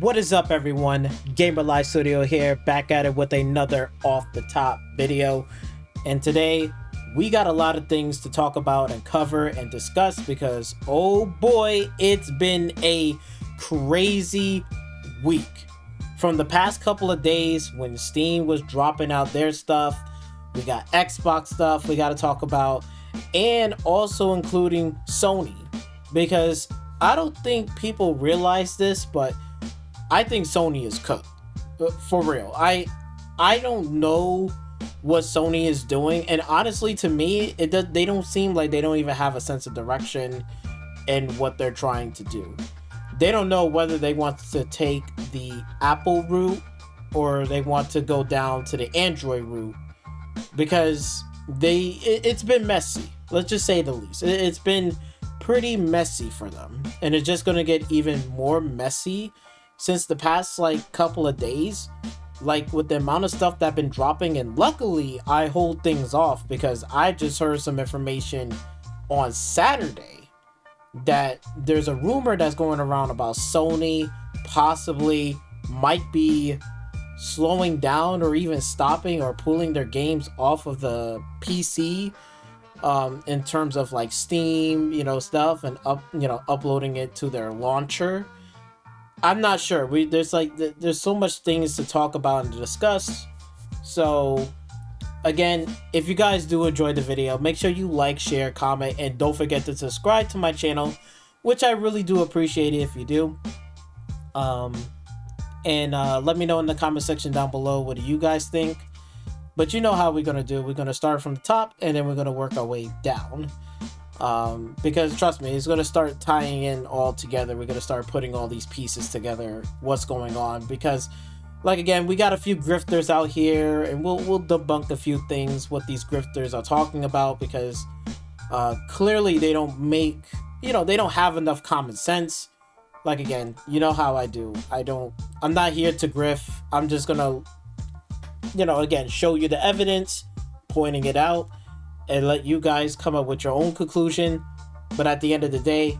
What is up, everyone? Gamer Live Studio here, back at it with another off the top video. And today we got a lot of things to talk about and cover and discuss because oh boy, it's been a crazy week. From the past couple of days when Steam was dropping out their stuff, we got Xbox stuff we got to talk about, and also including Sony, because I don't think people realize this, but I think Sony is cooked. For real. I don't know what Sony is doing, and honestly, to me, they don't seem like they don't even have a sense of direction in what they're trying to do. They don't know whether they want to take the Apple route or they want to go down to the Android route, because it's been messy. Let's just say the least. It's been pretty messy for them, and it's just going to get even more messy since the past couple of days, with the amount of stuff that's been dropping. And luckily I hold things off because I just heard some information on Saturday that there's a rumor that's going around about Sony possibly might be slowing down or even stopping or pulling their games off of the PC, in terms of Steam, stuff, and uploading it to their launcher. I'm not sure. There's so much things to talk about and to discuss. So again, if you guys do enjoy the video, make sure you like, share, comment, and don't forget to subscribe to my channel, which I really do appreciate it if you do. And let me know in the comment section down below, what do you guys think? But you know how we're gonna do. We're gonna start from the top and then we're gonna work our way down. Because trust me, it's going to start tying in all together. We're going to start putting all these pieces together, what's going on, because again, we got a few grifters out here, and we'll debunk a few things what these grifters are talking about, because clearly they don't they don't have enough common sense. Again, you know how I do. I'm not here to grift. I'm just gonna again, show you the evidence, pointing it out, and let you guys come up with your own conclusion. But at the end of the day,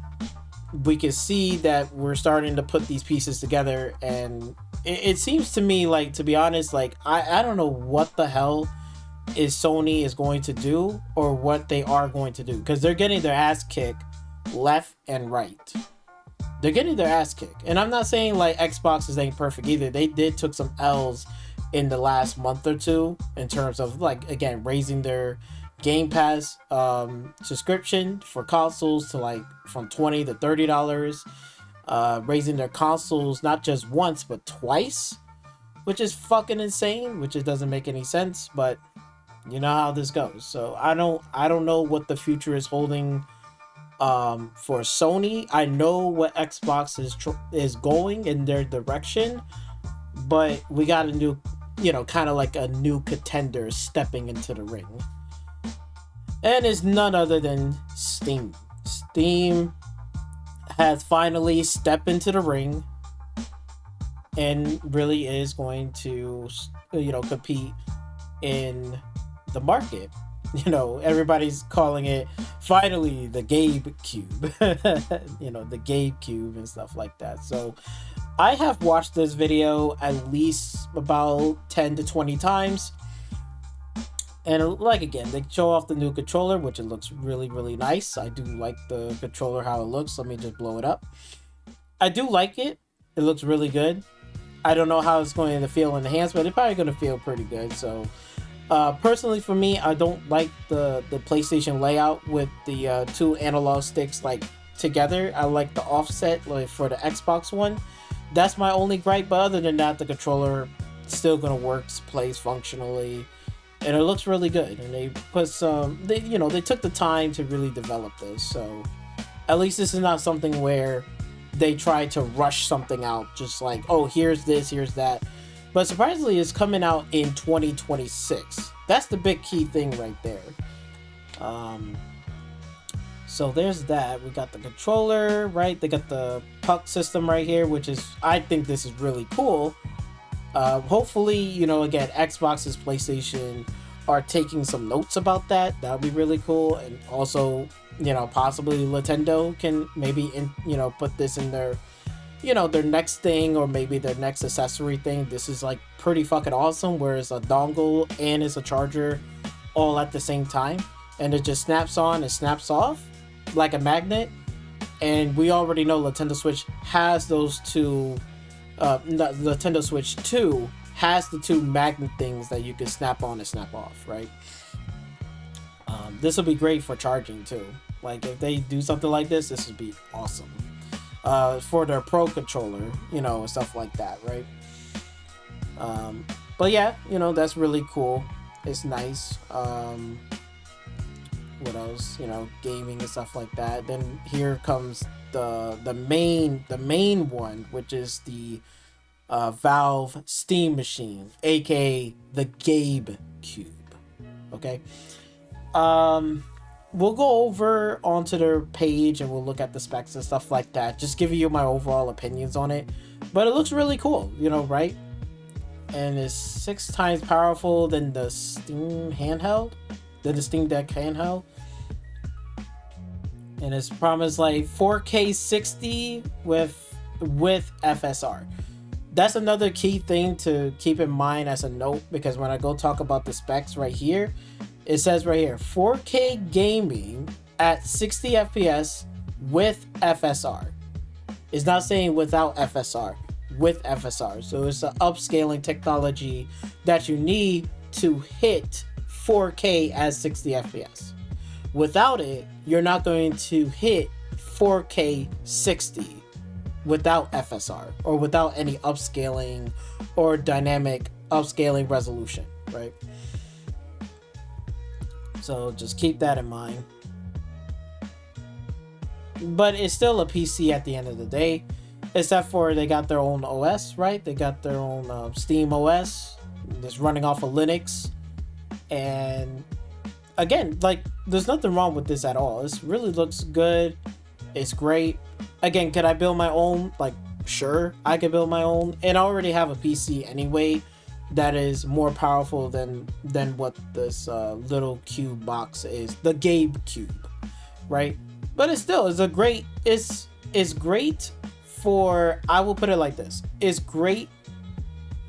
we can see that we're starting to put these pieces together, and it seems to me, to be honest, I don't know what the hell is Sony is going to do, or what they are going to do, because they're getting their ass kicked left and right. They're getting their ass kicked, and I'm not saying Xbox ain't perfect either. They took some L's in the last month or two in terms of again, raising their Game Pass subscription for consoles to from $20 to $30, raising their consoles not just once but twice, which is fucking insane, which it doesn't make any sense, but you know how this goes. So I don't know what the future is holding for Sony. I know what Xbox is going in their direction, but we got a new, kind of a new contender stepping into the ring. And it's none other than Steam. Steam has finally stepped into the ring and really is going to, compete in the market. Everybody's calling it finally the Gabe Cube, the Gabe Cube and stuff like that. So I have watched this video at least about 10 to 20 times. And again, they show off the new controller, which it looks really, really nice. I do like the controller, how it looks. Let me just blow it up. I do like it. It looks really good. I don't know how it's going to feel in the hands, but it's probably going to feel pretty good. So, personally for me, I don't like the PlayStation layout with the two analog sticks together. I like the offset for the Xbox one. That's my only gripe. But other than that, the controller still going to work, plays functionally. And it looks really good, and they put they took the time to really develop this. So at least this is not something where they try to rush something out, just oh, here's this, here's that. But surprisingly, it's coming out in 2026. That's the big key thing right there. So there's that. We got the controller, right? They got the puck system right here, which is, I think this is really cool. Hopefully, again, Xbox's PlayStation are taking some notes about that. That would be really cool. And also, possibly Nintendo can maybe, put this in their you know, their next thing or maybe their next accessory thing, this is like pretty fucking awesome, where it's a dongle and it's a charger all at the same time, and it just snaps on and snaps off like a magnet. And we already know Nintendo Switch has those two. Nintendo Switch 2 has the two magnet things that you can snap on and snap off, right? This will be great for charging too. Like if they do something like this would be awesome. For their Pro controller, you know, and stuff like that, right? But yeah, you know, that's really cool. It's nice. What else? You know, gaming and stuff like that. Then here comes the main one, which is the Valve Steam Machine, aka the Gabe Cube. Okay. We'll go over onto their page and we'll look at the specs and stuff like that. Just giving you my overall opinions on it. But it looks really cool, you know, right? And it's 6 times powerful than the Steam handheld, than the Steam Deck handheld. And it's promised like 4K 60 with FSR. That's another key thing to keep in mind as a note, because when I go talk about the specs right here, it says right here, 4K gaming at 60 FPS with FSR. It's not saying without FSR, with FSR. So it's an upscaling technology that you need to hit 4K at 60 FPS. Without it, you're not going to hit 4K 60 without FSR or without any upscaling or dynamic upscaling resolution, right? So just keep that in mind. But it's still a PC at the end of the day, except for they got their own OS, right? They got their own SteamOS that's running off of Linux. And again, like, there's nothing wrong with this at all. This really looks good. It's great. Again, could I build my own? Like, sure, I could build my own. And I already have a PC anyway that is more powerful than what this little cube box is, the Gabe Cube, right? But it's still, it's great for, I will put it like this, it's great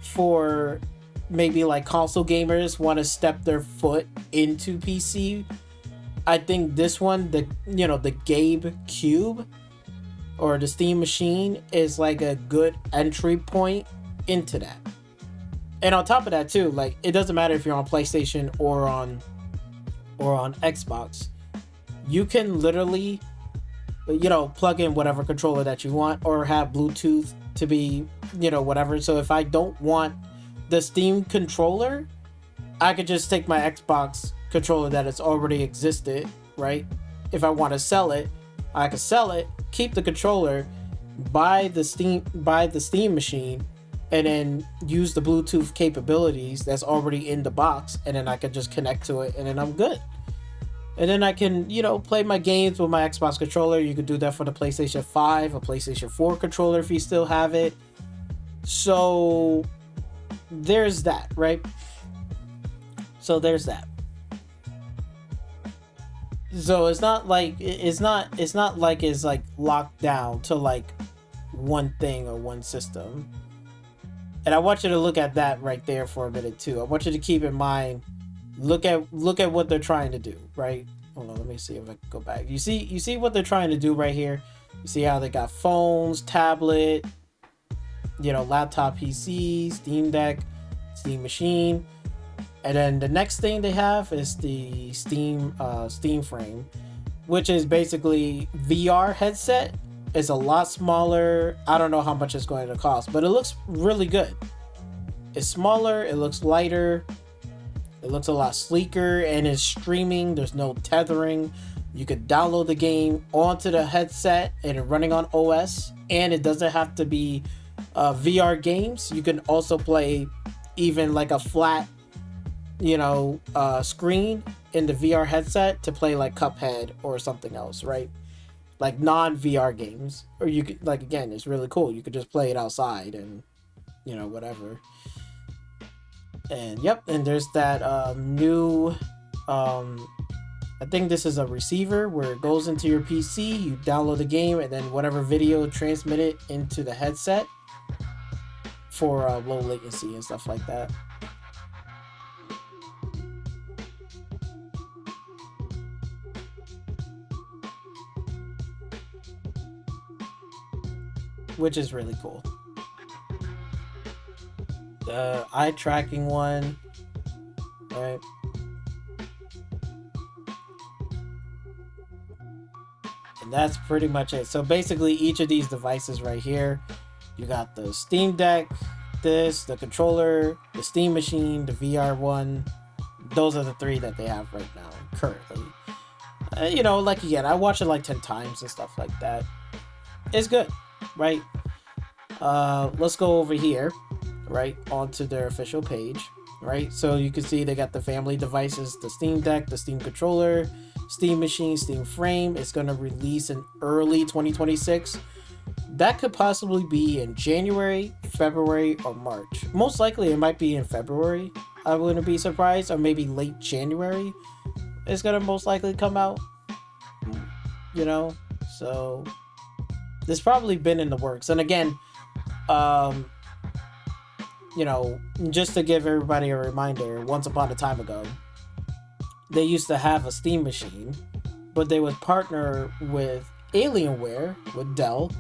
for maybe like console gamers want to step their foot into PC. I think this one, the Gabe Cube or the Steam Machine is like a good entry point into that. And on top of that too, like, it doesn't matter if you're on PlayStation or on Xbox. You can literally, you know, plug in whatever controller that you want or have Bluetooth to be, you know, whatever. So if I don't want the Steam controller, I could just take my Xbox controller that has already existed, right? If I want to sell it, I could sell it, keep the controller, buy the Steam Machine, and then use the Bluetooth capabilities that's already in the box, and then I can just connect to it, and then I'm good. And then I can, you know, play my games with my Xbox controller. You could do that for the PlayStation 5 or PlayStation 4 controller if you still have it. So there's that, right? So there's that. So it's not like it's like locked down to like one thing or one system. And I want you to look at that right there for a minute too. I want you to keep in mind, look at what they're trying to do, right? Hold on, let me see if I can go back. You see what they're trying to do right here? You see how they got phones, tablet, you know, laptop, PC, Steam Deck, Steam Machine. And then the next thing they have is the Steam Frame, which is basically VR headset. It's a lot smaller. I don't know how much it's going to cost, but it looks really good. It's smaller, it looks lighter, it looks a lot sleeker, and it's streaming. There's no tethering. You could download the game onto the headset and it's running on OS, and it doesn't have to be VR games. You can also play even like a flat, you know, screen in the VR headset to play like Cuphead or something else, right? Like non-VR games. Or you could, like, again, it's really cool. You could just play it outside and, you know, whatever. And yep, and there's that new I think this is a receiver where it goes into your PC, you download the game, and then whatever video transmit it into the headset for low latency and stuff like that. Which is really cool. The eye tracking one, right? And that's pretty much it. So basically, each of these devices right here, you got the Steam Deck, the controller, the Steam Machine, the VR one. Those are the three that they have right now, currently. You know, like again, I watch it like 10 times and stuff like that. It's good, right? Let's go over here, right, onto their official page, right? So you can see they got the family devices, the Steam Deck, the Steam controller, Steam Machine, Steam Frame. It's going to release in early 2026. That could possibly be in January, February, or March. Most likely it might be in February. I wouldn't be surprised. Or maybe late January. It's going to most likely come out. You know? So, this probably been in the works. And again, you know, just to give everybody a reminder, once upon a time ago, they used to have a Steam Machine, but they would partner with Alienware, with Dell,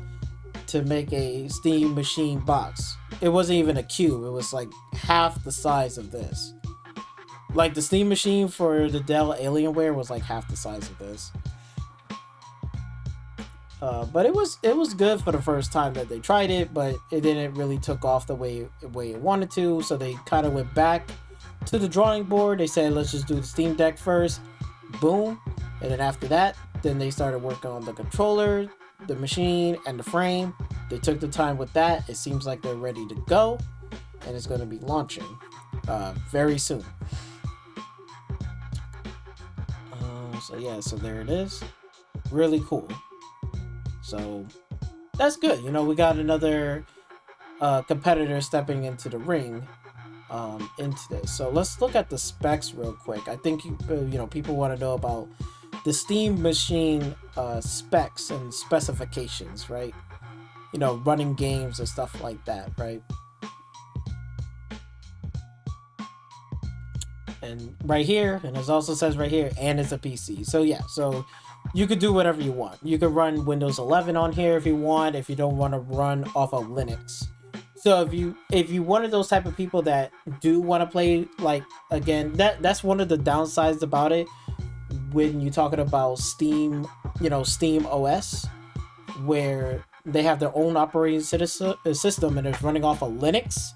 to make a Steam Machine box. It wasn't even a cube, it was like half the size of this. Like the Steam Machine for the Dell Alienware was like half the size of this. But it was good for the first time that they tried it, but it didn't really took off the way it wanted to. So they kind of went back to the drawing board. They said, let's just do the Steam Deck first. Boom. And then after that, then they started working on the controller, the machine, and the frame. They took the time with that. It seems like they're ready to go, and it's going to be launching very soon. So yeah, so there it is. Really cool. So that's good. You know, we got another competitor stepping into the ring into this. So let's look at the specs real quick. I think you know, people want to know about the Steam Machine specs and specifications, right? You know, running games and stuff like that, right? And right here, and it also says right here, and it's a PC. So yeah, so you could do whatever you want. You could run Windows 11 on here if you want, if you don't want to run off of Linux. So if you one of those type of people that do want to play, like, again, that's one of the downsides about it when you're talking about Steam, you know, SteamOS, where they have their own operating system and it's running off of Linux.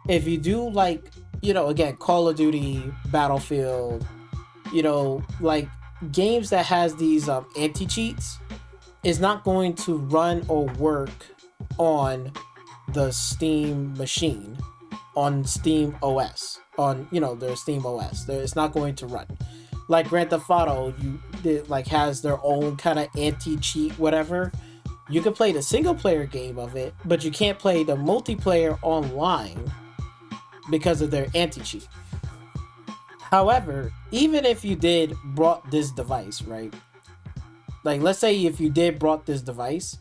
If you do, like, you know, again, Call of Duty, Battlefield, you know, like games that has these anti-cheats, is not going to run or work on the Steam Machine, on SteamOS, on, you know, their SteamOS. It's not going to run. Like Grand Theft Auto, like has their own kind of anti-cheat, whatever. You can play the single player game of it, but you can't play the multiplayer online because of their anti-cheat. However, even if you did brought this device, right? Like, let's say if you did brought this device,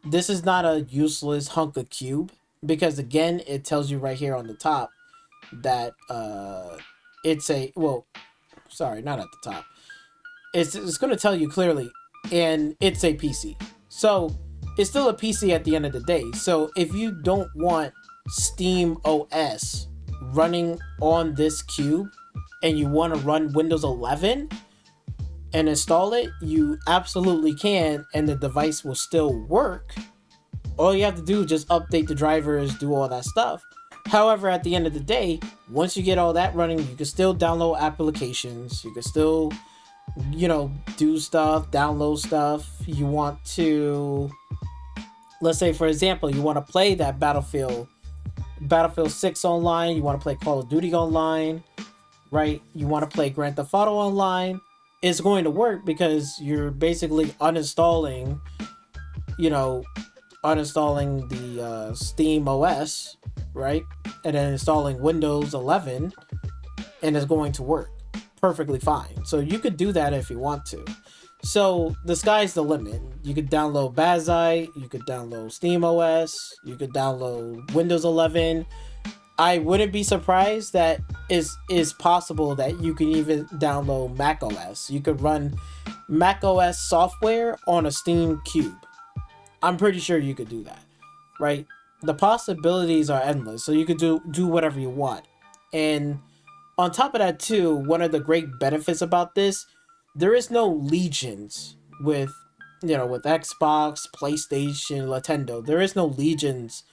this is not a useless hunk of cube, because again, it tells you right here on the top that it's a, well, sorry, not at the top. It's going to tell you clearly, and it's a PC. So it's still a PC at the end of the day. So if you don't want SteamOS running on this cube and you want to run Windows 11 and install it, you absolutely can, and the device will still work. All you have to do is just update the drivers, do all that stuff. However, at the end of the day, once you get all that running, you can still download applications. You can still, you know, do stuff, download stuff. You want to, let's say, for example, you want to play that Battlefield 6 online. You want to play Call of Duty online, right? You want to play Grand Theft Auto online. It's going to work because you're basically uninstalling, you know, uninstalling the SteamOS, right? And then installing Windows 11, and it's going to work perfectly fine. So you could do that if you want to. So the sky's the limit. You could download Bazite, you could download SteamOS, you could download Windows 11. I wouldn't be surprised that is possible that you can even download Mac OS. You could run Mac OS software on a Steam Cube. I'm pretty sure you could do that, right? The possibilities are endless, so you could do whatever you want. And on top of that too, one of the great benefits about this, there is no legions with, with Xbox, PlayStation, Nintendo. There is no legions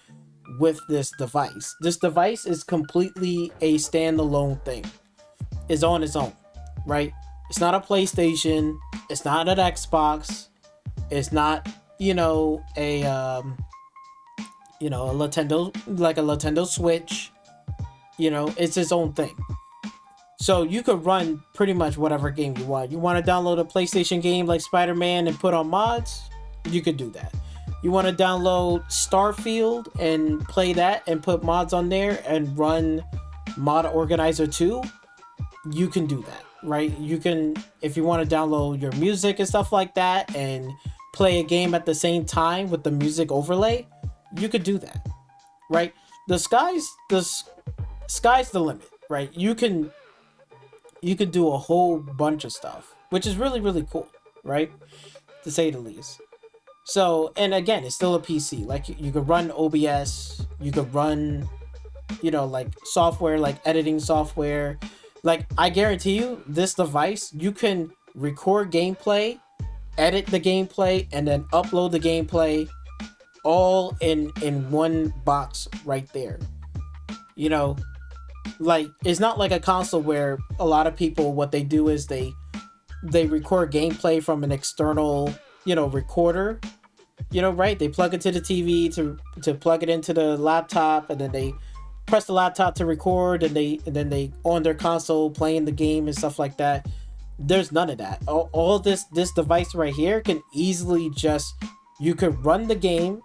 with this device. This device is completely a standalone thing. It's on its own, right? It's not a PlayStation. It's not an Xbox. It's not, a Nintendo, like a Nintendo Switch. It's its own thing. So you could run pretty much whatever game you want. You want to download a PlayStation game like Spider-Man and put on mods? You could do that. You want to download Starfield and play that and put mods on there and run Mod Organizer 2? You can do that, right? You can, if you want to download your music and stuff like that and play a game at the same time with the music overlay, you could do that, right? The sky's the limit, right? You can do a whole bunch of stuff, which is really, really cool, right? To say the least. So, and again, it's still a PC. Like, you could run OBS, you could run, like software, like editing software. Like, I guarantee you, this device, you can record gameplay, edit the gameplay, and then upload the gameplay all in one box right there. Like, it's not like a console where a lot of people, what they do is they record gameplay from an external, recorder, right? They plug it to the TV to plug it into the laptop, and then they press the laptop to record, and then they on their console playing the game and stuff like that. There's none of that. All this device right here can easily you could run the game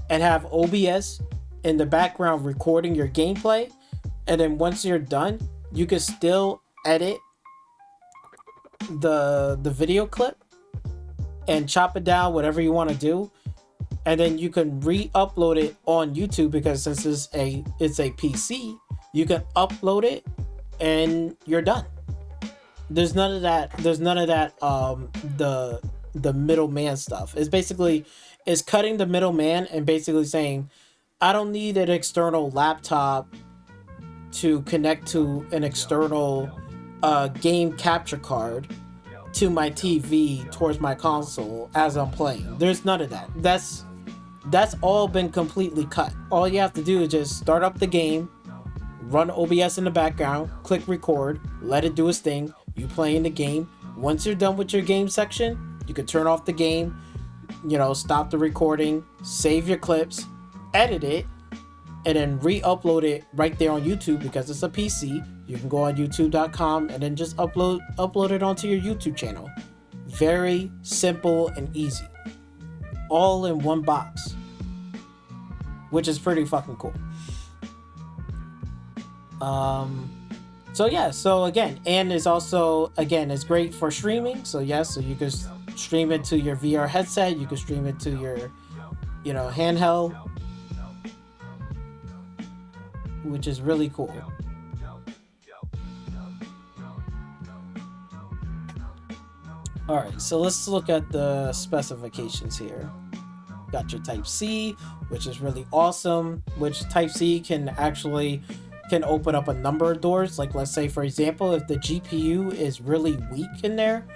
and have OBS in the background recording your gameplay. And then once you're done, you can still edit the video clip and chop it down, whatever you want to do. And then you can re-upload it on YouTube, because since it's a PC, you can upload it and you're done. There's none of that the middleman stuff. It's cutting the middleman and basically saying, I don't need an external laptop to connect to an external game capture card to my TV towards my console as I'm playing. There's none of that. That's all been completely cut. All you have to do is just start up the game, run OBS in the background, click record, let it do its thing. You playing the game. Once you're done with your game section, you can turn off the game, stop the recording, save your clips, edit it, and then re-upload it right there on YouTube. Because it's a PC, you can go on youtube.com and then just upload it onto your YouTube channel. Very simple and easy. All in one box, which is pretty fucking cool. So again, and it's also, it's great for streaming. So you can stream it to your VR headset, you can stream it to your, handheld, which is really cool. Alright, so let's look at the specifications here. Got your Type-C, which is really awesome, which Type-C can open up a number of doors. Like, let's say, for example, if the GPU is really weak in there,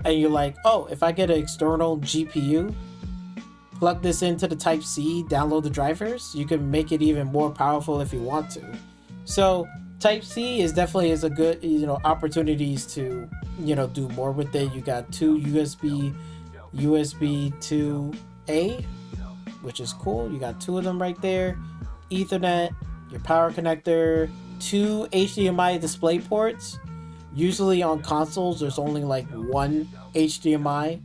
and you're like, oh, if I get an external GPU, plug this into the Type-C, download the drivers, you can make it even more powerful if you want to. So Type-C is a good, opportunities to, do more with it. You got two USB 2A, which is cool. You got two of them right there. Ethernet, your power connector, two HDMI display ports. Usually on consoles, there's only like one HDMI,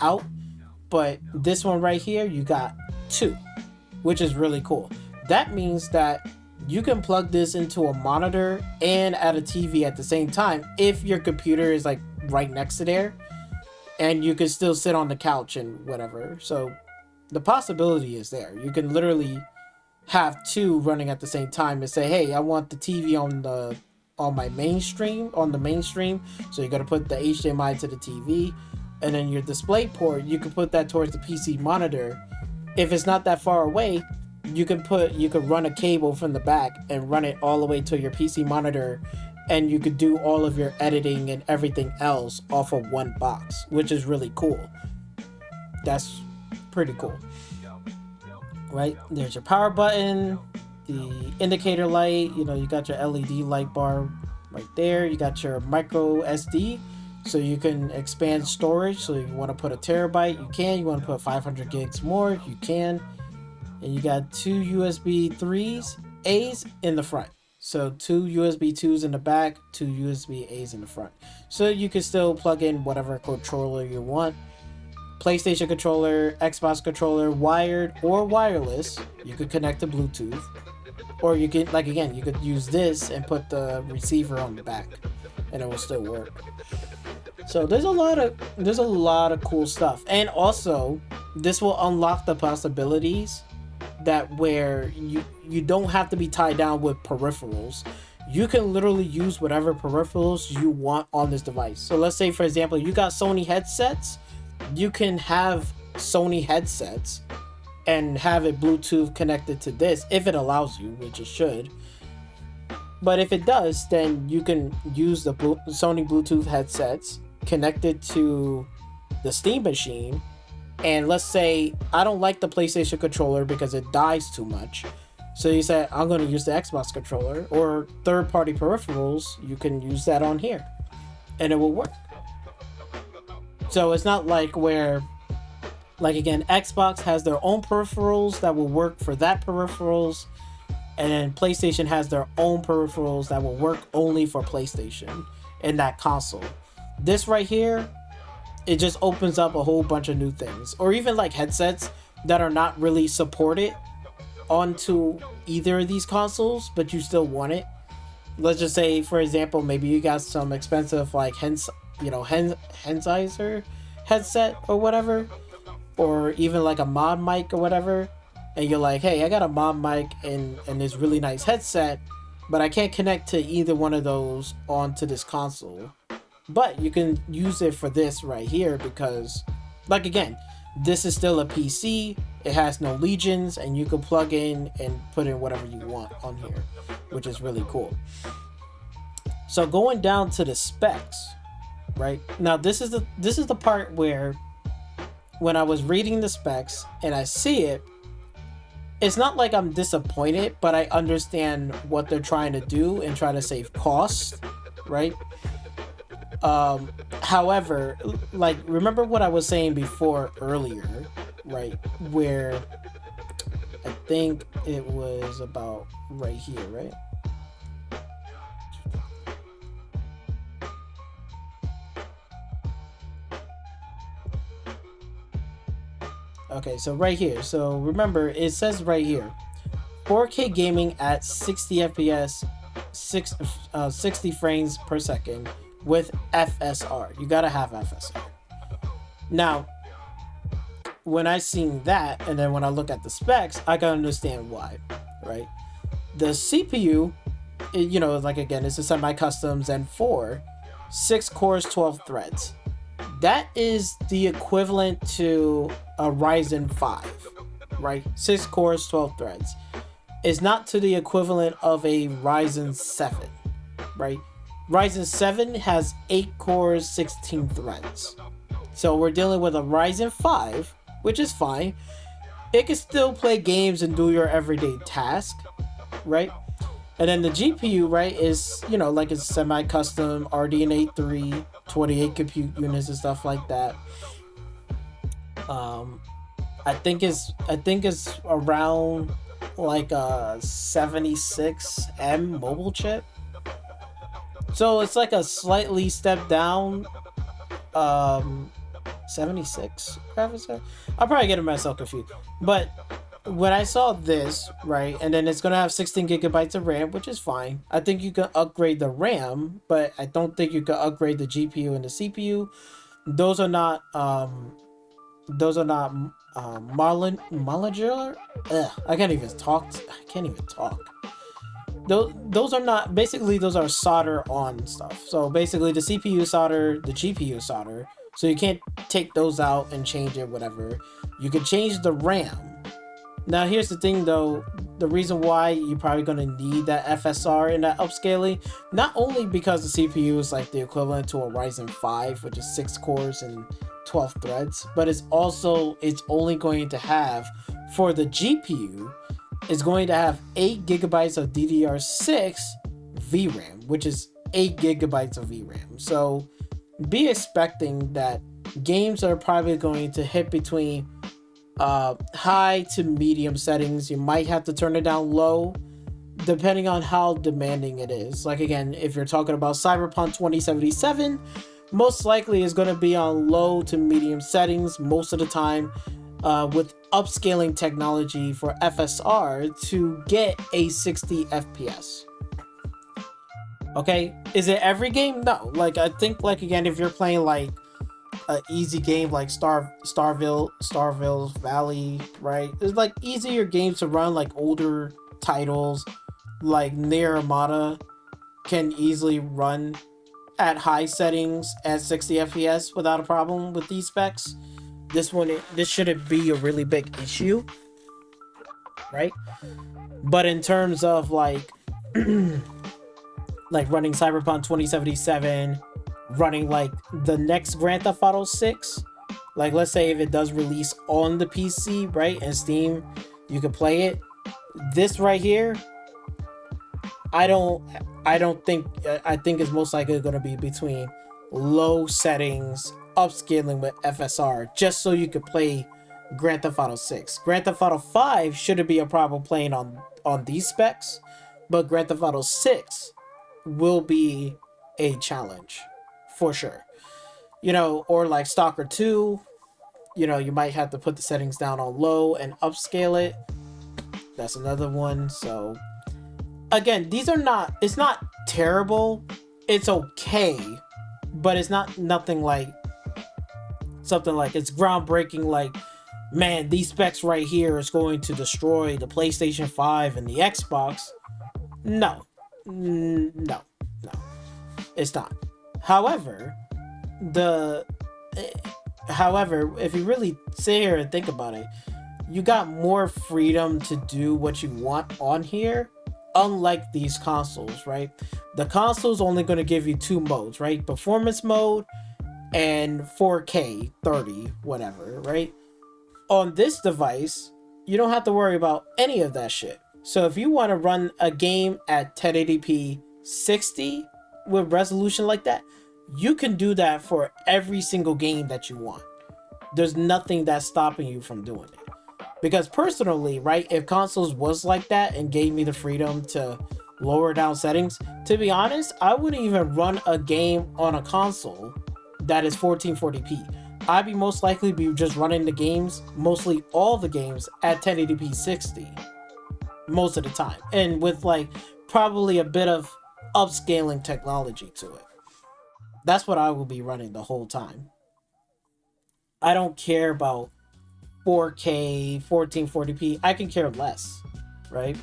out. But this one right here, you got two, which is really cool. That means that you can plug this into a monitor and at a TV at the same time if your computer is like right next to there, and you can still sit on the couch and whatever. So the possibility is there. You can literally have two running at the same time and say, hey, I want the TV on my mainstream, so you got to put the HDMI to the TV, and then your display port, you can put that towards the PC monitor. If it's not that far away, you can run a cable from the back and run it all the way to your PC monitor, and you could do all of your editing and everything else off of one box, which is really cool. That's pretty cool. Right, there's your power button, the indicator light, you got your LED light bar right there. You got your micro SD, so you can expand storage. So if you want to put a terabyte, you can. You want to put 500 gigs more, you can. And you got two USB 3s, A's in the front. So two USB 2s in the back, two USB A's in the front. So you can still plug in whatever controller you want. PlayStation controller, Xbox controller, wired or wireless. You could connect to Bluetooth, or you could, you could use this and put the receiver on the back, and it will still work. So there's a lot of cool stuff, and also this will unlock the possibilities that where you don't have to be tied down with peripherals. You can literally use whatever peripherals you want on this device. So let's say, for example, you got Sony headsets. You can have Sony headsets and have it Bluetooth connected to this if it allows you, which it should. But if it does, then you can use the Sony Bluetooth headsets connected to the Steam machine. And let's say I don't like the PlayStation controller because it dies too much. So you say, I'm going to use the Xbox controller or third-party peripherals. You can use that on here and it will work. So it's not like where, again, Xbox has their own peripherals that will work for that peripherals, and then PlayStation has their own peripherals that will work only for PlayStation in that console. This right here, it just opens up a whole bunch of new things. Or even like headsets that are not really supported onto either of these consoles, but you still want it. Let's just say, for example, maybe you got some expensive Sennheiser headset or whatever, or even like a mod mic or whatever, and you're like, hey, I got a mod mic and this really nice headset, but I can't connect to either one of those onto this console. But you can use it for this right here because, again, this is still a PC. It has no legions, and you can plug in and put in whatever you want on here, which is really cool. So going down to the specs, right now, this is the part where, when I was reading the specs and I see it, it's not like I'm disappointed, but I understand what they're trying to do and try to save costs, right? However, remember what I was saying before earlier, right? Where I think it was about right here, right? Okay, so right here. So remember, it says right here, 4K gaming at 60 FPS, 60 frames per second with FSR. You gotta have FSR. Now, when I seen that, and then when I look at the specs, I can understand why, right? The CPU, again, it's a semi-custom Zen 4, 6 cores, 12 threads. That is the equivalent to a Ryzen 5, right? 6 cores, 12 threads. It's not to the equivalent of a Ryzen 7, right? Ryzen 7 has 8 cores, 16 threads. So we're dealing with a Ryzen 5, which is fine. It can still play games and do your everyday task, right? And then the GPU, right, is, it's semi-custom RDNA 3, 28 compute units and stuff like that. I think it's around like a 76M mobile chip. So it's like a slightly step down. 76 graphics card. I'll probably get myself confused, but when I saw this, right, and then it's gonna have 16 gigabytes of RAM, which is fine. I think you can upgrade the RAM, but I don't think you can upgrade the GPU and the CPU. Those are not modular. I can't even talk. I can't even talk. Those are not, basically those are solder on stuff. So basically the CPU solder, the GPU solder. So you can't take those out and change it, whatever. You can change the RAM. Now here's the thing though, the reason why you're probably going to need that FSR in that upscaling, not only because the CPU is like the equivalent to a Ryzen 5, which is 6 cores and 12 threads, but it's only going to have, for the GPU, it's going to have 8 gigabytes of DDR6 VRAM, which is 8 gigabytes of VRAM. So be expecting that games are probably going to hit between high to medium settings. You might have to turn it down low depending on how demanding it is. Like again, if you're talking about Cyberpunk 2077, most likely is going to be on low to medium settings most of the time, with upscaling technology for FSR to get a 60 FPS. Okay, is it every game? No. Like I think, like again, if you're playing like an easy game like Starville Valley, right? It's like easier games to run, like older titles like Nier Automata can easily run at high settings at 60 FPS without a problem with these specs. This shouldn't be a really big issue, right? But in terms of like like running Cyberpunk 2077, running like the next Grand Theft Auto 6, like let's say if it does release on the PC, right, and Steam, you can play it. This right here, I think it's most likely going to be between low settings, upscaling with FSR, just so you could play Grand Theft Auto 6. Grand Theft Auto 5 shouldn't be a problem playing on these specs, but Grand Theft Auto 6 will be a challenge for sure. You know, or like Stalker 2, you know, you might have to put the settings down on low and upscale it. That's another one. So again, it's not terrible. It's okay, but it's not nothing like something like it's groundbreaking, like, man, these specs right here is going to destroy the PlayStation 5 and the Xbox. No, it's not. However, if you really sit here and think about it, you got more freedom to do what you want on here, unlike these consoles, right? The console's only going to give you 2 modes, right? Performance mode and 4K 30, whatever, right? On this device, you don't have to worry about any of that shit. So if you want to run a game at 1080p 60 with resolution like that, you can do that for every single game that you want. There's nothing that's stopping you from doing it. Because personally, right, if consoles was like that and gave me the freedom to lower down settings, to be honest, I wouldn't even run a game on a console that is 1440p. I'd be most likely be just running the games, mostly all the games, at 1080p 60 most of the time, and with like probably a bit of upscaling technology to it. That's what I will be running the whole time. I don't care about 4K 1440p. I can care less, right?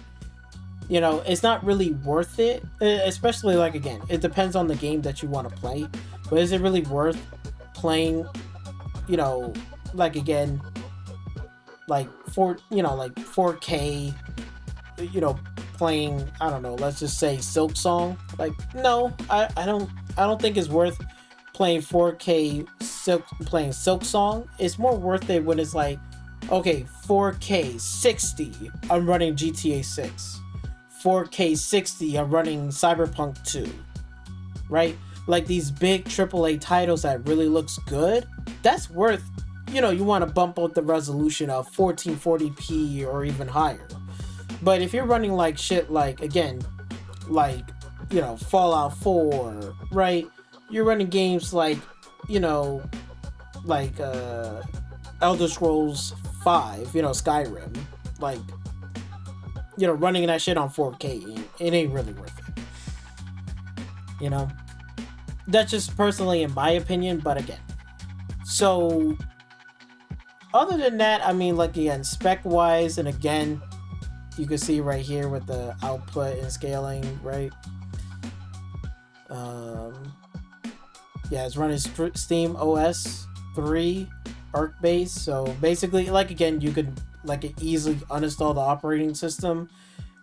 You know, it's not really worth it, especially like, again, it depends on the game that you want to play, but is it really worth playing, you know, like, again, like 4K, you know, playing, I don't know, let's just say Silk Song? Like, no, I don't think it's worth playing 4K playing Silk Song. It's more worth it when it's like, okay, 4K 60, I'm running GTA 6. 4K 60, I'm running Cyberpunk 2. Right? Like these big AAA titles that really looks good, that's worth, you know, you want to bump up the resolution of 1440p or even higher. But if you're running like shit like, again, like, you know, Fallout 4, right? You're running games like, you know, like Elder Scrolls 5, you know, Skyrim, like, running that shit on 4K, it ain't really worth it. That's just personally in my opinion, but again. So, other than that, I mean, like, again, spec-wise, and again, you can see right here with the output and scaling, right? Yeah, it's running SteamOS 3 Arc base. So basically, like, again, you could like easily uninstall the operating system,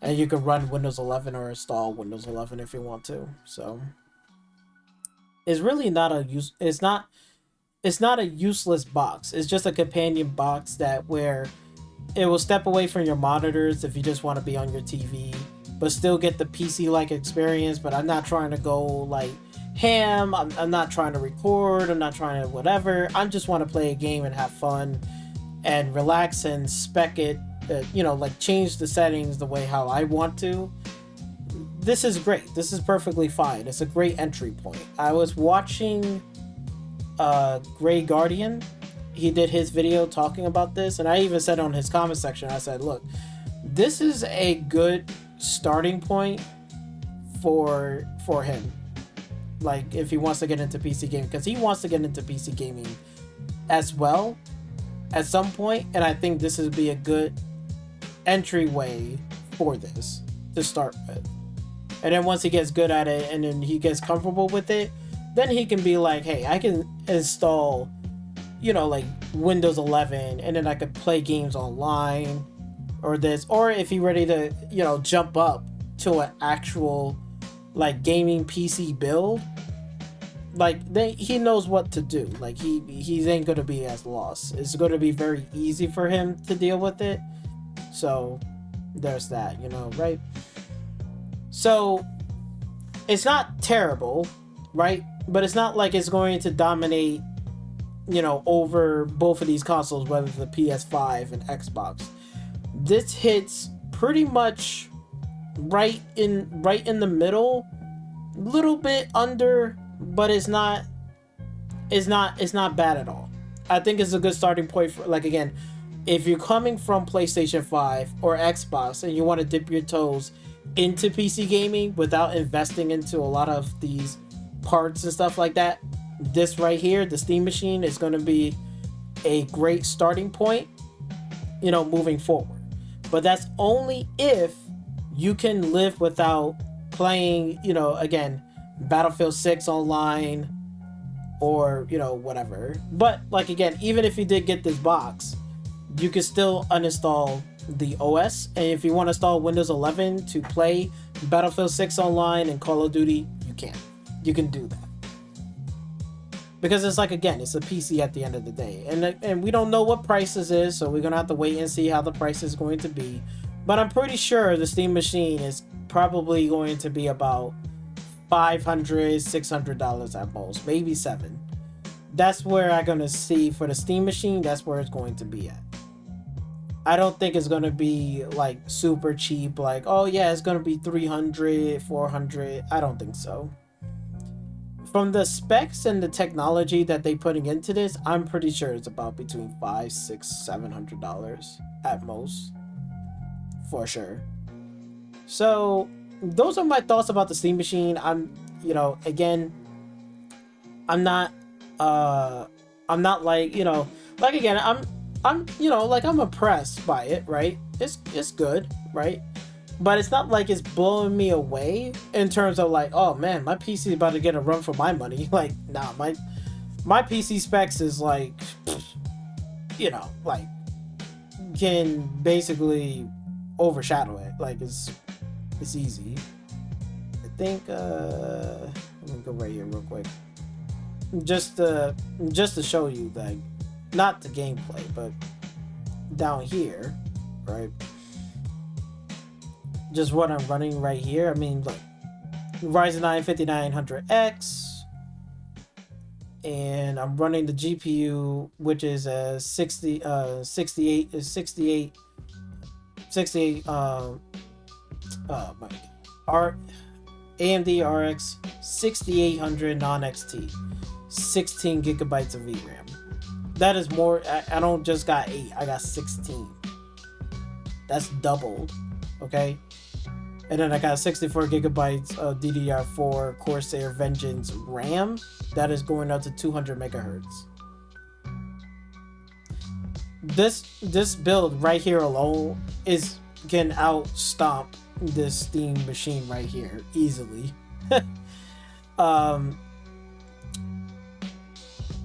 and you can run Windows 11 or install Windows 11 if you want to. So it's really not a use. It's not a useless box. It's just a companion box that where it will step away from your monitors if you just want to be on your TV, but still get the PC-like experience. But I'm not trying to go like ham. I'm not trying to record. I'm not trying to whatever. I just want to play a game and have fun and relax and spec it. Like change the settings the way how I want to. This is great. This is perfectly fine. It's a great entry point. I was watching Gray Guardian. He did his video talking about this, and I even said on his comment section, I said, look, this is a good starting point for him, like if he wants to get into PC gaming, because he wants to get into PC gaming as well at some point, and I think this would be a good entryway for this to start with. And then once he gets good at it and then he gets comfortable with it, then he can be like, hey, I can install like Windows 11, and then I could play games online or this, or if he's ready to jump up to an actual like gaming PC build, like then he knows what to do. Like he ain't gonna be as lost. It's gonna be very easy for him to deal with it. So there's that, right? So it's not terrible, right? But it's not like it's going to dominate over both of these consoles, whether it's the PS5 and Xbox. This hits pretty much right in the middle, little bit under, but it's not bad at all. I think it's a good starting point for, like, again, if you're coming from PlayStation 5 or Xbox and you want to dip your toes into PC gaming without investing into a lot of these parts and stuff like that, this right here, the Steam Machine, is going to be a great starting point, moving forward. But that's only if you can live without playing, again, Battlefield 6 online or, whatever. But, like, again, even if you did get this box, you can still uninstall the OS. And if you want to install Windows 11 to play Battlefield 6 online and Call of Duty, you can. You can do that. Because it's like, again, it's a PC at the end of the day. And we don't know what price this is, so we're going to have to wait and see how the price is going to be. But I'm pretty sure the Steam Machine is probably going to be about $500, $600 at most. Maybe $700. That's where I'm going to see for the Steam Machine, that's where it's going to be at. I don't think it's going to be, like, super cheap. Like, oh, yeah, it's going to be $300, $400. I don't think so. From the specs and the technology that they're putting into this, I'm pretty sure it's about between $500, $600, $700 at most, for sure. So those are my thoughts about the Steam Machine. I'm again, I'm not like, like, again, I'm like, I'm impressed by it, right? It's good, right? But it's not like it's blowing me away in terms of like, oh man, my PC is about to get a run for my money. Like, nah, my PC specs is like, like, can basically overshadow it. Like, it's easy. I think let me go right here real quick. Just to show you, like, not the gameplay, but down here, right? Just what I'm running right here. I mean, look, Ryzen 9 5900X, and I'm running the GPU, which is a 68 AMD RX 6800 non-XT, 16 gigabytes of VRAM. That is more. I don't just got 8, I got 16. That's doubled, okay? And then I got 64 gigabytes of DDR4 Corsair Vengeance RAM that is going up to 200 megahertz. This build right here alone can outstomp this Steam machine right here easily. And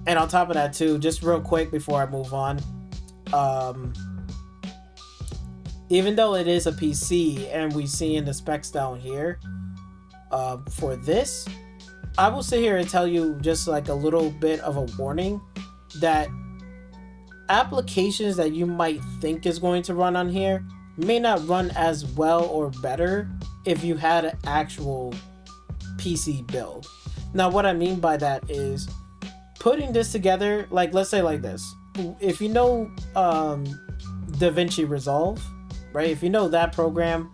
on top of that too, just real quick before I move on, even though it is a PC and we see in the specs down here, for this, I will sit here and tell you just like a little bit of a warning that applications that you might think is going to run on here may not run as well or better if you had an actual PC build. Now, what I mean by that is putting this together, like let's say like this. If you know DaVinci Resolve, right? If you know that program,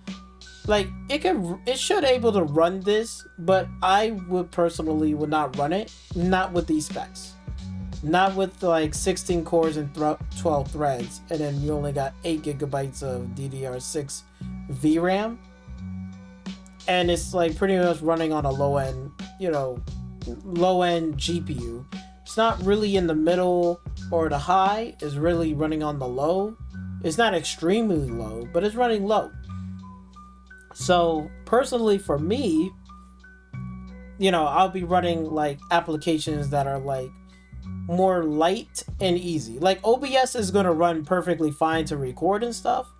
like it should able to run this, but I would personally not run it, not with these specs. Not with like 16 cores and 12 threads, and then you only got 8 gigabytes of DDR6 VRAM. And it's like pretty much running on a low end GPU. It's not really in the middle or the high, it's really running on the low. It's not extremely low, but it's running low. So personally for me, I'll be running like applications that are like more light and easy. Like OBS is going to run perfectly fine to record and stuff,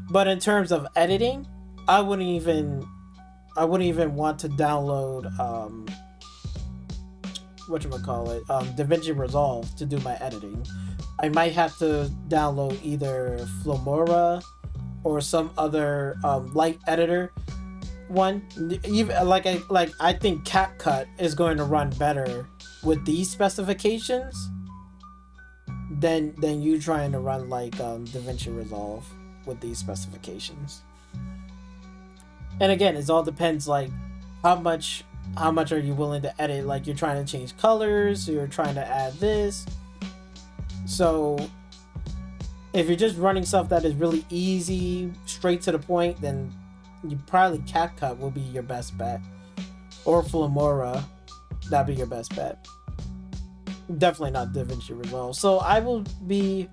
but in terms of editing, I wouldn't even want to download DaVinci Resolve to do my editing. I might have to download either Filmora or some other light editor one. Even I think CapCut is going to run better with these specifications than you trying to run like DaVinci Resolve with these specifications. And again, it all depends like how much are you willing to edit. Like you're trying to change colors, you're trying to add this. So if you're just running stuff that is really easy, straight to the point, then you probably CapCut will be your best bet, or Filmora, that'd be your best bet. Definitely not DaVinci Resolve. So I will be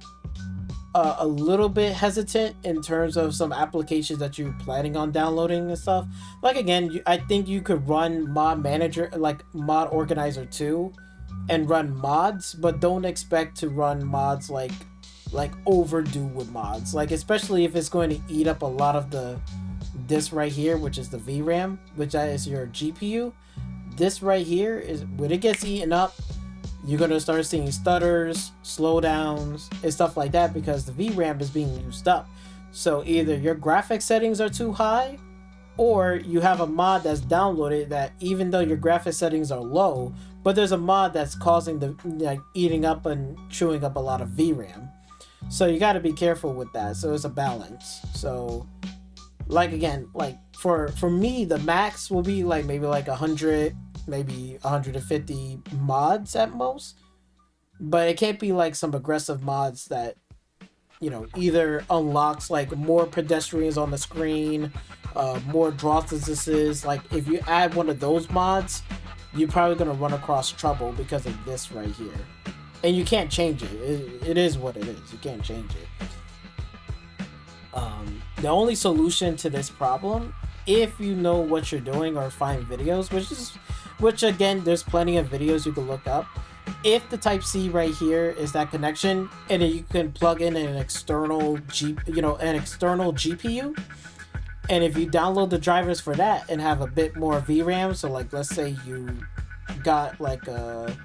a little bit hesitant in terms of some applications that you're planning on downloading and stuff. Like again, I think you could run Mod Manager, like Mod Organizer 2, and run mods, but don't expect to run mods like overdo with mods. Like especially if it's going to eat up a lot of this right here, which is the VRAM, which is your GPU. This right here is when it gets eaten up, you're going to start seeing stutters, slowdowns, and stuff like that because the VRAM is being used up. So either your graphics settings are too high, or you have a mod that's downloaded that even though your graphics settings are low, but there's a mod that's causing eating up and chewing up a lot of VRAM. So you got to be careful with that. So it's a balance. So like again, like for me, the max will be like maybe like 100, maybe 150 mods at most, but it can't be like some aggressive mods that either unlocks like more pedestrians on the screen, more draw distances. Like if you add one of those mods, you're probably gonna run across trouble because of this right here, and you can't change it. It is what it is. You can't change it. The only solution to this problem, if you know what you're doing or find videos, which again, there's plenty of videos you can look up. If the Type-C right here is that connection, and then you can plug in an external GPU, and if you download the drivers for that and have a bit more VRAM, so like let's say you got like a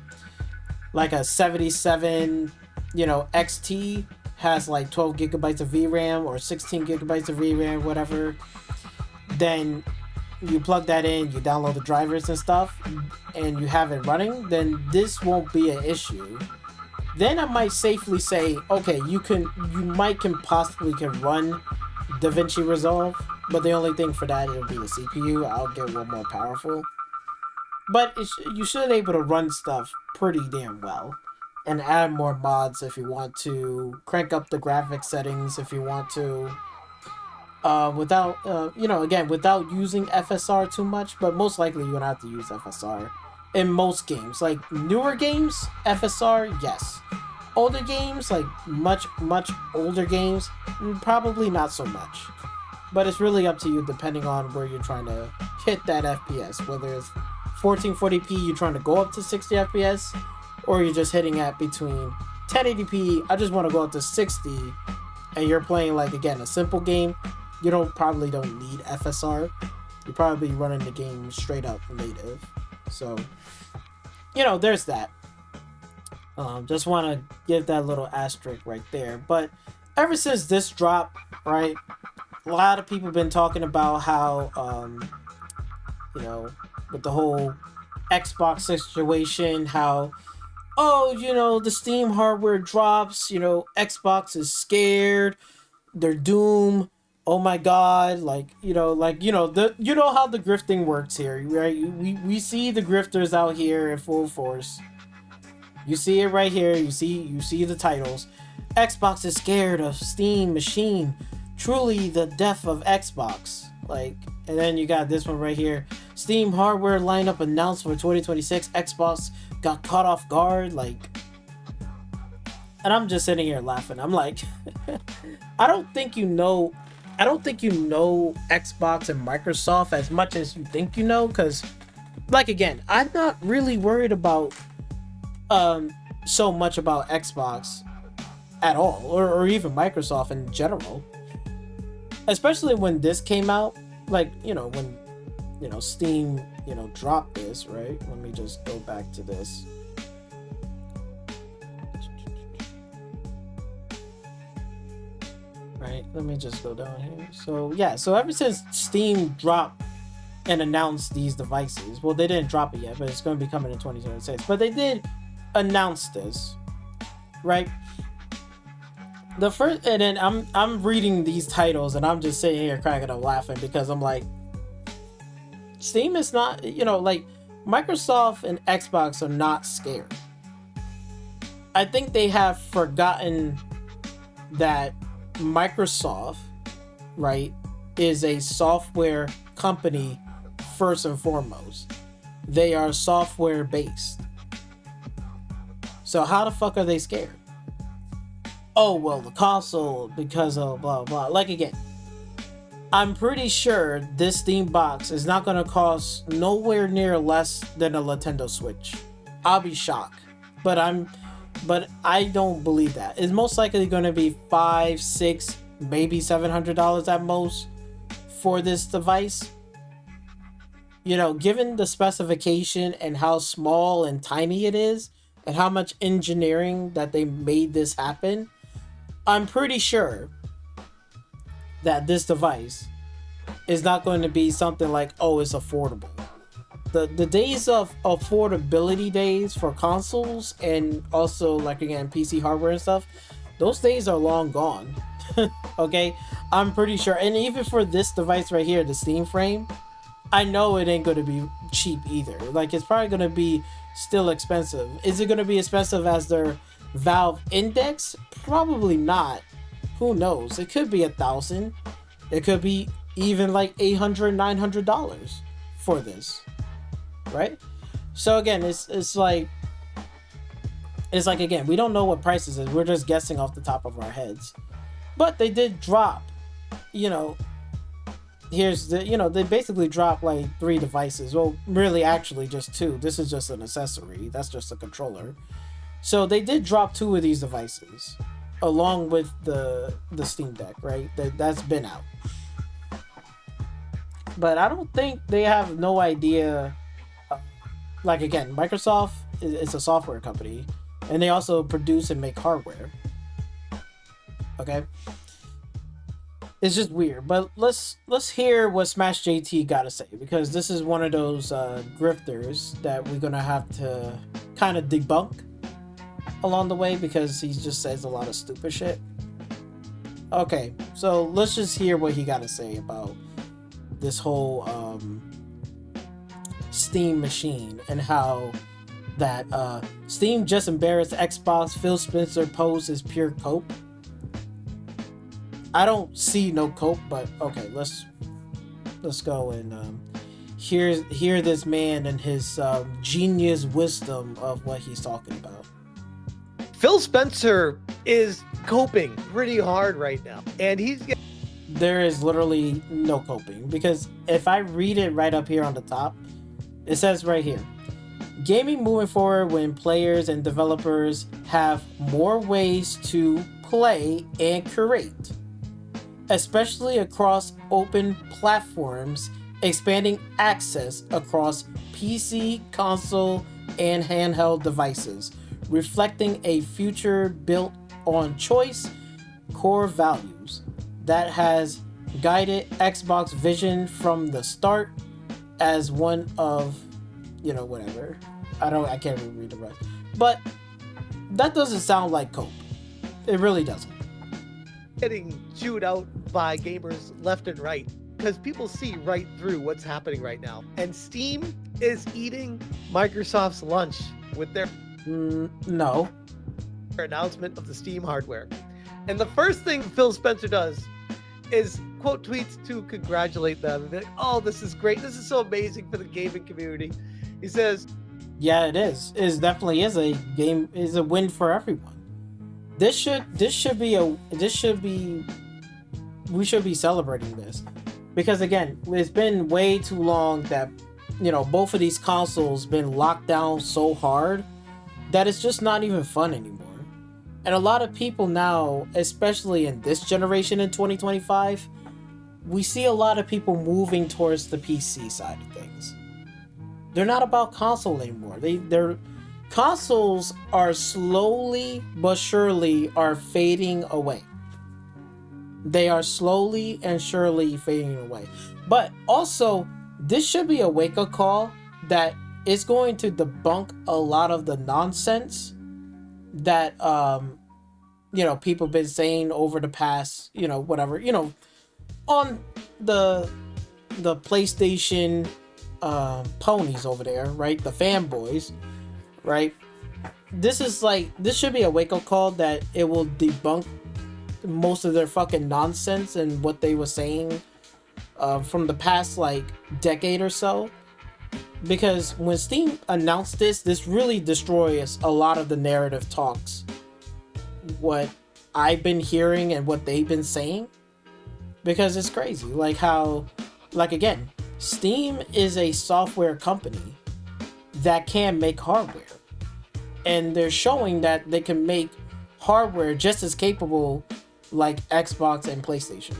77, XT has like 12 gigabytes of VRAM or 16 gigabytes of VRAM, whatever, then you plug that in, you download the drivers and stuff, and you have it running, then this won't be an issue. Then I might safely say, okay, you possibly can run DaVinci Resolve, but the only thing for that, it'll be the CPU. I'll get one more powerful. But you should be able to run stuff pretty damn well, and add more mods if you want to, crank up the graphics settings if you want to. without again, without using FSR too much, but most likely you're gonna have to use FSR in most games. Like newer games, FSR, yes. Older games, like much older games, probably not so much. But it's really up to you depending on where you're trying to hit that FPS, whether it's 1440p, you're trying to go up to 60 FPS, or you're just hitting at between 1080p, I just want to go up to 60, and you're playing, like, again, a simple game. You probably don't need FSR. You're probably running the game straight up native. So, there's that. Just want to give that little asterisk right there. But ever since this drop, right, a lot of people have been talking about how, with the whole Xbox situation, how, the Steam hardware drops, Xbox is scared, they're doomed. Oh my God, how the grifting works here, right? We see the grifters out here in full force. You see it right here. You see the titles. Xbox is scared of Steam machine. Truly the death of Xbox. And then you got this one right here. Steam hardware lineup announced for 2026. Xbox got caught off guard. And I'm just sitting here laughing. I'm like, I don't think you know Xbox and Microsoft as much as you think you know. Because, again, I'm not really worried about so much about Xbox at all, or even Microsoft in general. Especially when this came out, when Steam, dropped this, right? Let me just go back to this. Right, let me just go down here. So ever since Steam dropped and announced these devices, well, they didn't drop it yet, but it's going to be coming in 2026. But they did announce this, right? The first, and then I'm reading these titles and I'm just sitting here cracking up laughing because I'm like, Steam is not, Microsoft and Xbox are not scared. I think they have forgotten that Microsoft, right, is a software company first and foremost. They are software based. So how the fuck are they scared? Oh, well, the console, because of blah, blah. Again, I'm pretty sure this Steam box is not going to cost nowhere near less than a Nintendo Switch. I'll be shocked. But I don't believe that. It's most likely going to be $500, $600, maybe $700 at most for this device. Given the specification and how small and tiny it is, and how much engineering that they made this happen, I'm pretty sure that this device is not going to be something like, oh, it's affordable. The days of affordability days for consoles and also, again, PC hardware and stuff, those days are long gone. Okay? I'm pretty sure. And even for this device right here, the Steam frame, I know it ain't going to be cheap either. It's probably going to be still expensive. Is it going to be expensive as their Valve Index? Probably not. Who knows? It could be $1,000. It could be even $800, $900 for this, right? So again, it's again, we don't know what prices is. We're just guessing off the top of our heads. But they did drop, here's the, they basically dropped 3 devices. Well, really, actually just 2. This is just an accessory. That's just a controller. So they did drop 2 of these devices along with the Steam Deck, right? That's been out. But I don't think they have no idea. Again, Microsoft is a software company, and they also produce and make hardware. Okay? It's just weird. But let's hear what Smash JT got to say, because this is one of those grifters that we're going to have to kind of debunk along the way, because he just says a lot of stupid shit. Okay, so let's just hear what he got to say about this whole Steam machine, and how that Steam just embarrassed Xbox. Phil Spencer posed as pure cope. I don't see no cope, but okay, let's go and hear this man and his genius wisdom of what he's talking about. Phil Spencer is coping pretty hard right now, and there is literally no coping, because if I read it right up here on the top, it says right here, gaming moving forward when players and developers have more ways to play and create, especially across open platforms, expanding access across PC, console, and handheld devices, reflecting a future built on choice, core values that has guided Xbox vision from the start as one of, whatever. I can't even read the rest. But that doesn't sound like cope. It really doesn't. Getting chewed out by gamers left and right because people see right through what's happening right now. And Steam is eating Microsoft's lunch with their no announcement of the Steam hardware. And the first thing Phil Spencer does is quote tweets to congratulate them and be like, oh, this is great. This is so amazing for the gaming community. He says, yeah, it is. It definitely is a win for everyone. We should be celebrating this, because again, it's been way too long that, both of these consoles been locked down so hard that it's just not even fun anymore. And a lot of people now, especially in this generation in 2025, we see a lot of people moving towards the PC side of things. They're not about console anymore. Their consoles are slowly but surely are fading away. They are slowly and surely fading away. But also, this should be a wake-up call that it's going to debunk a lot of the nonsense that people been saying over the past, whatever, on the PlayStation ponies over there, right? The fanboys, right? This should be a wake-up call that it will debunk most of their fucking nonsense and what they were saying from the past decade or so. Because when Steam announced this really destroys a lot of the narrative talks, what I've been hearing and what they've been saying, because it's crazy. Again, Steam is a software company that can make hardware, and they're showing that they can make hardware just as capable like Xbox and PlayStation.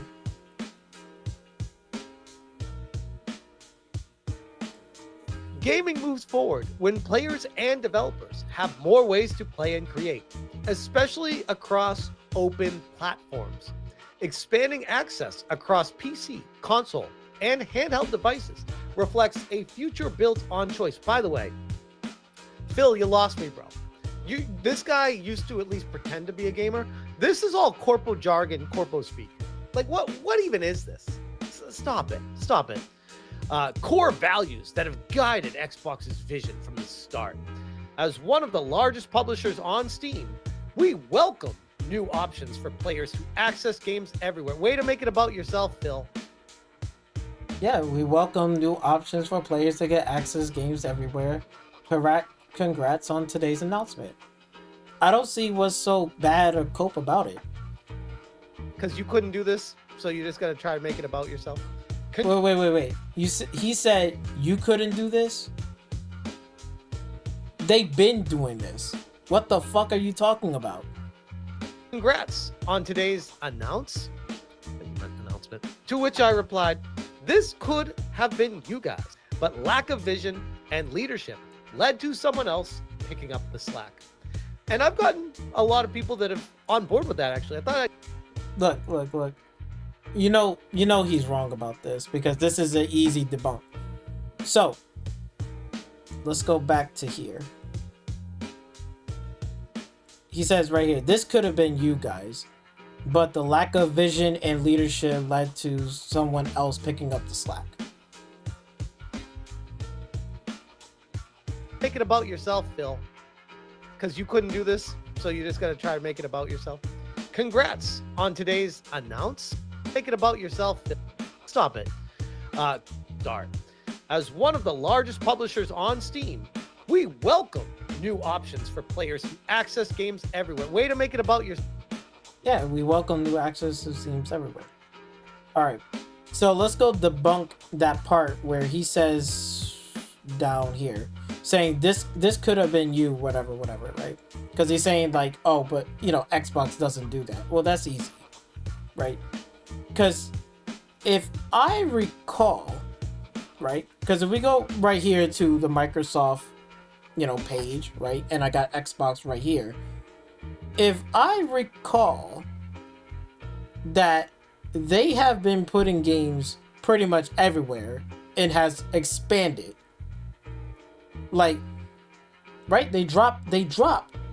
Gaming moves forward when players and developers have more ways to play and create, especially across open platforms. Expanding access across PC, console, and handheld devices reflects a future built on choice. By the way, Phil, you lost me, bro. This guy used to at least pretend to be a gamer. This is all corpo jargon, corpo speak. What even is this? Stop it. Core values that have guided Xbox's vision from the start. As one of the largest publishers on Steam, we welcome new options for players to access games everywhere. Way to make it about yourself, Phil. Yeah, we welcome new options for players to get access games everywhere. Congrats on today's announcement. I don't see what's so bad or cope about it. Because you couldn't do this, so you just got to try to make it about yourself? Wait. He said you couldn't do this? They've been doing this. What the fuck are you talking about? Congrats on today's announcement. To which I replied, this could have been you guys, but lack of vision and leadership led to someone else picking up the slack. And I've gotten a lot of people that have on board with that, actually. Look. You know he's wrong about this, because this is an easy debunk. So, let's go back to here. He says right here, this could have been you guys, but the lack of vision and leadership led to someone else picking up the slack. Make it about yourself, Phil. Because you couldn't do this, so you just got to try to make it about yourself. congrats on today's announce. Make it about yourself. Stop it. Dart. As one of the largest publishers on Steam, we welcome new options for players to access games everywhere. Way to make it about yourself. Yeah, we welcome new access to Steams everywhere. All right, so let's go debunk that part where he says down here, saying this could have been you, whatever, right? Because he's saying like, oh, but Xbox doesn't do that. Well, that's easy, right? Because if I recall, right? Because if we go right here to the Microsoft, page, right? And I got Xbox right here. If I recall that they have been putting games pretty much everywhere and has expanded. Like, right? They drop,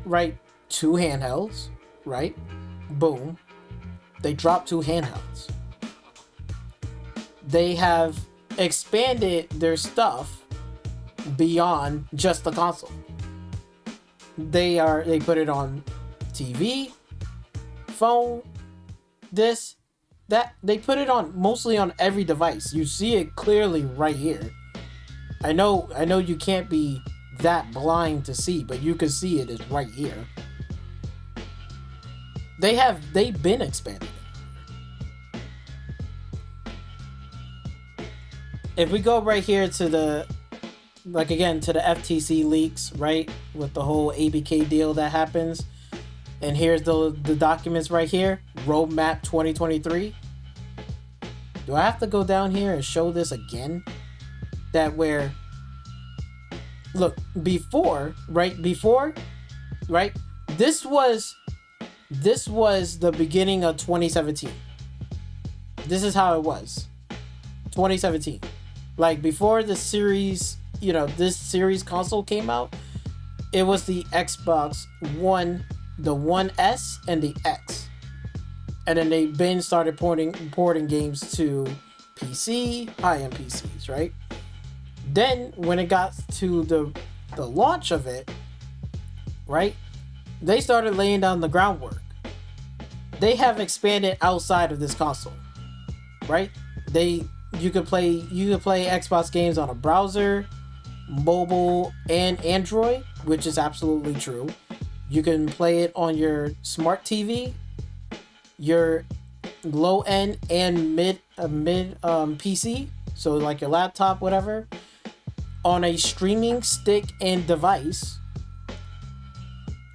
right? 2 handhelds, right? Boom. They dropped 2 handhelds. They have expanded their stuff beyond just the console. They put it on TV, phone, this, that. They put it on mostly on every device. You see it clearly right here. I know you can't be that blind to see, but you can see it is right here. They've been expanding. If we go right here to the FTC leaks, right, with the whole ABK deal that happens, and here's the documents right here, roadmap 2023. Do I have to go down here and show this again? That where, look, before, right, this was the beginning of 2017. This is how it was. 2017. Like, before the series, this series console came out, it was the Xbox One, the One S, and the X. And then they then started porting games to PC, high-end PCs, right? Then, when it got to the launch of it, right, they started laying down the groundwork. They have expanded outside of this console, right? You could play Xbox games on a browser, mobile, and Android, which is absolutely true. You can play it on your smart TV, your low end and mid PC, so like your laptop, whatever, on a streaming stick and device,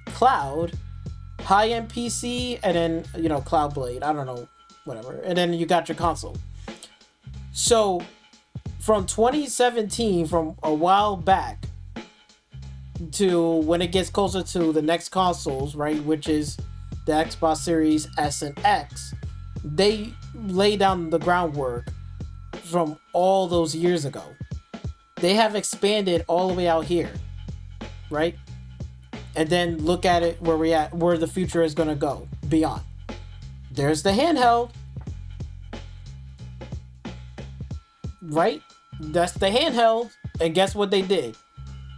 cloud, high end PC, and then Cloud Blade. I don't know, whatever. And then you got your console. So, from 2017, from a while back, to when it gets closer to the next consoles, right, which is the Xbox Series S and X, they lay down the groundwork from all those years ago. They have expanded all the way out here, right? And then look at it where the future is going to go beyond. There's the handheld. Right? That's the handheld. And guess what they did?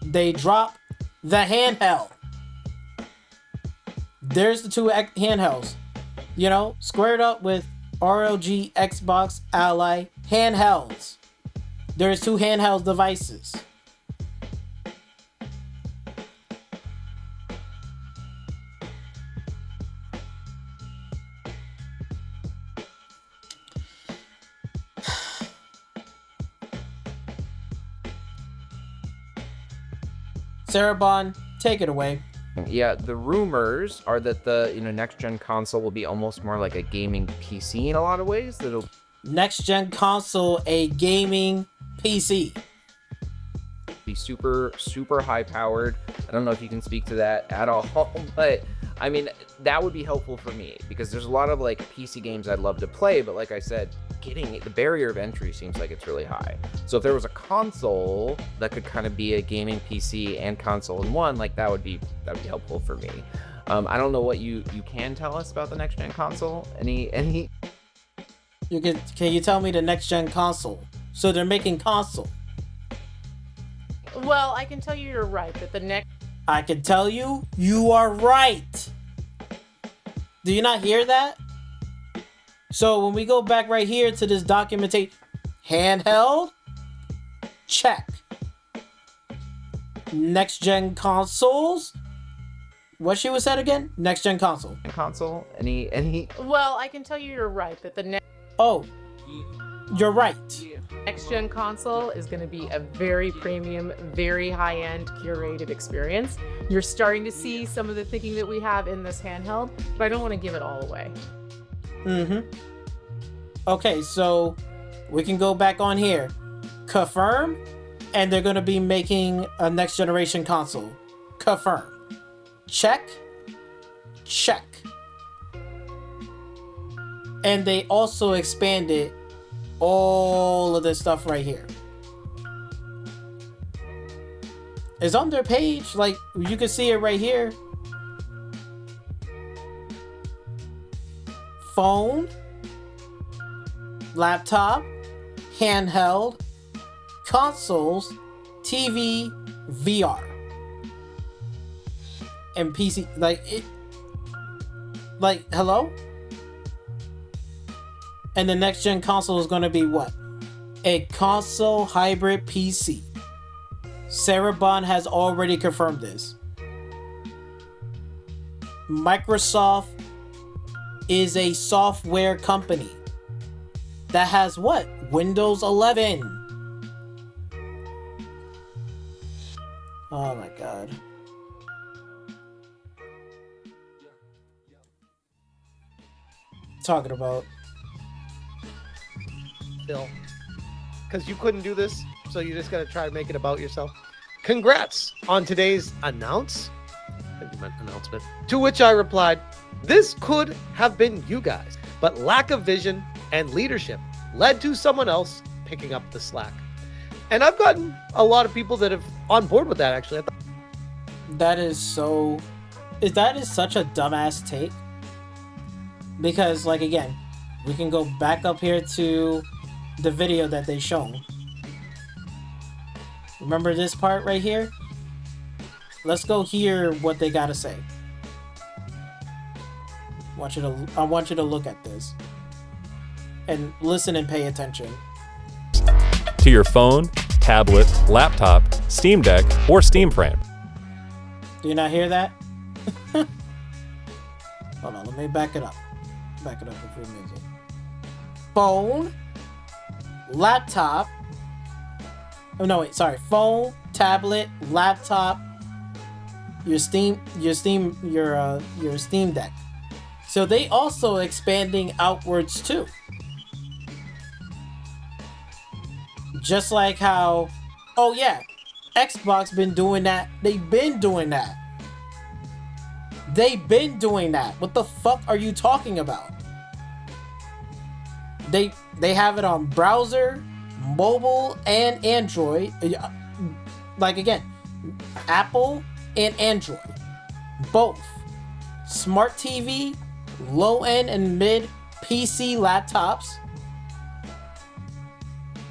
They dropped the handheld. There's the 2 handhelds. Squared up with RLG Xbox Ally handhelds. There's 2 handheld devices. Sarabon, take it away. Yeah, the rumors are that the next gen console will be almost more like a gaming PC in a lot of ways. That'll next gen console, a gaming PC. Be super high powered. I don't know if you can speak to that at all, but I mean that would be helpful for me because there's a lot of like PC games I'd love to play, but like I said, getting the barrier of entry seems like it's really high. So if there was a console that could kind of be a gaming PC and console in one, like that would be helpful for me. I don't know what you can tell us about the next gen console. Any? Can you tell me the next gen console? So they're making console. Well, I can tell you you're right, but the next... I can tell you are right. Do you not hear that? So when we go back right here to this documentation, handheld, check. Next gen consoles. What she was said again? Next gen console. Console? Any? Well, I can tell you're right that the Oh, you're right. next gen console is going to be a very premium, very high end curated experience. You're starting to see some of the thinking that we have in this handheld, but I don't want to give it all away. Okay, so we can go back on here. Confirm, and they're going to be making a next generation console. Confirm. Check. Check. And they also expanded all of this stuff right here. It's on their page. Like, you can see it right here. Phone, laptop, handheld, consoles, TV, VR, and PC. Hello? And the next gen console is going to be what? A console hybrid PC. Sarah Bond has already confirmed this. Microsoft is a software company that has what? Windows 11. Oh my god. Talking about Phil, because you couldn't do this, so you just got to try to make it about yourself. Congrats on today's announcement. To which I replied, this could have been you guys, but lack of vision and leadership led to someone else picking up the slack. And I've gotten a lot of people that have on board with that, actually. that is such a dumbass take. Because, like, again, we can go back up here to the video that they shown. Remember this part right here? Let's go hear what they gotta say. I want you to look at this and listen and pay attention. To your phone, tablet, laptop, Steam Deck, or Steam Frame. Do you not hear that? Hold on, let me back it up. Back it up with your music. Phone, laptop. Oh no, wait, sorry. Phone, tablet, laptop, your Steam Deck. So they also expanding outwards too. Just like how, oh yeah, Xbox been doing that. They've been doing that. They've been doing that. What the fuck are you talking about? They have it on browser, mobile, and Android. Like, again, Apple and Android. Both. Smart TV, low-end and mid PC laptops.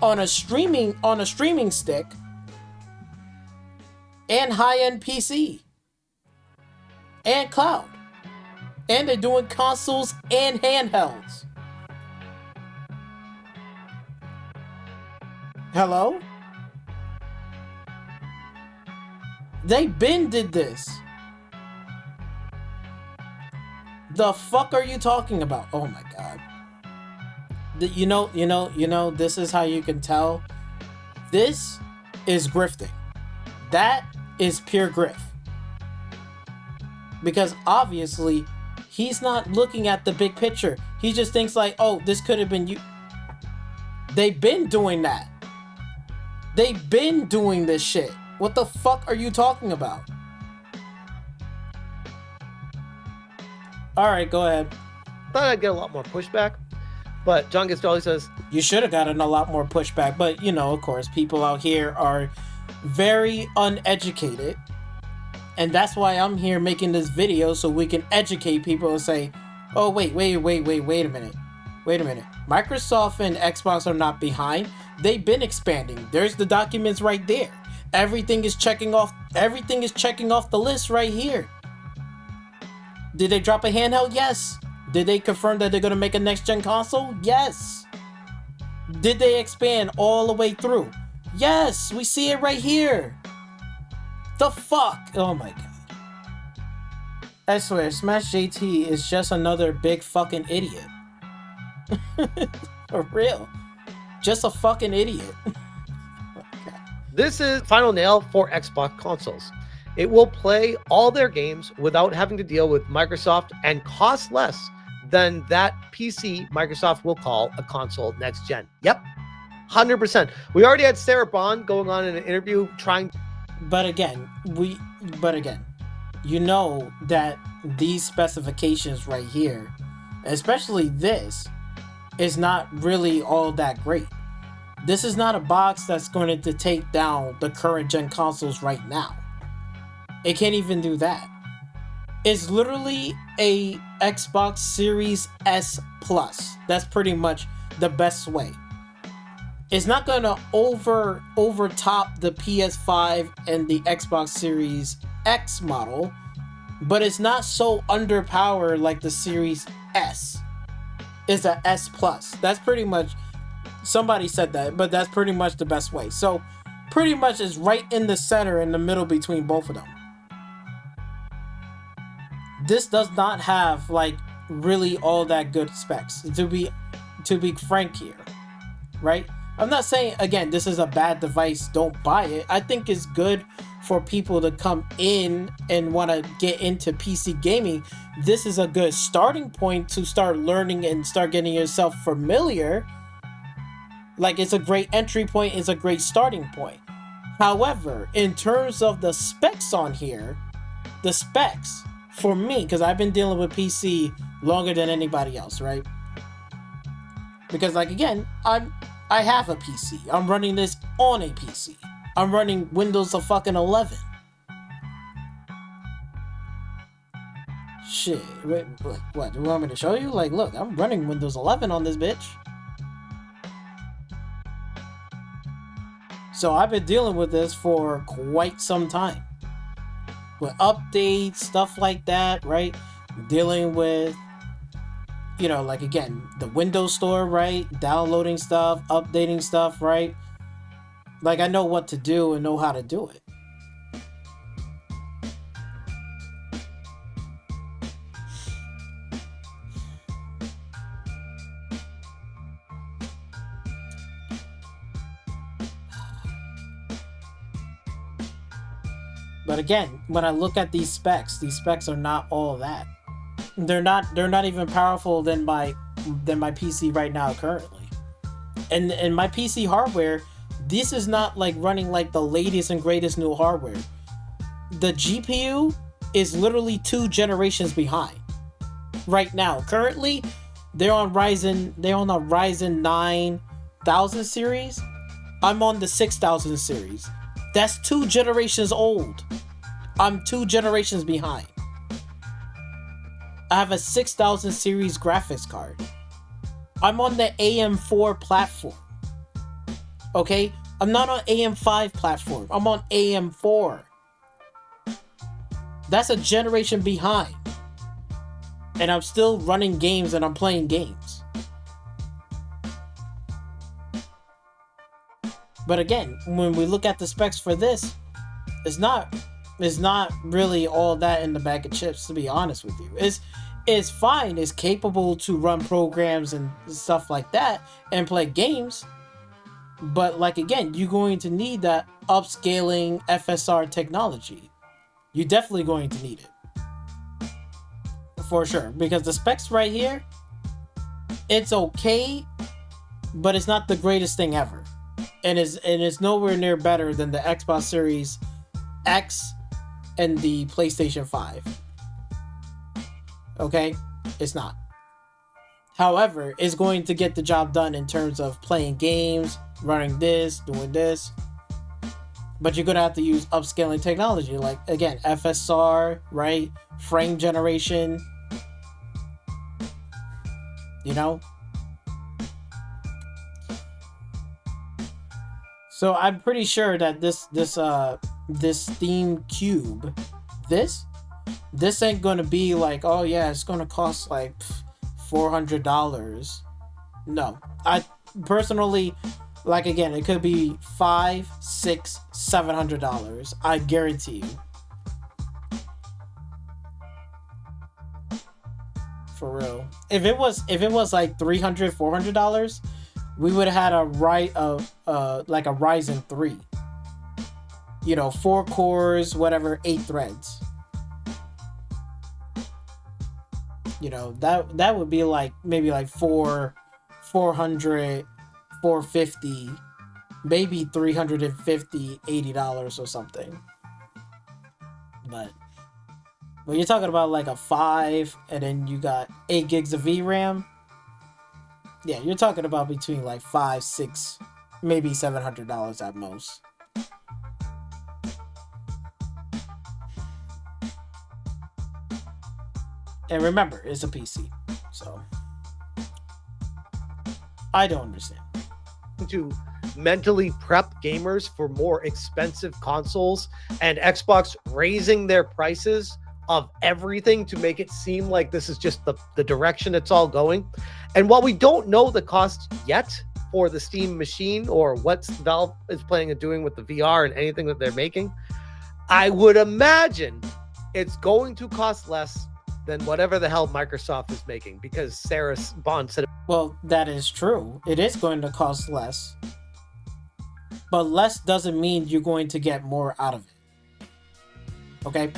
On a streaming stick. And high-end PC. And cloud. And they're doing consoles and handhelds. Hello? They been did this. The fuck are you talking about? Oh my god. You know, this is how you can tell. This is grifting. That is pure grift. Because obviously, he's not looking at the big picture. He just thinks like, oh, this could have been you. They've been doing that. They've been doing this shit. What the fuck are you talking about? Alright, go ahead. Thought I'd get a lot more pushback, but John Gastaldi says, You should have gotten a lot more pushback, but you know, of course, people out here are very uneducated. And that's why I'm here making this video, so we can educate people and say, oh, wait a minute. Microsoft and Xbox are not behind. They've been expanding. There's the documents right there. Everything is checking off the list right here. Did they drop a handheld? Yes. Did they confirm that they're going to make a next-gen console? Yes. Did they expand all the way through? Yes. We see it right here. The fuck? Oh my god. I swear, Smash JT is just another big fucking idiot. For real. Just a fucking idiot. This is final nail for Xbox consoles. It will play all their games without having to deal with Microsoft and cost less than that PC Microsoft will call a console next gen. Yep, 100%. We already had Sarah Bond going on in an interview trying. But again, you know that these specifications right here, especially this, is not really all that great. This is not a box that's going to take down the current gen consoles right now. It can't even do that. It's literally a Xbox Series S Plus. That's pretty much the best way. It's not going to overtop the PS5 and the Xbox Series X model, but it's not so underpowered like the Series S. It's a S Plus. That's pretty much, somebody said that, but that's pretty much the best way. So pretty much is right in the center, in the middle between both of them. This does not have like really all that good specs, to be frank here, right? I'm not saying, again, this is a bad device, don't buy it. I think it's good for people to come in and want to get into PC gaming. This is a good starting point to start learning and start getting yourself familiar. Like, it's a great entry point, it's a great starting point. However, in terms of the specs on here, the specs for me, because I've been dealing with PC longer than anybody else, right? Because, like, again, I have a PC. I'm running this on a PC. I'm running Windows of fucking 11. Shit, wait, what? Do you want me to show you? Like, look, I'm running Windows 11 on this bitch. So I've been dealing with this for quite some time. With updates, stuff like that, right? Dealing with, you know, like, again, the Windows Store, right? Downloading stuff, updating stuff, right? Like, I know what to do and know how to do it. But again, when I look at these specs are not all that. They're not even powerful than my PC right now currently. And my PC hardware, this is not like running like the latest and greatest new hardware. The GPU is literally 2 generations behind. Right now, currently, they're on a Ryzen 9000 series. I'm on the 6000 series. That's 2 generations old. I'm 2 generations behind. I have a 6000 series graphics card. I'm on the AM4 platform. Okay? I'm not on AM5 platform. I'm on AM4. That's a generation behind. And I'm still running games and I'm playing games. But again, when we look at the specs for this, it's not really all that in the bag of chips, to be honest with you. It's fine, it's capable to run programs and stuff like that and play games. But like, again, you're going to need that upscaling FSR technology. You're definitely going to need it. For sure. Because the specs right here, it's okay, but it's not the greatest thing ever. And it's nowhere near better than the Xbox Series X and the PlayStation 5. Okay? It's not. However, it's going to get the job done in terms of playing games, running this, doing this. But you're going to have to use upscaling technology. Like, again, FSR, right? Frame generation. You know? So I'm pretty sure that this Steam Cube, this This ain't gonna be like, oh yeah, it's gonna cost like $400. No, I personally, like, again, it could be $500, $600, $700. I guarantee you. For real. If it was like $300, $400, we would have had a like a Ryzen 3. 4 cores, whatever, 8 threads. That would be like maybe like $400, $450, maybe $350, $80 or something. But when you're talking about like a 5 and then you got 8 gigs of VRAM, yeah, you're talking about between like $500, $600, maybe $700 at most. And remember, it's a PC, so I don't understand. To mentally prep gamers for more expensive consoles, and Xbox raising their prices of everything to make it seem like this is just the direction it's all going. And while we don't know the cost yet for the Steam machine or what Valve is planning on doing with the VR and anything that they're making, I would imagine it's going to cost less than whatever the hell Microsoft is making, because Sarah Bond said, well, that is true. It is going to cost less. But less doesn't mean you're going to get more out of it. Okay?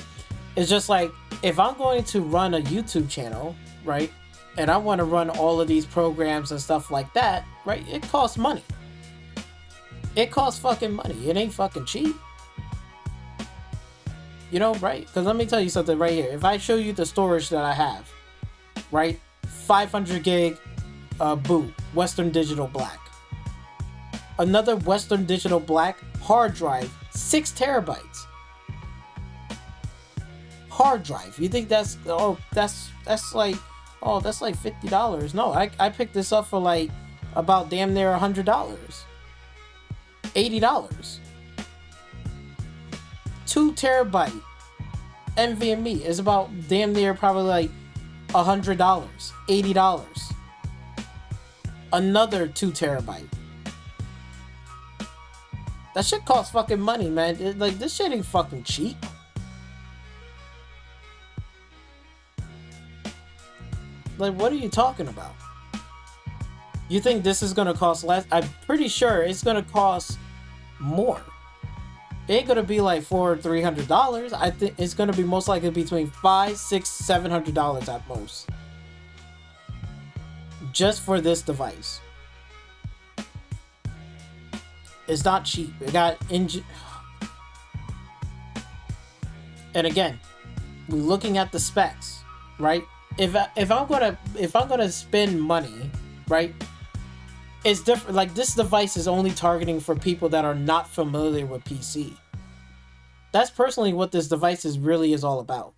It's just like, if I'm going to run a YouTube channel, right? And I want to run all of these programs and stuff like that, right? It costs money. It costs fucking money. It ain't fucking cheap. Right? Because let me tell you something right here. If I show you the storage that I have, right? 500 gig boot, Western Digital Black. Another Western Digital Black hard drive, 6 terabytes. Hard drive. You think that's like $50? No, I picked this up for like about damn near $100. $80. 2 terabyte NVMe is about damn near probably like $100, $80. Another 2 terabyte. That shit costs fucking money, man. This shit ain't fucking cheap. Like, what are you talking about? You think this is gonna cost less? I'm pretty sure it's gonna cost more. It ain't gonna be like $400, $300. I think it's gonna be most likely between $500, $600, $700 at most. Just for this device. It's not cheap. It got and again, we're looking at the specs, right? If I'm gonna spend money, right? It's different. Like, this device is only targeting for people that are not familiar with PC. That's personally what this device really is all about.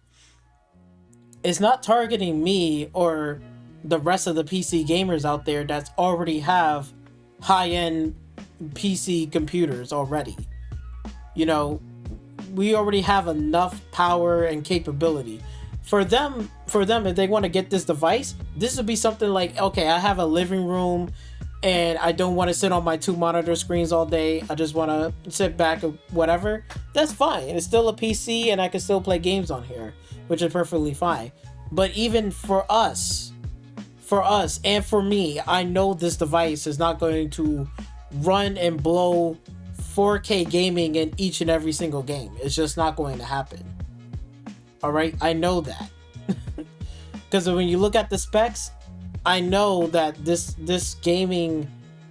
It's not targeting me or the rest of the PC gamers out there that's already have high-end PC computers already. We already have enough power and capability. For them, if they want to get this device, this would be something like, okay, I have a living room and I don't want to sit on my 2 monitor screens all day. I just want to sit back or whatever. That's fine. It's still a PC and I can still play games on here, which is perfectly fine. But even for us and for me, I know this device is not going to run and blow 4K gaming in each and every single game. It's just not going to happen. All right, I know that. Because when you look at the specs, I know that this gaming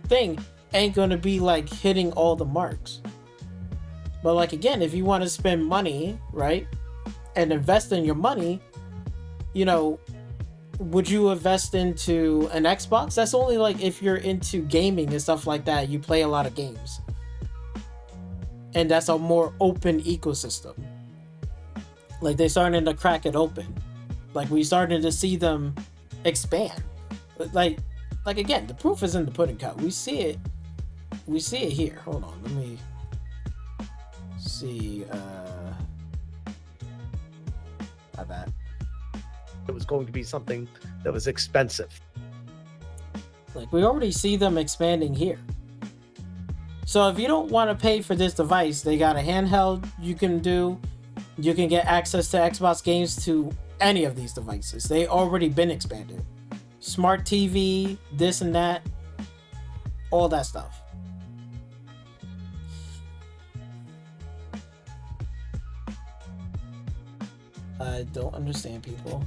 thing ain't going to be like hitting all the marks. But like, again, if you want to spend money, right, and invest in your money, would you invest into an Xbox? That's only like if you're into gaming and stuff like that. You play a lot of games. And that's a more open ecosystem. Like, they're starting to crack it open. Like, we started to see them expand. Like again, the proof is in the pudding cup. We see it here. Hold on, let me see. My bad. It was going to be something that was expensive. Like, we already see them expanding here. So if you don't want to pay for this device, they got a handheld you can do. You can get access to Xbox games to any of these devices. They already been expanded. Smart TV, this and that, all that stuff. I don't understand, people.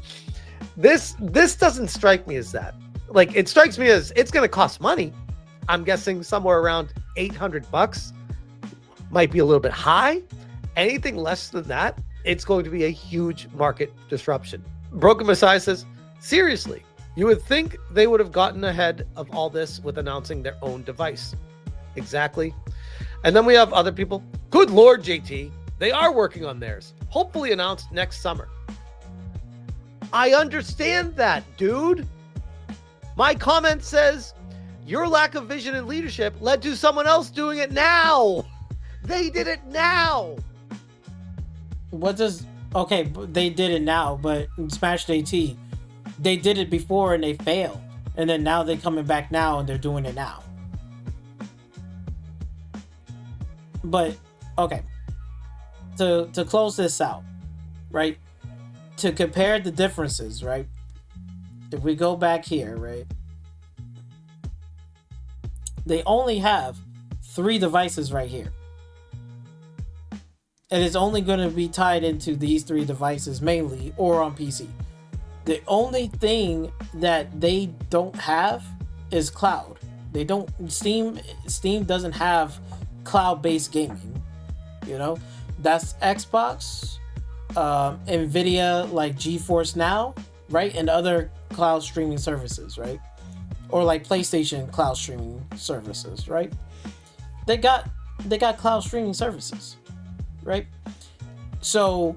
This doesn't strike me as that. Like, it strikes me as it's going to cost money. I'm guessing somewhere around $800 might be a little bit high. Anything less than that, it's going to be a huge market disruption. Broken Messiah says, seriously, you would think they would have gotten ahead of all this with announcing their own device. Exactly. And then we have other people. Good Lord, JT, they are working on theirs. Hopefully announced next summer. I understand that, dude. My comment says, your lack of vision and leadership led to someone else doing it now. They did it now. What does... Okay, they did it now, but in Smash AT, they did it before and they failed. And then now they're coming back now and they're doing it now. But, okay. To close this out, right? To compare the differences, right? If we go back here, right? They only have 3 devices right here. And it's only going to be tied into these 3 devices mainly, or on PC. The only thing that they don't have is cloud. They don't... Steam doesn't have cloud-based gaming. You know? That's Xbox, Nvidia, like GeForce Now, right? And other cloud streaming services, right? Or like PlayStation cloud streaming services, right? They got cloud streaming services, right? So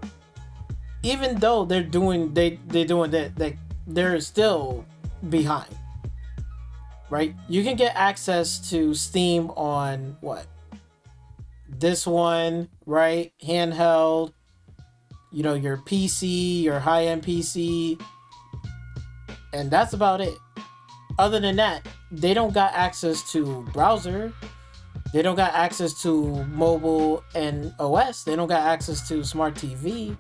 even though they're doing that, they're still behind, right? You can get access to Steam on what? This one, right? Handheld, you know, your PC, your high-end PC, and that's about it. Other than that, they don't got access to browser. They don't got access to mobile and OS. They don't got access to smart TV.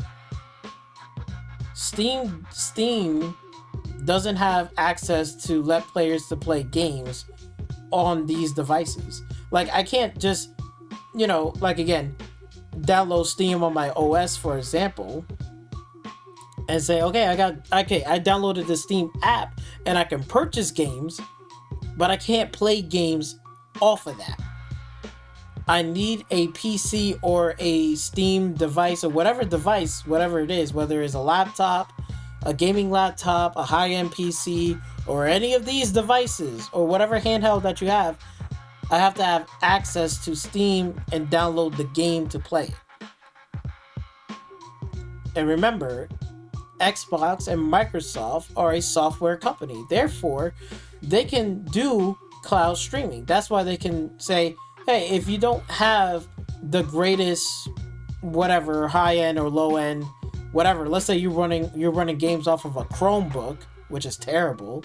Steam doesn't have access to let players to play games on these devices. Like, I can't just, you know, like, again, download Steam on my OS, for example, and say, okay, I downloaded the Steam app and I can purchase games, but I can't play games off of that. I need a PC or a Steam device or whatever it is, whether it's a laptop, a gaming laptop, a high-end PC, or any of these devices, or whatever handheld that you have. I have to have access to Steam and download the game to play it. And remember, Xbox and Microsoft are a software company. Therefore, they can do cloud streaming. That's why they can say, hey, if you don't have the greatest whatever, high-end or low-end, whatever, let's say you're running games off of a Chromebook, which is terrible.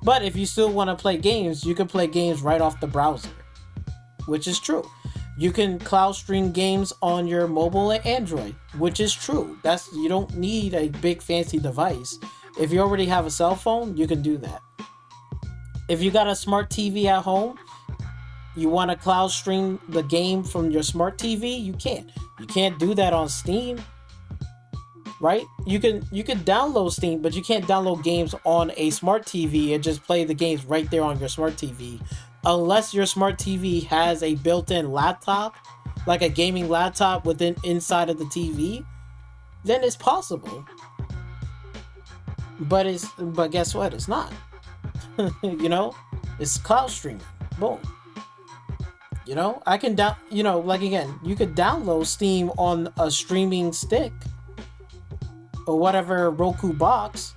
But if you still want to play games, you can play games right off the browser, which is true. You can cloud stream games on your mobile and Android, which is true. You don't need a big fancy device. If you already have a cell phone, you can do that. If you got a smart TV at home, you want to cloud stream the game from your smart TV, you can't. You can't do that on Steam. Right? You can download Steam, but you can't download games on a smart TV and just play the games right there on your smart TV. Unless your smart TV has a built-in laptop, like a gaming laptop inside of the TV, then it's possible. But guess what? It's not. You know? It's cloud streaming. Boom. You know, I can like, again, you could download Steam on a streaming stick or whatever Roku box,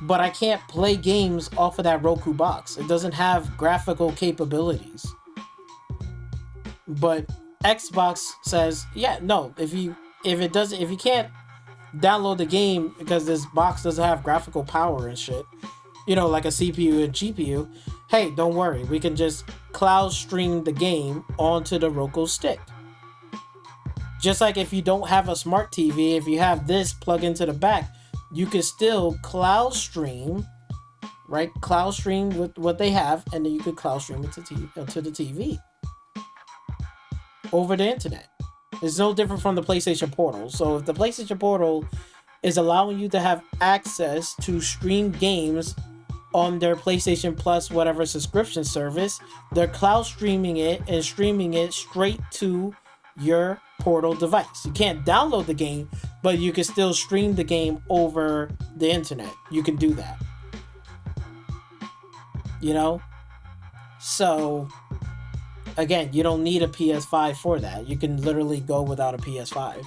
but I can't play games off of that Roku box. It doesn't have graphical capabilities. But Xbox says, yeah, no, if you can't download the game because this box doesn't have graphical power and shit, you know, like a CPU and GPU, hey, don't worry, we can just cloud stream the game onto the Roku stick. Just like if you don't have a smart TV, if you have this plug into the back, you can still cloud stream, right? Cloud stream with what they have, and then you could cloud stream it to the TV over the internet. It's no different from the PlayStation Portal. So if the PlayStation Portal is allowing you to have access to stream games on their PlayStation Plus whatever subscription service, they're cloud streaming it and streaming it straight to your Portal device. You can't download the game, but you can still stream the game over the internet. You can do that. You know? So, again, you don't need a PS5 for that. You can literally go without a PS5.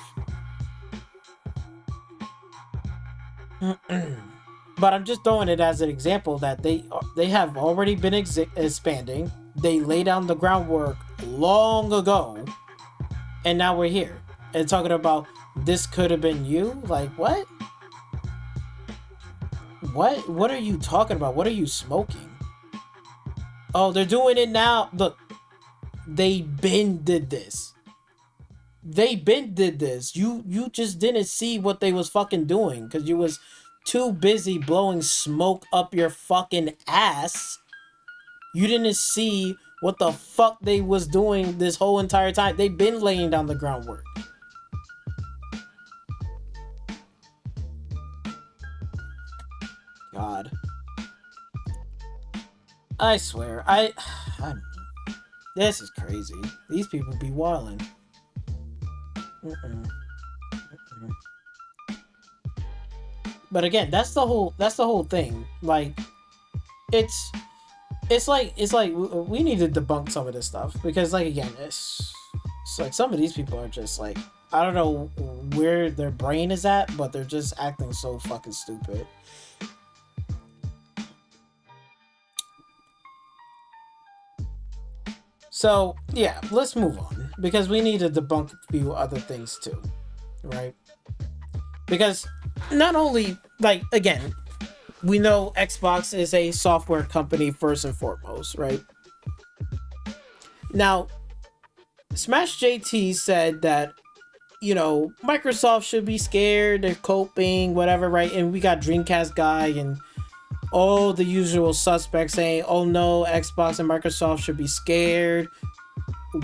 But I'm just throwing it as an example that they have already been expanding. They laid down the groundwork long ago, and now we're here and talking about this could have been you. Like, what? What are you talking about? What are you smoking? Oh, they're doing it now. Look, they been did this. They been did this. You just didn't see what they was fucking doing because you was too busy blowing smoke up your fucking ass. You didn't see what the fuck they was doing this whole entire time. They've been laying down the groundwork. God. I swear, this is crazy. These people be wildin'. But again, that's the whole thing. Like, it's like we need to debunk some of this stuff because, like, again, it's like some of these people are just like, I don't know where their brain is at, but they're just acting so fucking stupid. So, yeah, let's move on because we need to debunk a few other things too, right? Because not only, like, again, we know Xbox is a software company first and foremost, right? Now, Smash JT said that, you know, Microsoft should be scared, they're coping, whatever, right? And we got Dreamcast guy and all the usual suspects saying, oh no, Xbox and Microsoft should be scared.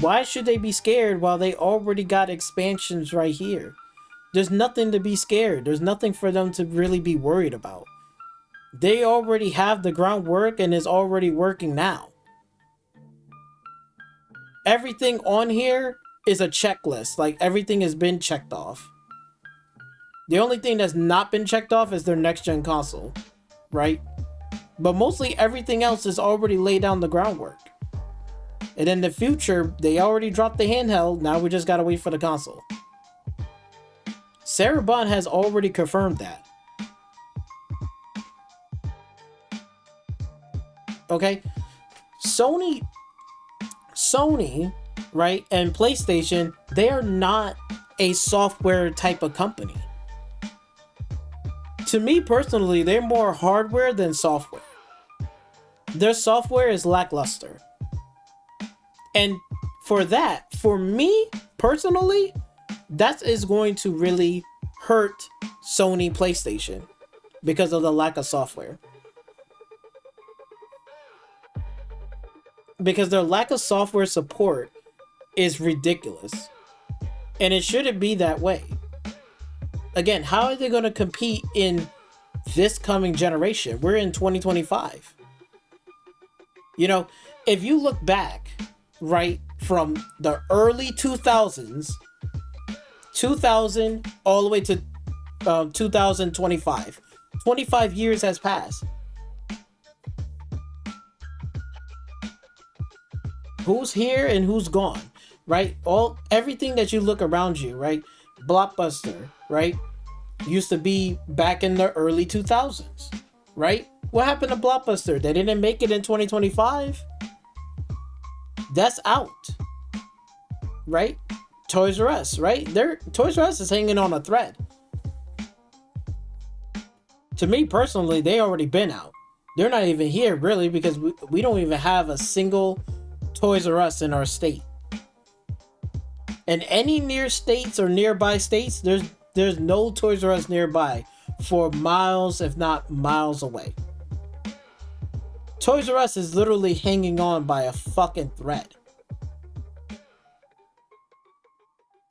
Why should they be scared while they already got expansions right here? There's nothing to be scared. There's nothing for them to really be worried about. They already have the groundwork and it's already working now. Everything on here is a checklist. Like, everything has been checked off. The only thing that's not been checked off is their next gen console, right? But mostly everything else is already laid down the groundwork. And in the future, they already dropped the handheld. Now we just gotta wait for the console. Sarah Bond has already confirmed that. Okay? Sony, right, and PlayStation, they are not a software type of company. To me personally, they're more hardware than software. Their software is lackluster. And for that, for me personally, that is going to really hurt Sony PlayStation because of the lack of software. Because their lack of software support is ridiculous. And it shouldn't be that way. Again, how are they going to compete in this coming generation? We're in 2025. You know, if you look back, right, from the early 2000s, 2000 all the way to 2025, 25 years has passed. Who's here and who's gone, right? Everything that you look around you, right? Blockbuster, right? Used to be back in the early 2000s, right? What happened to Blockbuster? They didn't make it in 2025. That's out, right? Toys R Us, right? Toys R Us is hanging on a thread. To me personally, they already been out. They're not even here really because we don't even have a single Toys R Us in our state. In any near states or nearby states, there's no Toys R Us nearby for miles, if not miles away. Toys R Us is literally hanging on by a fucking thread.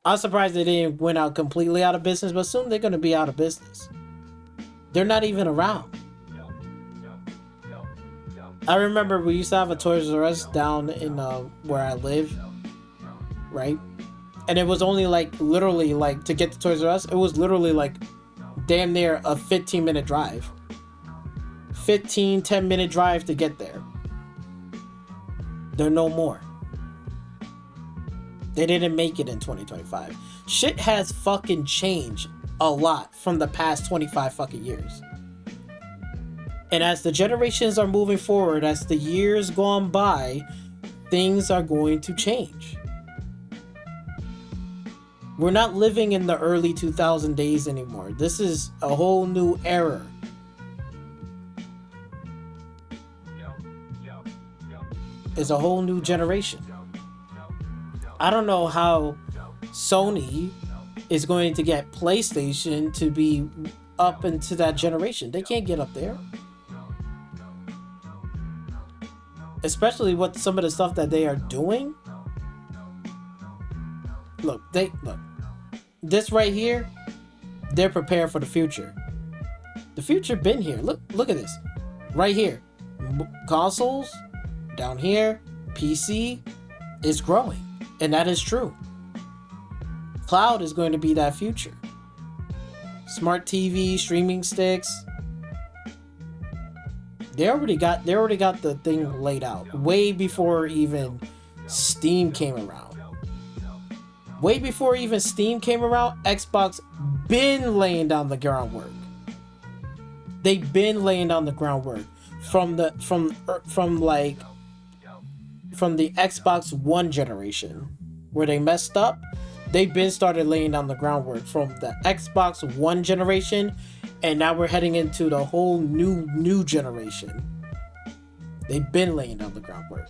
I'm surprised they didn't went out completely out of business, but soon they're going to be out of business. They're not even around. I remember we used to have a Toys R Us down in where I live, right? And it was only like literally like to get to Toys R Us, it was literally like damn near a 15-minute drive. 10-minute drive to get there. They're no more. They didn't make it in 2025. Shit has fucking changed a lot from the past 25 fucking years. And as the generations are moving forward, as the years gone by, things are going to change. We're not living in the early 2000 days anymore. This is a whole new era. It's a whole new generation. I don't know how Sony is going to get PlayStation to be up into that generation. They can't get up there. Especially with some of the stuff that they are doing. Look. This right here, they're prepared for the future. The future been here. Look at this. Right here. Consoles, down here, PC is growing. And that is true. Cloud is going to be that future. Smart TV, streaming sticks. They already got the thing laid out way before even Steam came around. Way before even Steam came around, Xbox been laying down the groundwork. They've been laying down the groundwork from the Xbox One generation where they messed up. They've been started laying down the groundwork from the Xbox One generation, and now we're heading into the whole new generation. They've been laying down the groundwork.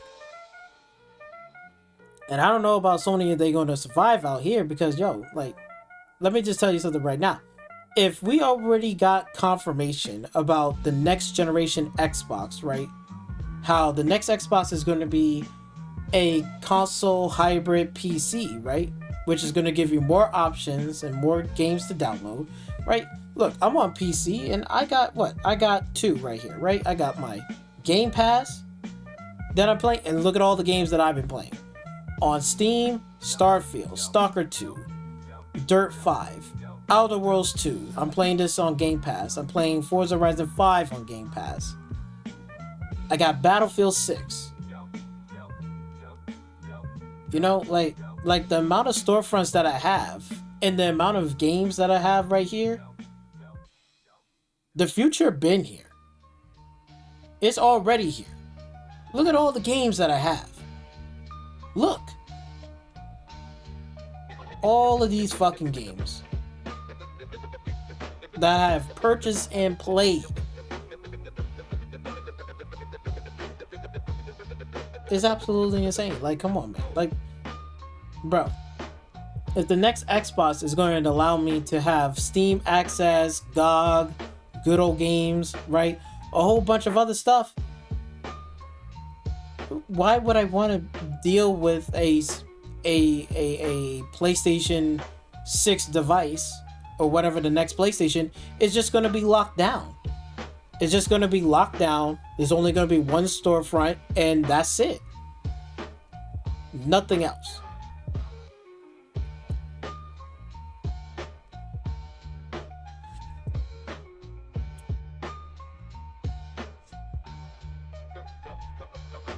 And I don't know about Sony if they're going to survive out here because, let me just tell you something right now. If we already got confirmation about the next generation Xbox, right? How the next Xbox is going to be a console hybrid PC, right? Which is going to give you more options and more games to download, right? Look, I'm on PC and I got two right here, right? I got my Game Pass that I'm playing, and look at all the games that I've been playing. On Steam, Starfield, Stalker 2, Dirt 5, Outer Worlds 2. I'm playing this on Game Pass. I'm playing Forza Horizon 5 on Game Pass. I got Battlefield 6. You know, like the amount of storefronts that I have and the amount of games that I have right here, the future been here. It's already here. Look at all the games that I have. Look. All of these fucking games that I have purchased and played. It's absolutely insane. Like, come on, man. Like, bro. If the next Xbox is going to allow me to have Steam access, GOG, good old games, right? A whole bunch of other stuff. Why would I want to deal with a PlayStation 6 device or whatever the next PlayStation is just going to be locked down? It's just going to be locked down. There's only going to be one storefront and that's it. Nothing else.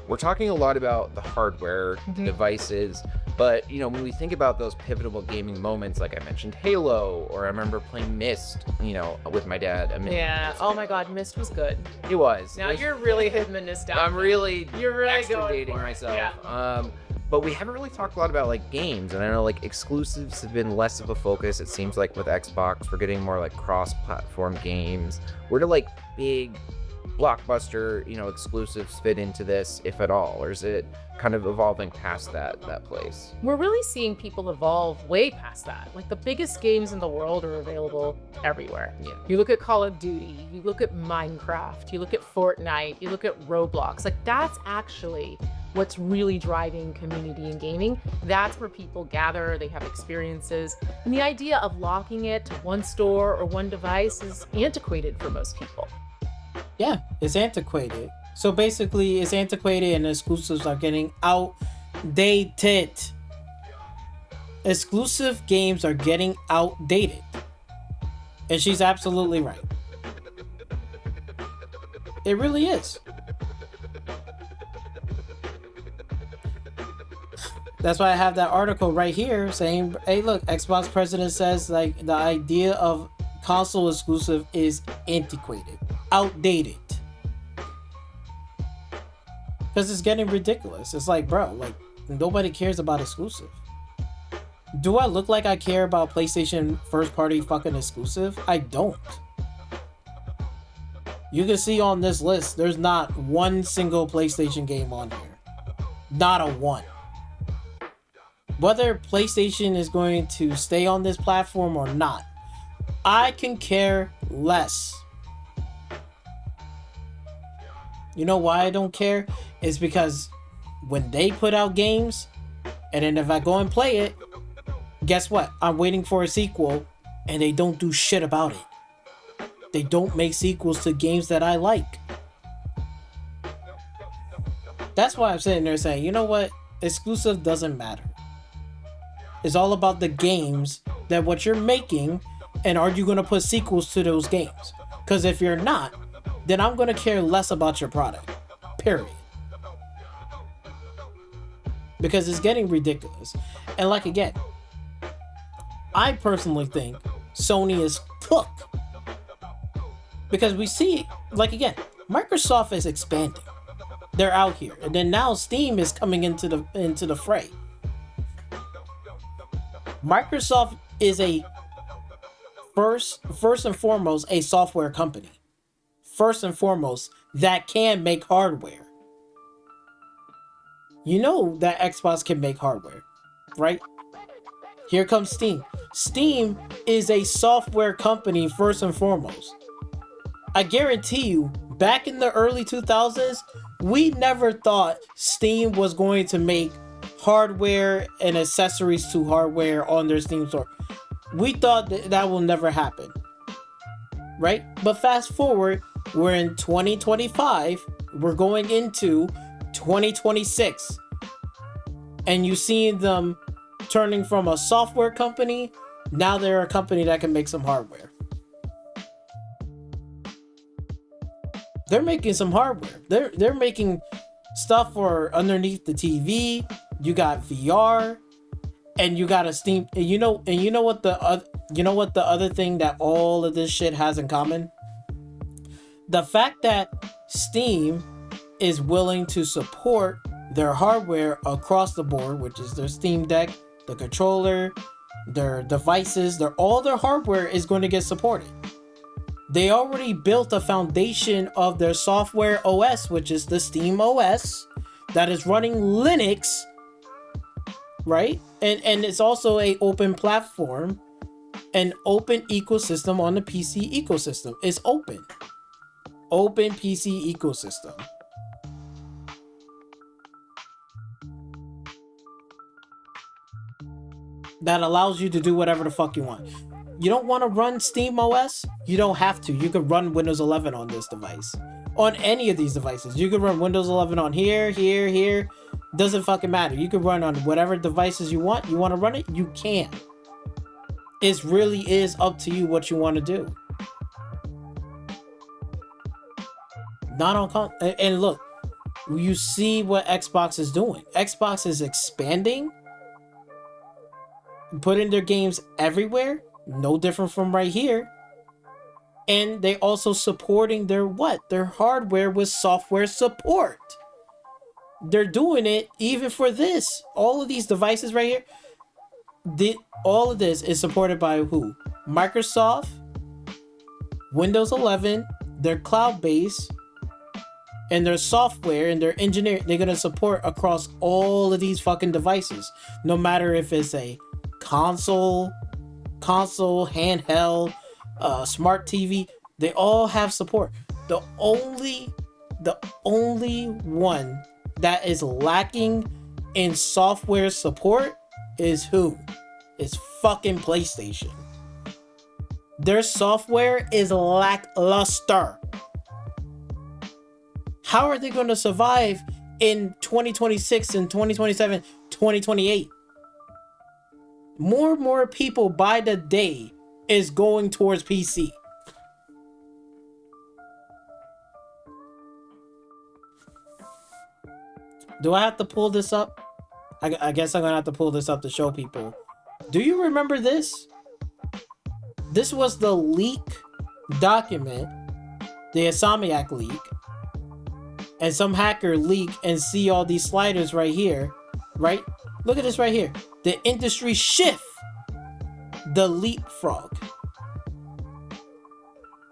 We're talking a lot about the hardware, devices, but when we think about those pivotal gaming moments, like I mentioned Halo, or I remember playing Myst, with my dad. Yeah. Oh my God, Myst was good. It was. Now you're really hitting the nostalgia. You're really going extra dating for it. myself. Yeah. But we haven't really talked a lot about like games, and I know like exclusives have been less of a focus. It seems like with Xbox, we're getting more like cross-platform games. Where do like big blockbuster, exclusives fit into this, if at all, or is it kind of evolving past that place? We're really seeing people evolve way past that. Like the biggest games in the world are available everywhere. Yeah. You look at Call of Duty, you look at Minecraft, you look at Fortnite, you look at Roblox. Like that's actually what's really driving community in gaming. That's where people gather, they have experiences. And the idea of locking it to one store or one device is antiquated for most people. Yeah, it's antiquated. So basically, it's antiquated and exclusives are getting outdated. Exclusive games are getting outdated. And she's absolutely right. It really is. That's why I have that article right here saying, hey, look, Xbox president says like the idea of console exclusive is antiquated, outdated. Because it's getting ridiculous. It's like, bro, like nobody cares about exclusive. Do I look like I care about PlayStation first party fucking exclusive? I don't. You can see on this list, there's not one single PlayStation game on here. Not a one. Whether PlayStation is going to stay on this platform or not, I can care less. You know why I don't care? It's because when they put out games, and then if I go and play it, guess what? I'm waiting for a sequel, and they don't do shit about it. They don't make sequels to games that I like. That's why I'm sitting there saying, you know what? Exclusive doesn't matter. It's all about the games that what you're making, and are you going to put sequels to those games? Because if you're not, then I'm going to care less about your product. Period. Because it's getting ridiculous. And like again, I personally think Sony is cooked. Because we see, like again, Microsoft is expanding. They're out here. And then now Steam is coming into the fray. Microsoft is a first and foremost a software company. First and foremost, that can make hardware. You know that Xbox can make hardware, right? Here comes Steam. Steam is a software company first and foremost. I guarantee you, back in the early 2000s, we never thought Steam was going to make hardware and accessories to hardware on their Steam store. We thought that will never happen, right? But fast forward, we're in 2025, we're going into 2026, and you see them turning from a software company, now they're a company that can make some hardware. They're making some hardware. They're making stuff for underneath the TV. You got VR, and you got a Steam. And you know what the other thing that all of this shit has in common? The fact that Steam is willing to support their hardware across the board, which is their Steam Deck, the controller, their devices, all their hardware is going to get supported. They already built a foundation of their software OS, which is the SteamOS, that is running Linux, right? And it's also an open platform, an open ecosystem on the PC ecosystem. It's open. Open PC ecosystem. That allows you to do whatever the fuck you want. You don't want to run SteamOS? You don't have to. You could run Windows 11 on this device. On any of these devices. You could run Windows 11 on here. Doesn't fucking matter. You can run on whatever devices you want. You want to run it? You can. It really is up to you what you want to do. Not on and look, you see what Xbox is doing. Xbox is expanding, putting their games everywhere, no different from right here. And they also supporting their hardware with software support. They're doing it even for this. All of these devices right here, all of this is supported by who? Microsoft, Windows 11, their cloud base, and their software and their engineering. They're going to support across all of these fucking devices. No matter if it's a console, handheld, smart TV, they all have support. The only one that is lacking in software support is who? It's fucking PlayStation. Their software is lackluster. How are they going to survive in 2026 and 2027, 2028? More and more people by the day is going towards PC. Do I have to pull this up? I guess I'm gonna have to pull this up to show people. Do you remember this? This was the leak document, the Insomniac leak, and some hacker leak and see all these sliders right here, right? Look at this right here. The industry shift, the leapfrog.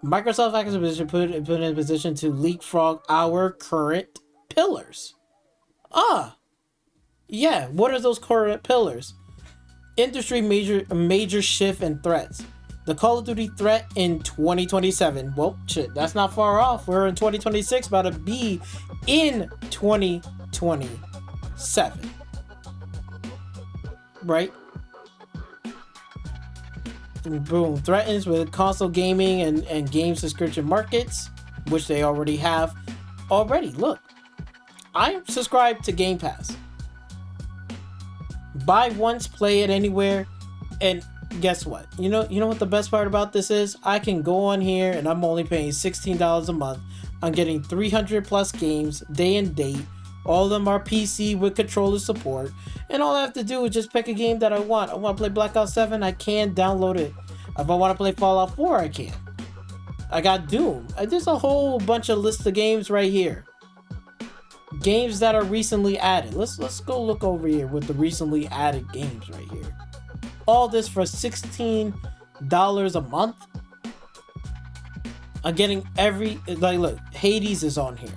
Microsoft Activision put in a position to leapfrog our current pillars. Yeah, what are those current pillars? Industry major shift and threats. The Call of Duty threat in 2027. Well, shit, that's not far off. We're in 2026, about to be in 2027. Right? And boom, threatens with console gaming and game subscription markets, which they already have. Look, I'm subscribed to Game Pass. Buy once, play it anywhere, and guess what? You know what the best part about this is? I can go on here and I'm only paying $16 a month. I'm getting 300 plus games day and date. All of them are PC with controller support. And all I have to do is just pick a game that I want. I want to play Black Ops 7, I can download it. If I want to play Fallout 4, I can. I got Doom. There's a whole bunch of list of games right here. Games that are recently added. Let's go look over here with the recently added games right here. All this for $16 a month. I'm getting look, Hades is on here.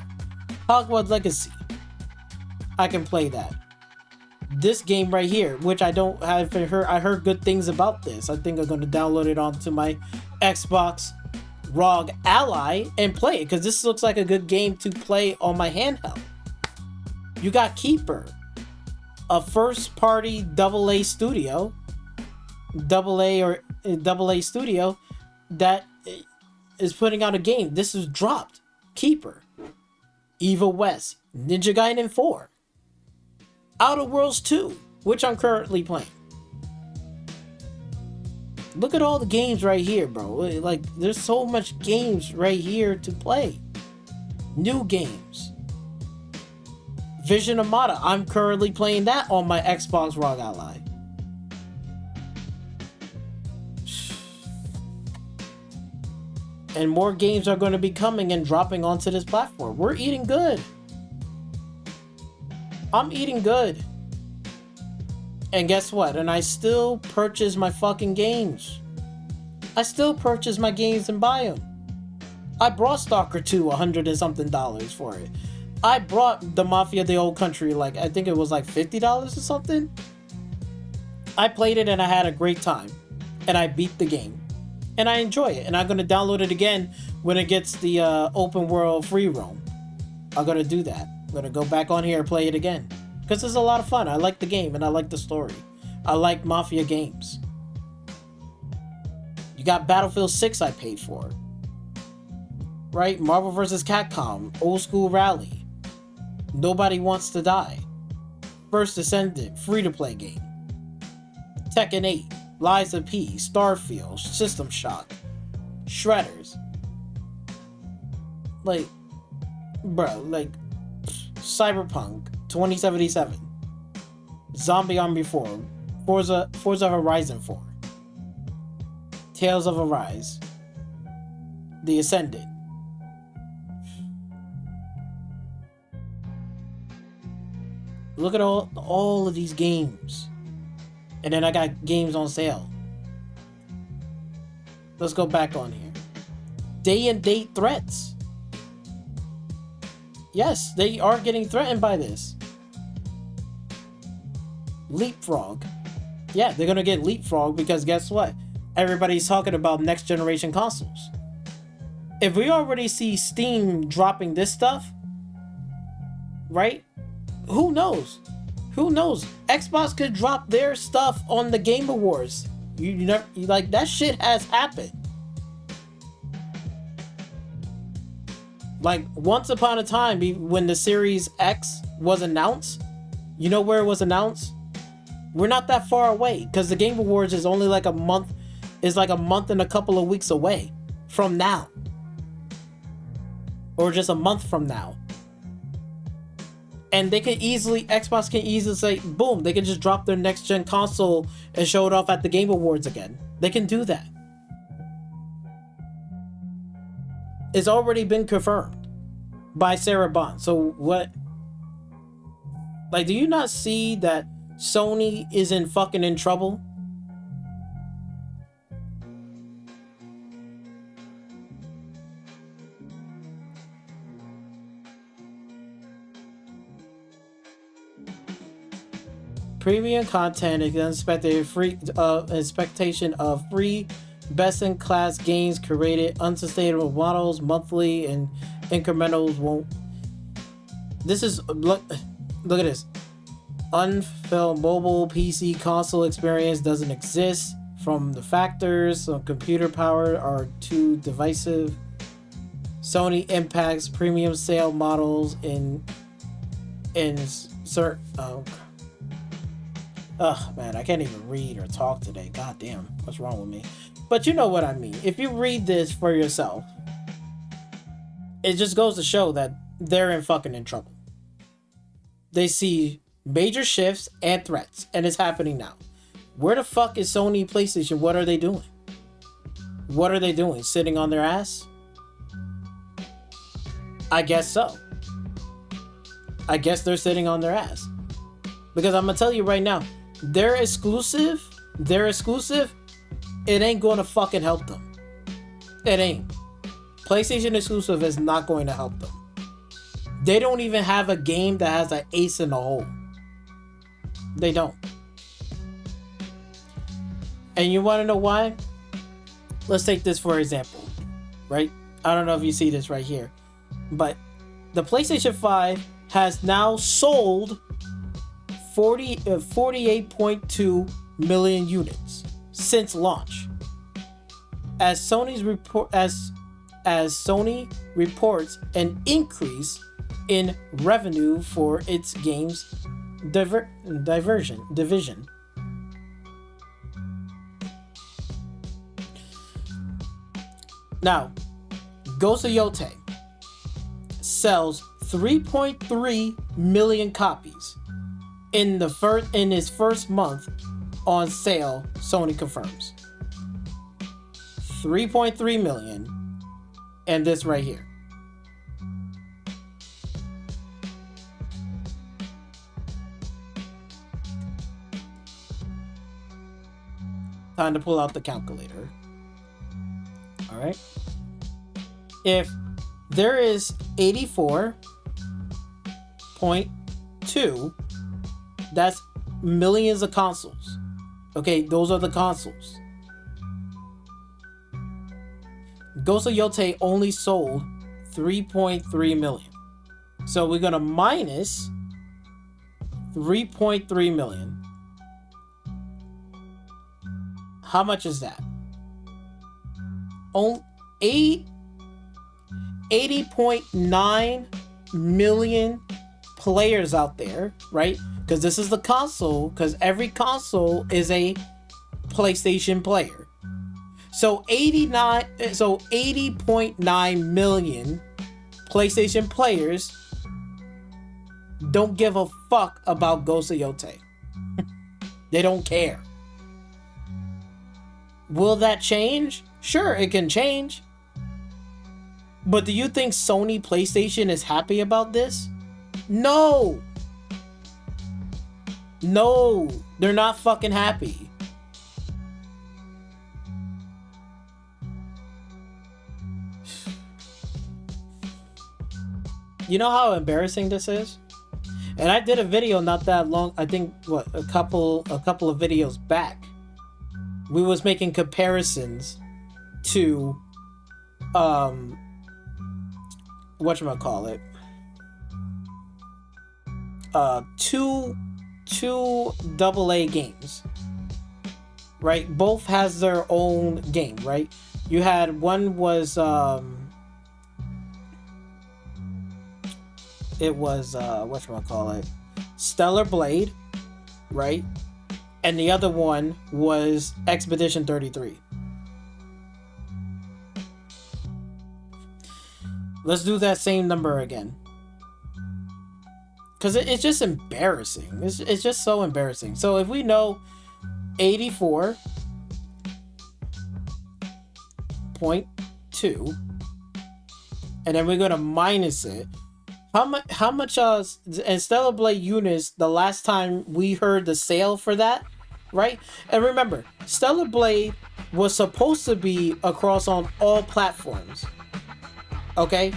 Hogwarts Legacy. I can play that. This game right here, which I heard good things about this. I think I'm going to download it onto my Xbox ROG Ally and play it, because this looks like a good game to play on my handheld. You got Keeper, a first party AA studio, AA studio that is putting out a game. This is dropped. Keeper, Evil West, Ninja Gaiden 4, Outer Worlds 2, which I'm currently playing. Look at all the games right here, bro. Like, there's so much games right here to play. New games. Vision Armada, I'm currently playing that on my Xbox ROG Ally. And more games are going to be coming and dropping onto this platform. We're eating good. I'm eating good. And guess what? And I still purchase my fucking games. I still purchase my games and buy them. I brought Stalker 2 $100 and something for it. I brought the Mafia the Old Country, like, I think it was like $50 or something. I played it and I had a great time. And I beat the game. And I enjoy it. And I'm going to download it again when it gets the open world free roam. I'm going to do that. I'm going to go back on here and play it again. Because it's a lot of fun. I like the game and I like the story. I like Mafia games. You got Battlefield 6 I paid for. Right? Marvel vs. Capcom. Old School Rally. Nobody Wants to Die. First Descendant. Free-to-play game. Tekken 8. Lies of P. Starfield. System Shock. Shredders. Like, bro, like, Cyberpunk 2077. Zombie Army 4. Forza Horizon 4. Tales of Arise. The Ascendant. Look at all of these games. And then I got games on sale. Let's go back on here. Day and date threats. Yes, they are getting threatened by this. Leapfrog. Yeah, they're gonna get leapfrog because guess what? Everybody's talking about next generation consoles. If we already see Steam dropping this stuff, right? Who knows? Who knows? Xbox could drop their stuff on the Game Awards. You never, like, that shit has happened. Like, once upon a time, when the Series X was announced, you know where it was announced? We're not that far away, because the Game Awards is only like a month, and a couple of weeks away from now. Or just a month from now. And they can easily, Xbox can easily say, boom, they can just drop their next gen console and show it off at the Game Awards again. They can do that. It's already been confirmed by Sarah Bond. So what? Like, do you not see that Sony is in trouble? Premium content is expectation of free best-in-class games created unsustainable models monthly and incrementals won't. This is look at this. Unfilled mobile PC console experience doesn't exist from the factors of computer power are too divisive. Sony impacts premium sale models in certain. Ugh, man, I can't even read or talk today. God damn, what's wrong with me? But you know what I mean. If you read this for yourself, it just goes to show that they're in trouble. They see major shifts and threats, and it's happening now. Where the fuck is Sony PlayStation? What are they doing? What are they doing? Sitting on their ass? I guess so. I guess they're sitting on their ass. Because I'm gonna tell you right now, their exclusive, it ain't gonna fucking help them. It ain't. PlayStation exclusive is not going to help them. They don't even have a game that has an ace in the hole. They don't. And you want to know why? Let's take this for example, right? I don't know if you see this right here, but the PlayStation 5 has now sold 48.2 million units since launch. As Sony reports an increase in revenue for its games division. Now, Ghost of Yotei sells 3.3 million copies in its first month on sale, Sony confirms. 3.3 million, and this right here. Time to pull out the calculator. All right. If there is 84.2, that's millions of consoles. Okay, those are the consoles. Ghost of Yotei only sold 3.3 million. So we're gonna minus 3.3 million. How much is that? 80.9 million players out there, right? Because this is the console, because every console is a PlayStation player. So 80.9 million PlayStation players don't give a fuck about Ghost of Yotei. They don't care. Will that change? Sure, it can change. But do you think Sony PlayStation is happy about this? No. No, they're not fucking happy. You know how embarrassing this is? And I did a video not that long, I think what, a couple of videos back. We was making comparisons to whatchamacallit, two AA games, right? Both has their own game, right? You had one was it was whatchamacallit, Stellar Blade, right? And the other one was Expedition 33. Let's do that same number again. Because it's just embarrassing. It's just so embarrassing. So if we know 84.2, and then we're going to minus it, how much and Stellar Blade units, the last time we heard the sale for that, right? And remember, Stellar Blade was supposed to be across on all platforms. Okay?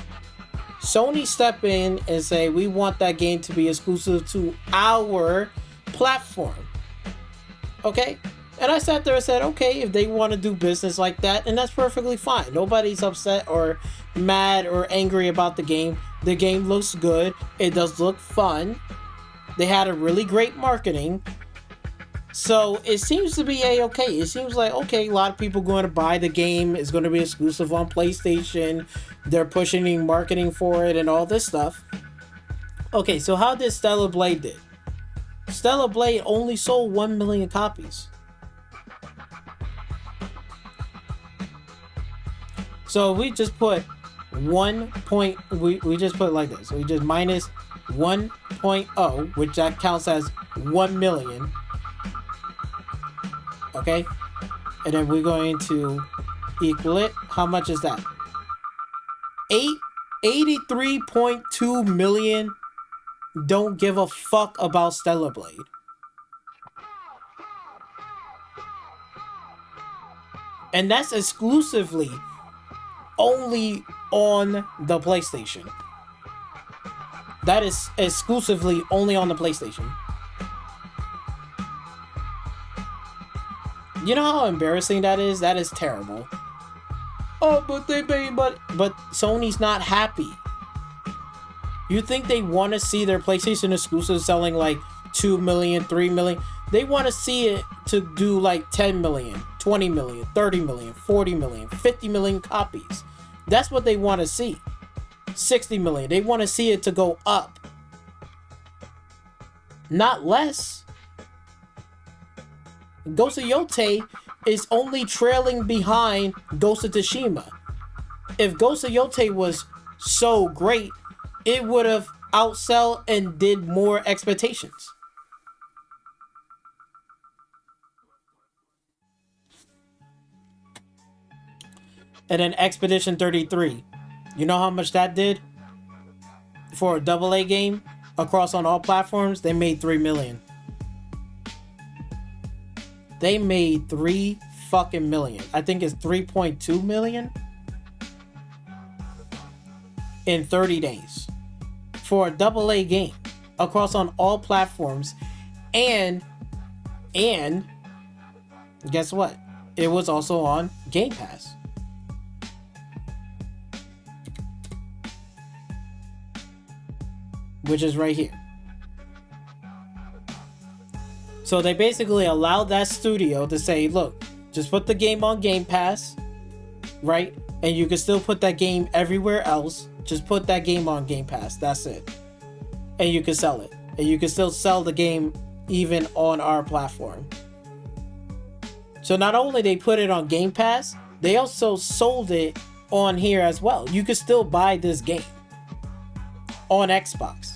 Sony step in and say, we want that game to be exclusive to our platform. Okay? And I sat there and said, okay, if they want to do business like that, and that's perfectly fine. Nobody's upset or mad or angry about the game. The game looks good. It does look fun. They had a really great marketing. So it seems to be a-okay. It seems like, okay, a lot of people going to buy the game. It's going to be exclusive on PlayStation. They're pushing marketing for it and all this stuff. Okay, so how did Stellar Blade did? Stellar Blade only sold 1 million copies. So we just put we just put it like this. We just minus 1.0, which that counts as 1 million. Okay? And then we're going to equal it. How much is that? 83.2 million don't give a fuck about Stellar Blade. And that's exclusively only on the PlayStation. That is exclusively only on the PlayStation. You know how embarrassing that is? That is terrible. Oh, but Sony's not happy. You think they want to see their PlayStation exclusive selling like 2 million, 3 million? They want to see it to do like 10 million, 20 million, 30 million, 40 million, 50 million copies. That's what they want to see. 60 million. They want to see it to go up, not less. Ghost of Yotei is only trailing behind Ghost of Tsushima. If Ghost of Yotei was so great, it would have outsell and did more expectations. And then Expedition 33. You know how much that did? For a AA game across on all platforms, they made 3 million. They made 3 fucking million. I think it's 3.2 million in 30 days for a AA game across on all platforms. And guess what? It was also on Game Pass. Which is right here. So they basically allowed that studio to say, look, just put the game on Game Pass, right? And you can still put that game everywhere else. Just put that game on Game Pass. That's it. And you can sell it. And you can still sell the game even on our platform. So not only they put it on Game Pass, they also sold it on here as well. You can still buy this game on Xbox.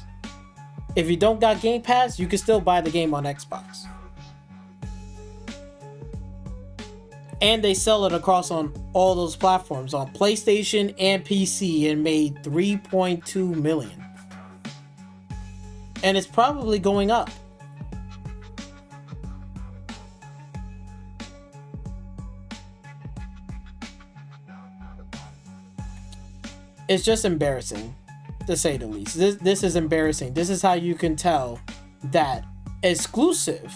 If you don't got Game Pass, you can still buy the game on Xbox. And they sell it across on all those platforms, on PlayStation and PC, and made 3.2 million. And it's probably going up. it's just embarrassing, to say the least. This is embarrassing. This is how you can tell that exclusive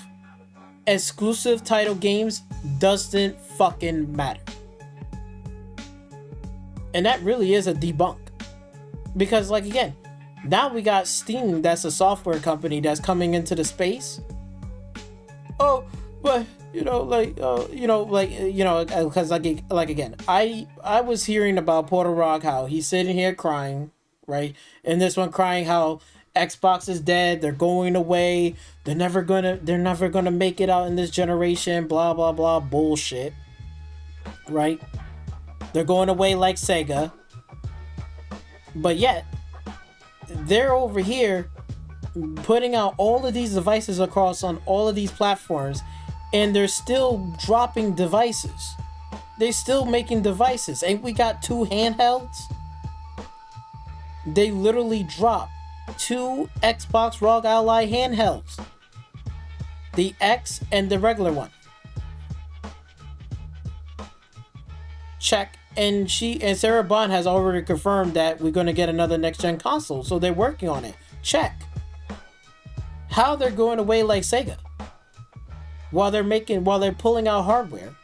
title games doesn't fucking matter. And that really is a debunk. Because, like, again, now we got Steam, that's a software company that's coming into the space. Oh, but because like again, I was hearing about Porter Rock, how he's sitting here crying, right? And this one crying how Xbox is dead, they're going away, they're never gonna make it out in this generation, blah blah blah bullshit. Right? They're going away like Sega. But yet, they're over here putting out all of these devices across on all of these platforms, and they're still dropping devices. They're still making devices. Ain't we got 2 handhelds? They literally dropped 2 Xbox ROG Ally handhelds. The X and the regular one. Check. And Sarah Bond has already confirmed that we're going to get another next-gen console. So they're working on it. Check. How they're going away like Sega while they're pulling out hardware.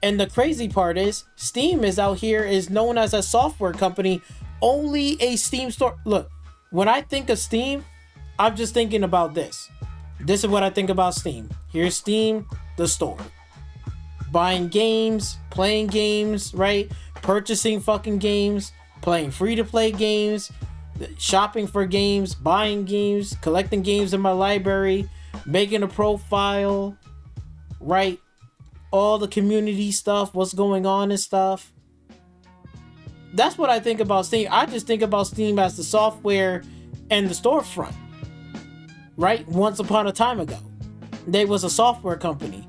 And the crazy part is, Steam is out here, is known as a software company, only a Steam store. Look, when I think of Steam, I'm just thinking about this. This is what I think about Steam. Here's Steam, the store. Buying games, playing games, right? Purchasing fucking games, playing free-to-play games, shopping for games, buying games, collecting games in my library, making a profile, right? All the community stuff, what's going on and stuff. That's what I think about Steam. I just think about Steam as the software and the storefront, right? Once upon a time ago, they was a software company.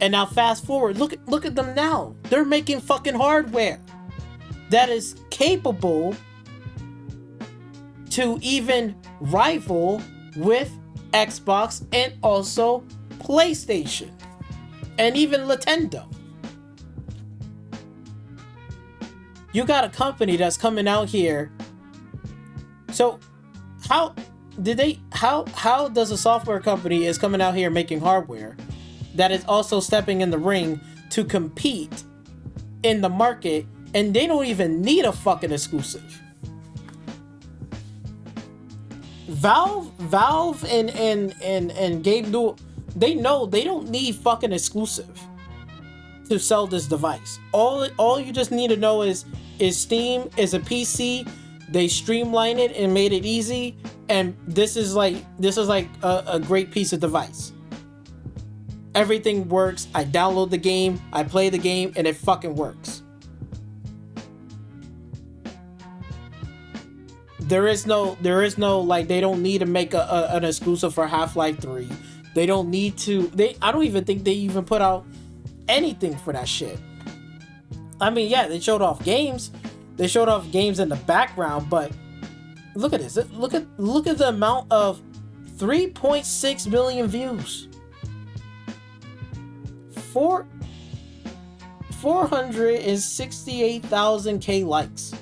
And now fast forward, look at them now. They're making fucking hardware that is capable to even rival with Xbox and also PlayStation and even Nintendo. You got a company that's coming out here. So how does a software company is coming out here making hardware that is also stepping in the ring to compete in the market, and they don't even need a fucking exclusive? Valve and Gabe Newell, they know they don't need fucking exclusive to sell this device. All you just need to know is Steam is a PC. They streamlined it and made it easy, and this is like a great piece of device. Everything works. I download the game, I play the game, and it fucking works. There is no like, they don't need to make an exclusive for Half-Life 3. They don't need to. I don't even think they even put out anything for that shit. I mean, yeah, they showed off games. They showed off games in the background, but look at this. Look at the amount of 3.6 million views. 468,000 likes.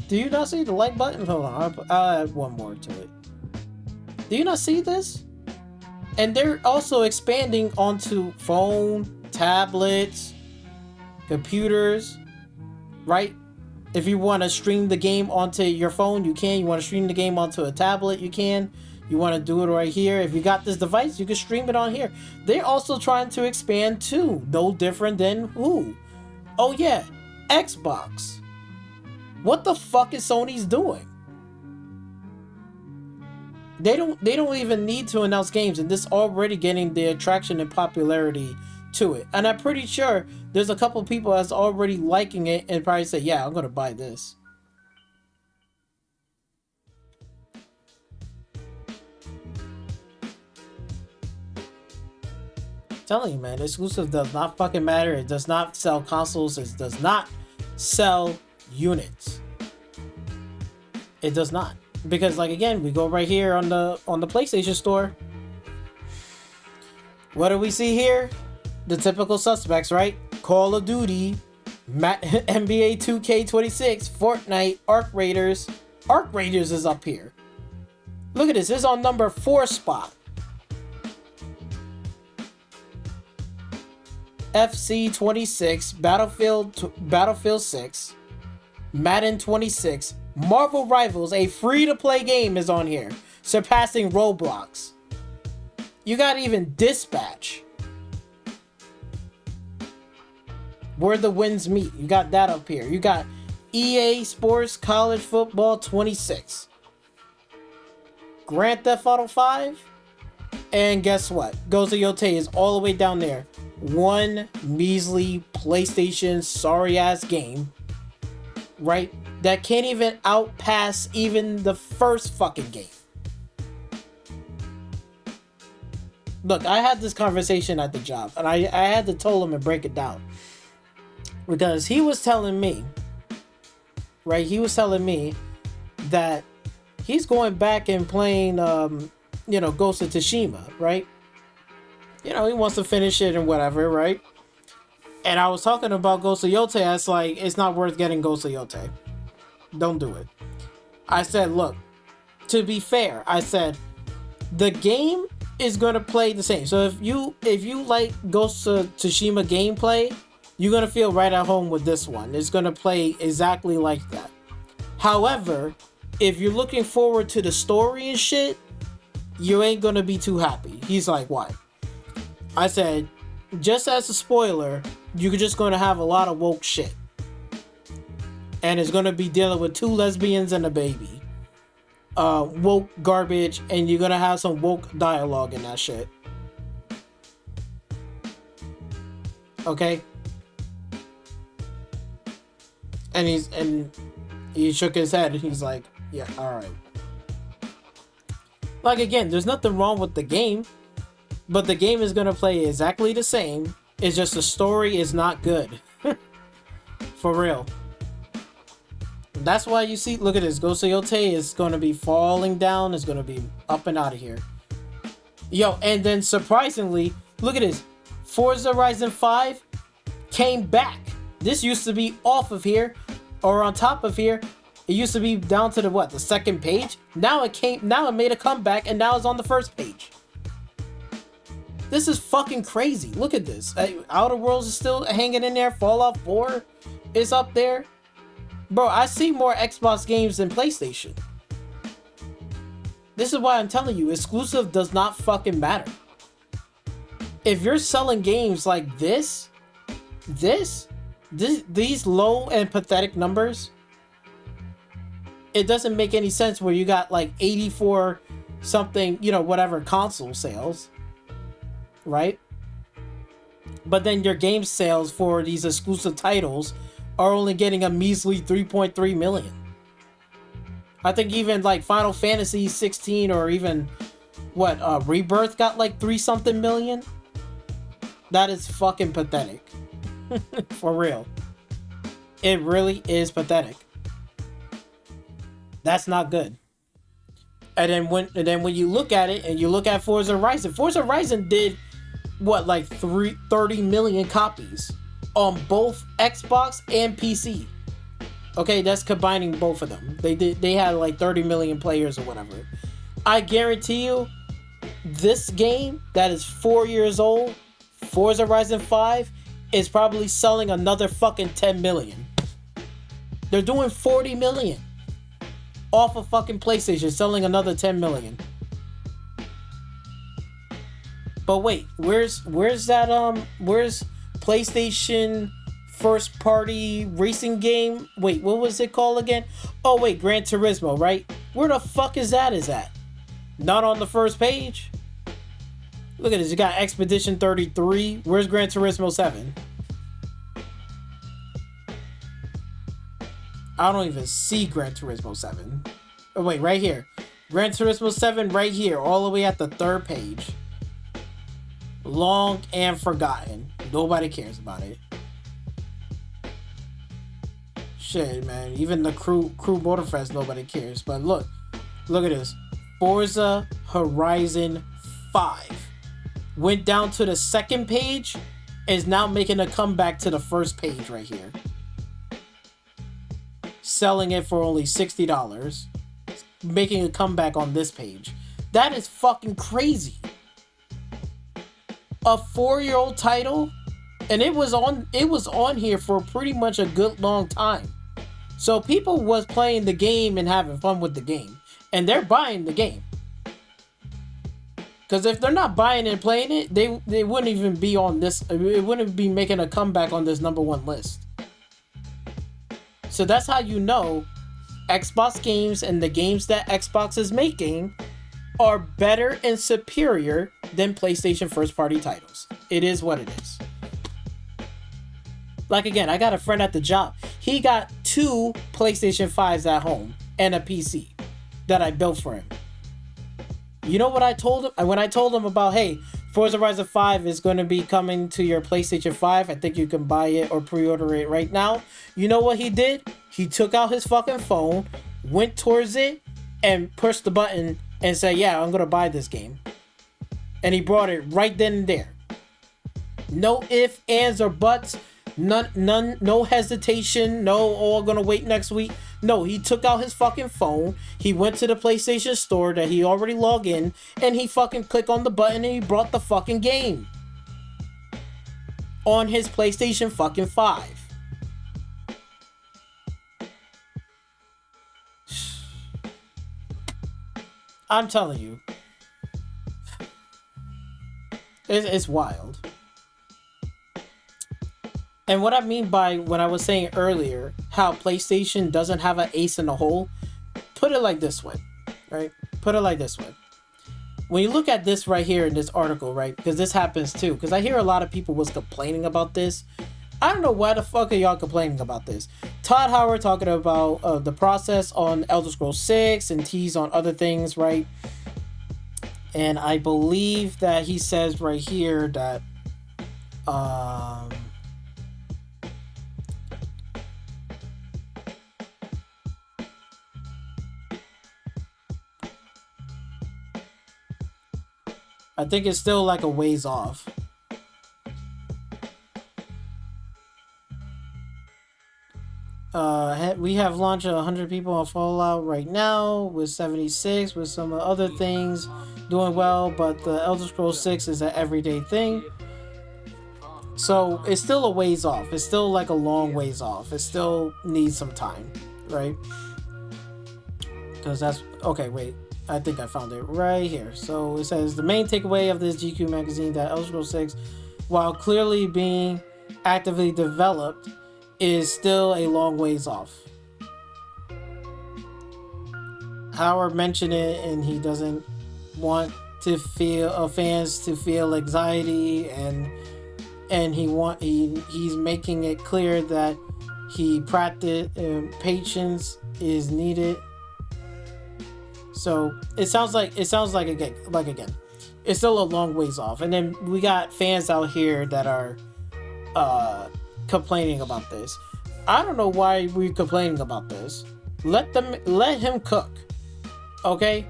Do you not see the like button? Hold on, I'll add one more to it. Do you not see this? And they're also expanding onto phone, tablets, computers, right? If you want to stream the game onto your phone, you can. You want to stream the game onto a tablet, you can. You want to do it right here. If you got this device, you can stream it on here. They're also trying to expand too. No different than who? Oh yeah, Xbox. What the fuck is Sony's doing? They don't even need to announce games, and this already getting the attraction and popularity to it. And I'm pretty sure there's a couple people that's already liking it and probably say, yeah, I'm gonna buy this. I'm telling you, man, exclusive does not fucking matter. It does not sell consoles. It does not sell units. It does not. Because, like, again, we go right here on the PlayStation Store. What do we see here? the typical suspects, right? Call of Duty, NBA 2K26, Fortnite, Arc Raiders. Arc Raiders is up here. Look at this. It's on number 4 spot. FC 26, Battlefield 6, Madden 26, Marvel Rivals, a free-to-play game, is on here, surpassing Roblox. You got even Dispatch, Where the Winds Meet. You got that up here. You got EA Sports College Football 26, Grand Theft Auto 5, and guess what? Ghost of Yotei is all the way down there. One measly PlayStation sorry ass game, right? That can't even outpass even the first fucking game. Look, I had this conversation at the job, and I had to tell him and break it down. Because he was telling me, right? He was telling me that he's going back and playing, Ghost of Tsushima, right? He wants to finish it and whatever, right? And I was talking about Ghost of Yotei. I was like, it's not worth getting Ghost of Yotei. Don't do it. I said, look, to be fair, I said, the game is going to play the same. So if you like Ghost of Tsushima gameplay, you're going to feel right at home with this one. It's going to play exactly like that. However, if you're looking forward to the story and shit, you ain't going to be too happy. He's like, why? I said, just as a spoiler, you're just going to have a lot of woke shit. And it's going to be dealing with 2 lesbians and a baby. Woke garbage, and you're going to have some woke dialogue in that shit. Okay? And he shook his head, and he's like, yeah, alright. Like, again, there's nothing wrong with the game. But the game is going to play exactly the same. It's just the story is not good. For real. That's why you see, look at this. Ghost of Yotei is going to be falling down. It's going to be up and out of here. Yo, and then surprisingly, look at this. Forza Horizon 5 came back. This used to be off of here, or on top of here. It used to be down to the second page? Now it made a comeback, and now it's on the first page. This is fucking crazy. Look at this. Outer Worlds is still hanging in there. Fallout 4 is up there. Bro, I see more Xbox games than PlayStation. This is why I'm telling you, exclusive does not fucking matter. If you're selling games like these low and pathetic numbers, it doesn't make any sense where you got like 84 something, whatever console sales. Right? But then your game sales for these exclusive titles are only getting a measly 3.3 million. I think even like Final Fantasy 16 or even Rebirth got like 3 something million. That is fucking pathetic. For real. It really is pathetic. That's not good. And then when you look at it and you look at Forza Horizon did like 30 million copies on both Xbox and PC. Okay, that's combining both of them. They had like 30 million players or whatever. I guarantee you, this game that is 4 years old, Forza Horizon 5, is probably selling another fucking 10 million. They're doing 40 million off of fucking PlayStation, selling another 10 million. But wait, where's PlayStation first party racing game? Wait, what was it called again? Oh wait, Gran Turismo, right? Where the fuck is that? Not on the first page? Look at this, you got Expedition 33. Where's Gran Turismo 7? I don't even see Gran Turismo 7. Oh wait, right here. Gran Turismo 7 right here, all the way at the third page. Long and forgotten. Nobody cares about it. Shit, man. Even the crew Motorfest, nobody cares. But look at this. Forza Horizon 5 went down to the second page is now making a comeback to the first page right here. Selling it for only $60. Making a comeback on this page. That is fucking crazy. A 4-year-old title, and it was on here for pretty much a good long time. So people was playing the game and having fun with the game, and they're buying the game. Because if they're not buying and playing it, they wouldn't even be on this. It wouldn't be making a comeback on this #1 list. So that's how you know Xbox games and the games that Xbox is making are better and superior than PlayStation first-party titles. It is what it is. Like again, I got a friend at the job. He got 2 PlayStation 5s at home and a PC that I built for him. You know what I told him? When I told him about, hey, Forza Horizon 5 is going to be coming to your PlayStation 5. I think you can buy it or pre-order it right now. You know what he did? He took out his fucking phone, went towards it, and pushed the button and said, yeah, I'm going to buy this game. And he brought it right then and there. No ifs, ands, or buts. None, no hesitation. No, oh, I'm going to wait next week. No, he took out his fucking phone. He went to the PlayStation store that he already logged in, and he fucking clicked on the button and he brought the fucking game on his PlayStation fucking 5. I'm telling you, it's wild. And what I mean by when I was saying earlier, how PlayStation doesn't have an ace in the hole, put it like this way, right? Put it like this way. When you look at this right here in this article, right? Because this happens too. Because I hear a lot of people was complaining about this. I don't know why the fuck are y'all complaining about this. Todd Howard talking about the process on Elder Scrolls 6 and tease on other things, right? And I believe that he says right here that I think it's still like a ways off. We have launched 100 people on Fallout right now with 76 with some other things doing well, but the Elder Scrolls 6 is an everyday thing. So it's still a ways off. It's still like a long ways off. It still needs some time, right? Because that's okay. Wait. I think I found it right here. So it says the main takeaway of this GQ magazine that Elder Scrolls 6, while clearly being actively developed, is still a long ways off. Howard mentioned it, and he doesn't want to feel fans to feel anxiety, and he's making it clear that patience is needed. So it sounds like again, it's still a long ways off. And then we got fans out here that are complaining about this. I don't know why we're complaining about this. Let him cook. Okay?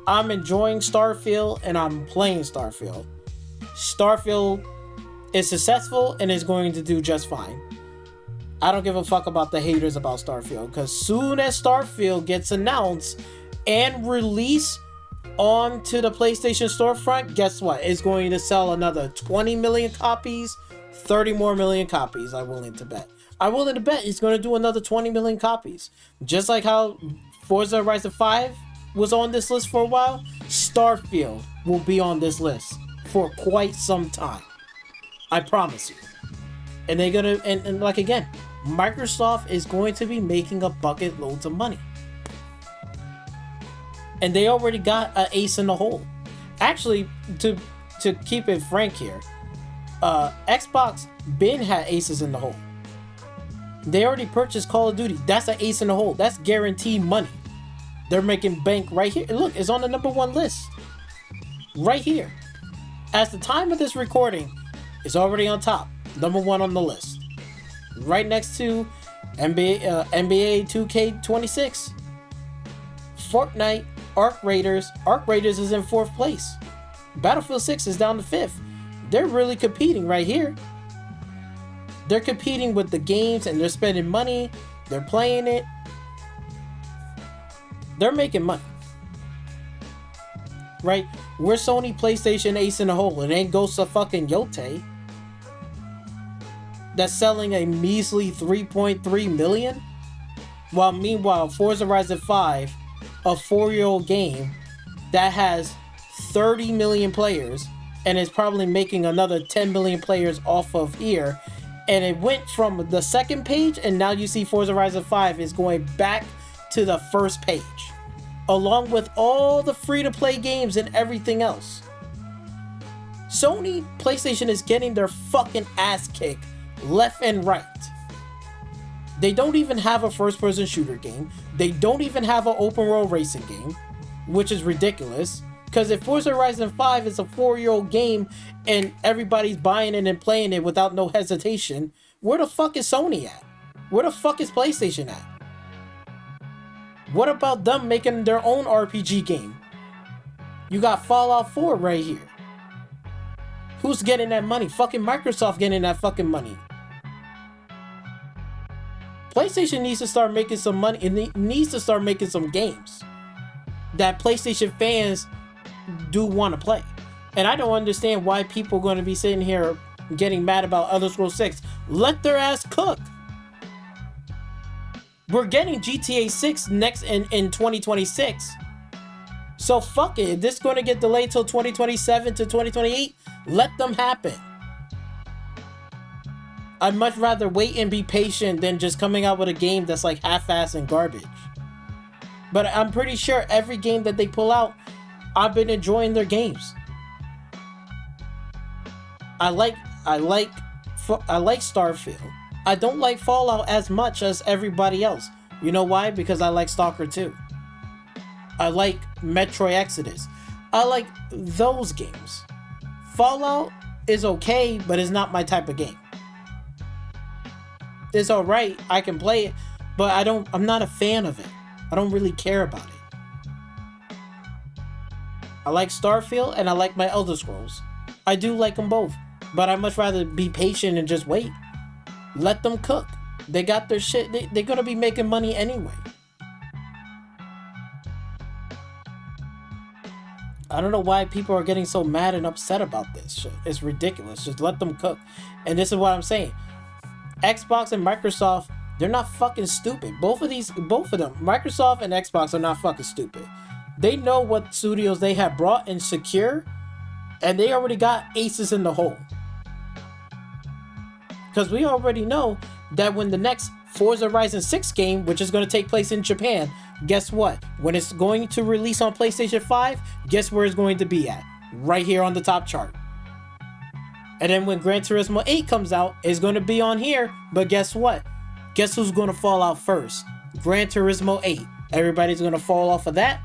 I'm enjoying Starfield and I'm playing Starfield. Starfield is successful and is going to do just fine. I don't give a fuck about the haters about Starfield, because soon as Starfield gets announced and release onto the PlayStation storefront, guess what? It's going to sell another 20 million copies, 30 more million copies, I'm willing to bet. I'm willing to bet it's going to do another 20 million copies. Just like how Forza Horizon 5 was on this list for a while, Starfield will be on this list for quite some time. I promise you. And they're going to, and like again, Microsoft is going to be making a bucket loads of money. And they already got an ace in the hole. Actually, to keep it frank here, Xbox been had aces in the hole. They already purchased Call of Duty. That's an ace in the hole. That's guaranteed money. They're making bank right here. Look, it's on the #1 list. Right here. At the time of this recording, it's already on top. #1 on the list. Right next to NBA 2K26. Fortnite, Arc Raiders. Arc Raiders is in 4th place. Battlefield 6 is down to 5th. they're really competing right here. They're competing with the games and they're spending money. They're playing it. They're making money. Right? We're Sony PlayStation ace in the hole. It ain't Ghost of fucking Yote. That's selling a measly 3.3 million. While meanwhile, Forza Horizon 5, a 4-year-old game that has 30 million players and is probably making another 10 million players off of here. And it went from the second page, and now you see Forza Horizon 5 is going back to the first page, along with all the free-to-play games and everything else. Sony PlayStation is getting their fucking ass kicked left and right. They don't even have a first-person shooter game. They don't even have an open-world racing game, which is ridiculous. Because if Forza Horizon 5 is a 4-year-old game and everybody's buying it and playing it without no hesitation, where the fuck is Sony at? Where the fuck is PlayStation at? What about them making their own RPG game? You got Fallout 4 right here. Who's getting that money? Fucking Microsoft getting that fucking money. PlayStation needs to start making some money. It needs to start making some games that PlayStation fans do want to play. And I don't understand why people are going to be sitting here getting mad about Elder Scrolls 6. Let their ass cook. We're getting GTA 6 next in 2026. So fuck it. If this is going to get delayed till 2027 to 2028, let them happen. I'd much rather wait and be patient than just coming out with a game that's like half-assed and garbage. But I'm pretty sure every game that they pull out, I've been enjoying their games. I like Starfield. I don't like Fallout as much as everybody else. You know why? Because I like Stalker 2. I like Metroid Exodus. I like those games. Fallout is okay, but it's not my type of game. It's alright, I can play it, but I'm not a fan of it. I don't really care about it. I like Starfield and I like my Elder Scrolls. I do like them both, but I'd much rather be patient and just wait. Let them cook. They got their shit. They're gonna be making money anyway. I don't know why people are getting so mad and upset about this shit. It's ridiculous. Just let them cook. And this is what I'm saying. Xbox and Microsoft, they're not fucking stupid. Both of them, Microsoft and Xbox are not fucking stupid. They know what studios they have brought and secure, and they already got aces in the hole. Because we already know that when the next Forza Horizon 6 game, which is going to take place in Japan, guess what? When it's going to release on PlayStation 5, guess where it's going to be at? Right here on the top chart. And then when Gran Turismo 8 comes out, it's going to be on here, but guess what? Guess who's going to fall out first? Gran Turismo 8. Everybody's going to fall off of that,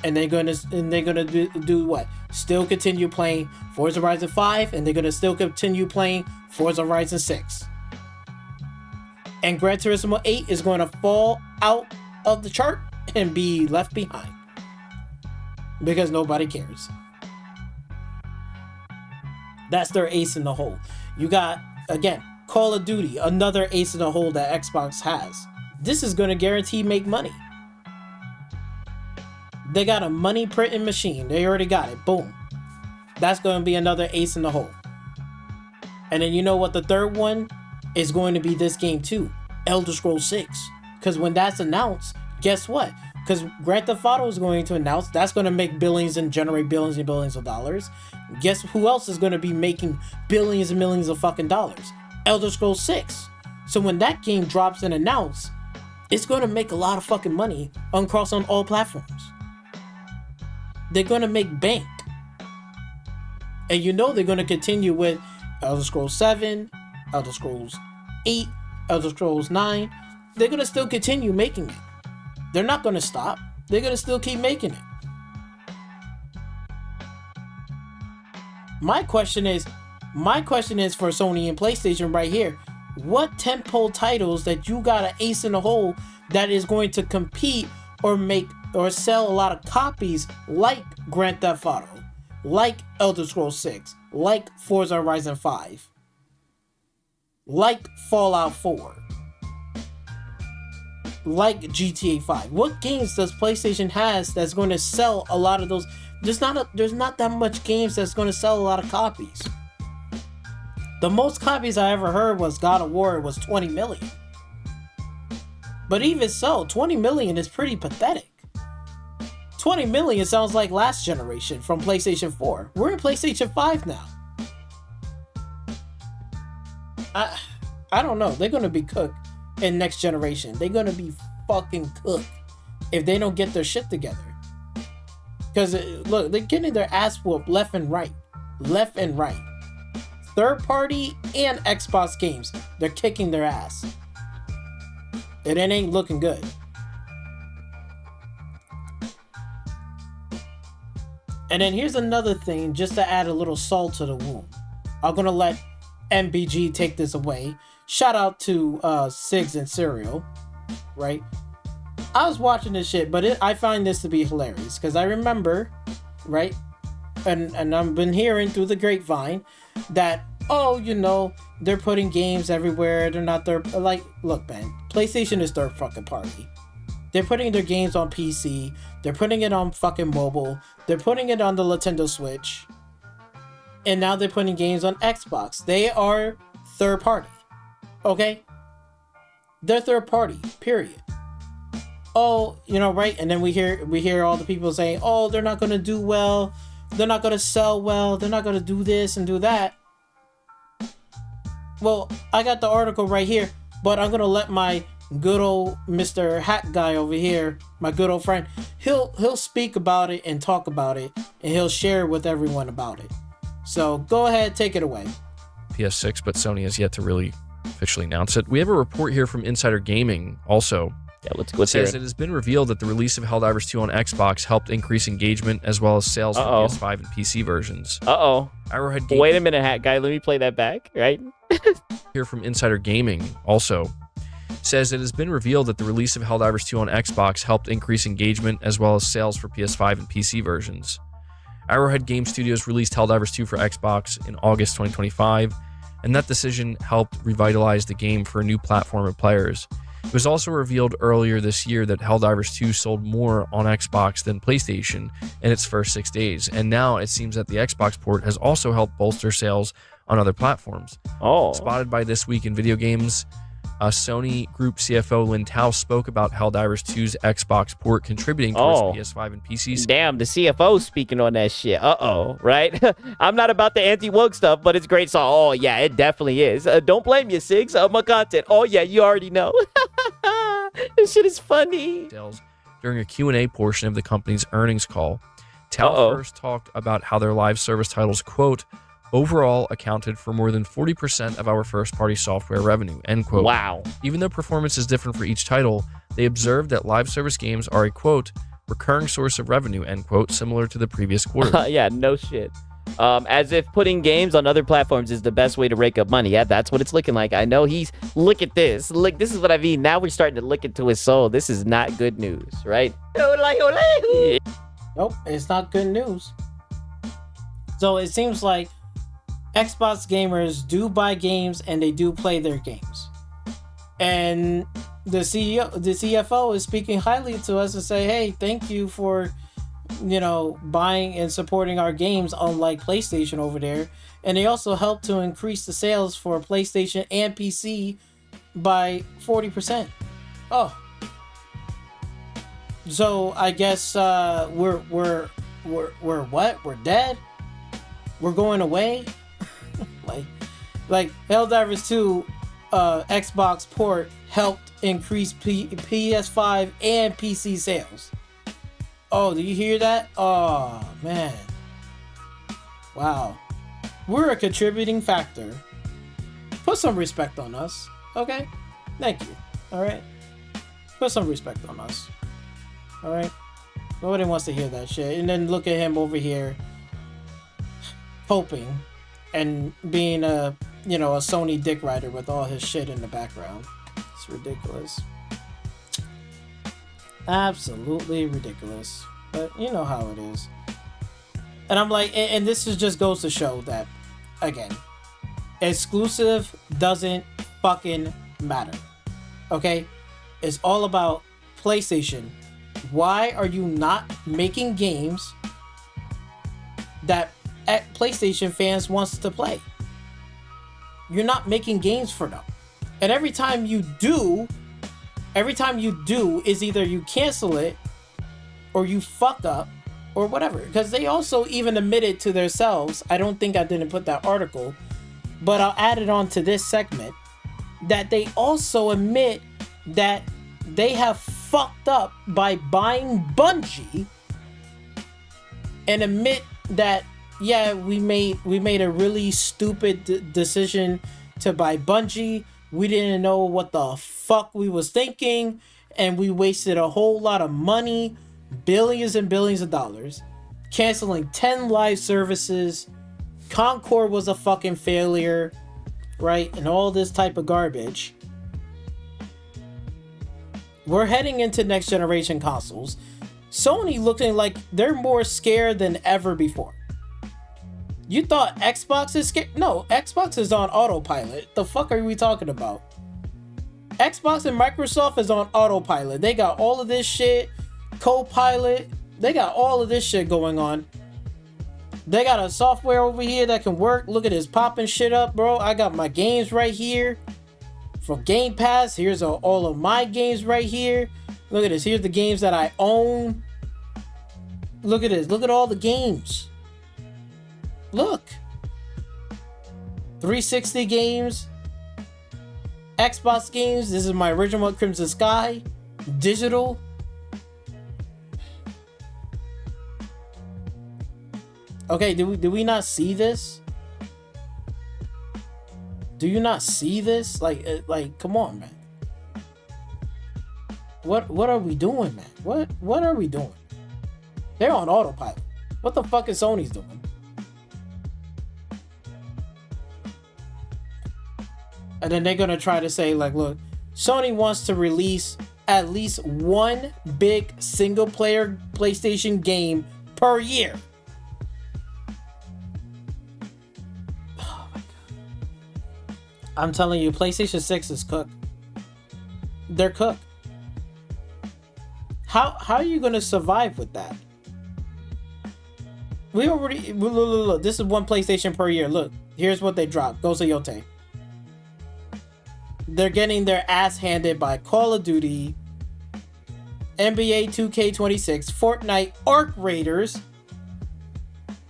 and they're going to do what? Still continue playing Forza Horizon 5, and they're going to still continue playing Forza Horizon 6. And Gran Turismo 8 is going to fall out of the chart and be left behind. Because nobody cares. That's their ace in the hole. You got, again, Call of Duty, another ace in the hole that Xbox has. This is going to guarantee make money. They got a money printing machine. They already got it. Boom. That's going to be another ace in the hole. And then you know what the third one is going to be this game too. Elder Scrolls 6. Because when that's announced, guess what? Because Grand Theft Auto is going to announce that's going to make billions and generate billions and billions of dollars. Guess who else is going to be making billions and millions of fucking dollars? Elder Scrolls 6. So when that game drops and announced, it's going to make a lot of fucking money across on all platforms. They're going to make bank. And you know they're going to continue with Elder Scrolls 7, Elder Scrolls 8, Elder Scrolls 9. They're going to still continue making it. They're not going to stop. They're going to still keep making it. My question is for Sony and PlayStation right here. What tentpole titles that you got an ace in the hole that is going to compete or make or sell a lot of copies like Grand Theft Auto, like Elder Scrolls 6, like Forza Horizon 5, like Fallout 4, like GTA 5. What games does PlayStation has that's going to sell a lot of those? There's not that much games that's going to sell a lot of copies. The most copies I ever heard was God of War was 20 million. But even so, 20 million is pretty pathetic. 20 million sounds like last generation from PlayStation 4. We're in PlayStation 5 now. I don't know. They're going to be cooked in next generation. They're going to be fucking cooked if they don't get their shit together. Because, look, they're getting their ass whooped left and right. Left and right. Third party and Xbox games, they're kicking their ass. And it ain't looking good. And then here's another thing, just to add a little salt to the wound. I'm going to let MBG take this away. Shout out to Sigs and Serial, right? I was watching this shit, but I find this to be hilarious because I remember, right? And I've been hearing through the grapevine that, oh, you know, they're putting games everywhere. They're not their, like, look, man, PlayStation is their fucking party. They're putting their games on PC. They're putting it on fucking mobile. They're putting it on the Nintendo Switch. And now they're putting games on Xbox. They are third party. Okay? They're third party, period. Oh, you know, right? And then we hear all the people saying, oh, they're not going to do well. They're not going to sell well. They're not going to do this and do that. Well, I got the article right here, but I'm going to let my good old Mr. Hat guy over here, my good old friend, he'll speak about it and talk about it, and he'll share with everyone about it. So go ahead, take it away. PS6, but Sony has yet to really officially announce it. We have a report here from Insider Gaming also. Yeah, let's says it has been revealed that the release of Helldivers 2 on Xbox helped increase engagement as well as sales for PS5 and PC versions. Arrowhead Gaming. Wait a minute, Hat Guy. Let me play that back, right? Here from Insider Gaming also says it has been revealed that the release of Helldivers 2 on Xbox helped increase engagement as well as sales for PS5 and PC versions. Arrowhead Game Studios released Helldivers 2 for Xbox in August 2025, and that decision helped revitalize the game for a new platform of players. It was also revealed earlier this year that Helldivers 2 sold more on Xbox than PlayStation in its first 6 days, and now it seems that the Xbox port has also helped bolster sales on other platforms. Spotted by This Week in Video Games, Sony Group CFO Lin Tao spoke about Helldivers 2's Xbox port contributing towards PS5 and PC. Damn, the CFO speaking on that shit. Right? I'm not about the anti-woke stuff, but it's great. So, oh, yeah, it definitely is. Don't blame you, Sigs. My content. Oh, yeah, you already know. This shit is funny. During a Q&A portion of the company's earnings call, Tao first talked about how their live service titles, quote, overall accounted for more than 40% of our first-party software revenue, end quote. Wow. Even though performance is different for each title, they observed that live service games are a, quote, recurring source of revenue, end quote, similar to the previous quarter. Yeah, no shit. As if putting games on other platforms is the best way to rake up money. Yeah, that's what it's looking like. I know look at this. Look, this is what I mean. Now we're starting to look into his soul. This is not good news, right? Nope, it's not good news. So it seems like Xbox gamers do buy games and they do play their games. And the CFO is speaking highly to us and say, hey, thank you for, you know, buying and supporting our games, unlike PlayStation over there. And they also helped to increase the sales for PlayStation and PC by 40%. Oh. So I guess we're what? We're dead? We're going away? like Helldivers 2 Xbox port helped increase PS5 and PC sales. Oh, do you hear that? Oh, man. Wow. We're a contributing factor. Put some respect on us, okay? Thank you. All right? Put some respect on us. All right? Nobody wants to hear that shit. And then look at him over here hoping and being a Sony dick rider with all his shit in the background. It's ridiculous. Absolutely ridiculous. But you know how it is. And I'm like, and this is just goes to show that, again, exclusive doesn't fucking matter. Okay? It's all about PlayStation. Why are you not making games that PlayStation fans wants to play? You're not making games for them. And every time you do is either you cancel it or you fuck up or whatever. Because they also even admitted to themselves, I don't think I didn't put that article, but I'll add it on to this segment, that they also admit that they have fucked up by buying Bungie, and admit that, yeah, we made a really stupid decision to buy Bungie. We didn't know what the fuck we was thinking, and we wasted a whole lot of money, billions and billions of dollars, canceling 10 live services. Concord was a fucking failure, right? And all this type of garbage. We're heading into next generation consoles. Sony looking like they're more scared than ever before. You thought Xbox is scared? No, Xbox is on autopilot. The fuck are we talking about? Xbox and Microsoft is on autopilot. They got all of this shit. Copilot. They got all of this shit going on. They got a software over here that can work. Look at this popping shit up, bro. I got my games right here. From Game Pass, here's all of my games right here. Look at this. Here's the games that I own. Look at this. Look at all the games. Look. 360 games. Xbox games. This is my original Crimson Sky. Digital. Okay, do we not see this? Do you not see this? Like, come on, man. What are we doing, man? What are we doing? They're on autopilot. What the fuck is Sony's doing? And then they're gonna try to say, like, look, Sony wants to release at least one big single player PlayStation game per year. I'm telling you, PlayStation 6 is cooked. They're cooked. How are you gonna survive with that? We already look. This is one PlayStation per year. Look, here's what they dropped. Go Yote. They're getting their ass handed by Call of Duty, NBA 2K26, Fortnite, Arc Raiders,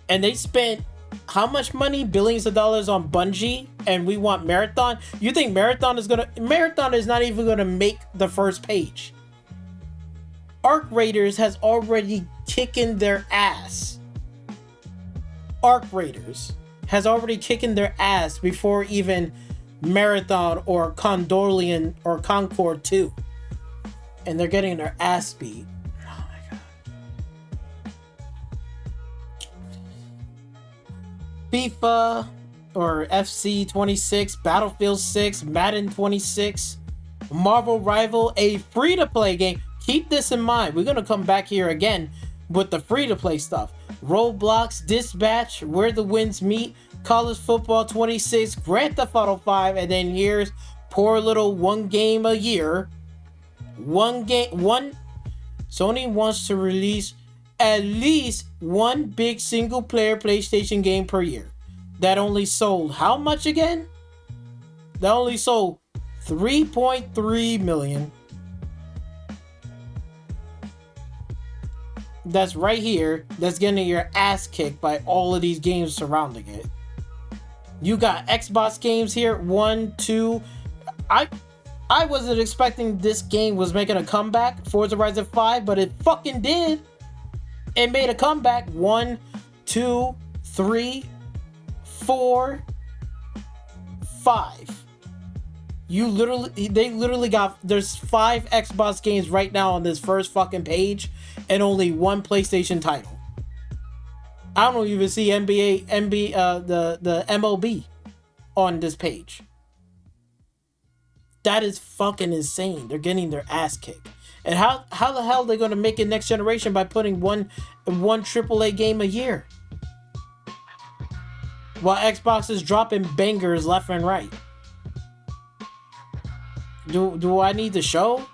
and they spent how much money? Billions of dollars on Bungie, and we want Marathon? You think Marathon is not even gonna make the first page? Arc Raiders has already kicking their ass. Arc Raiders has already kicking their ass before even Marathon or Condorian or Concord 2. And they're getting their ass beat. Oh my god. FIFA or FC 26, Battlefield 6, Madden 26, Marvel Rival, a free-to-play game. Keep this in mind. We're going to come back here again with the free-to-play stuff. Roblox, Dispatch, Where the Winds Meet, College Football 26, Grand Theft Auto 5, and then here's poor little one game a year. Sony wants to release at least one big single-player PlayStation game per year. That only sold how much again? That only sold 3.3 million. That's right here. That's getting your ass kicked by all of these games surrounding it. You got Xbox games here. 1, 2. I wasn't expecting this game was making a comeback. Forza Horizon 5, but it fucking did. It made a comeback. 1, 2, 3, 4, 5. They literally got, there's 5 Xbox games right now on this first fucking page and only one PlayStation title. I don't even see the MLB on this page. That is fucking insane. They're getting their ass kicked. And how the hell are they going to make it next generation by putting one AAA game a year? while Xbox is dropping bangers left and right. Do I need to show?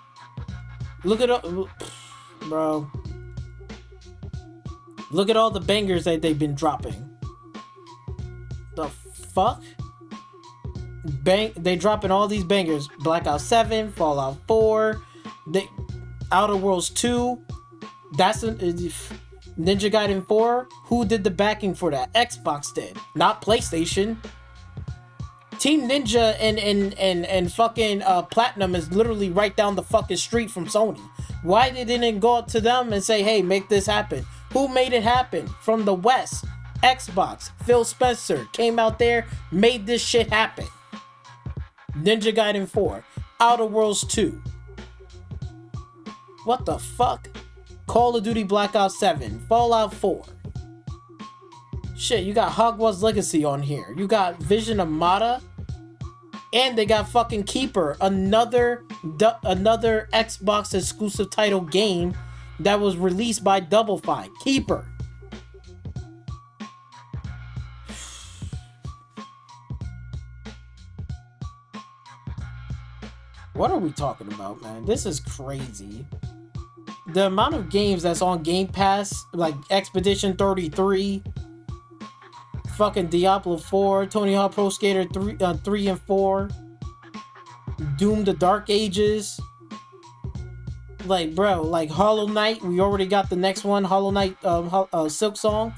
Look at bro. Look at all the bangers that they've been dropping. The fuck? They dropping all these bangers. Blackout 7, Fallout 4, Outer Worlds 2. That's Ninja Gaiden 4. Who did the backing for that? Xbox did, not PlayStation. Team Ninja and fucking Platinum is literally right down the fucking street from Sony. Why they didn't go up to them and say, hey, make this happen? Who made it happen? From the West, Xbox. Phil Spencer came out there, made this shit happen. Ninja Gaiden 4, Outer Worlds 2. What the fuck? Call of Duty Black Ops 7, Fallout 4. Shit, you got Hogwarts Legacy on here. You got Vision Armada. And they got fucking Keeper, another Xbox exclusive title game that was released by Double Fine. Keeper. What are we talking about, man? This is crazy. The amount of games that's on Game Pass, like Expedition 33, fucking Diablo 4, Tony Hawk Pro Skater 3 and 4, Doom the Dark Ages. Like, bro, like Hollow Knight, we already got the next one, Hollow Knight, Silk Song.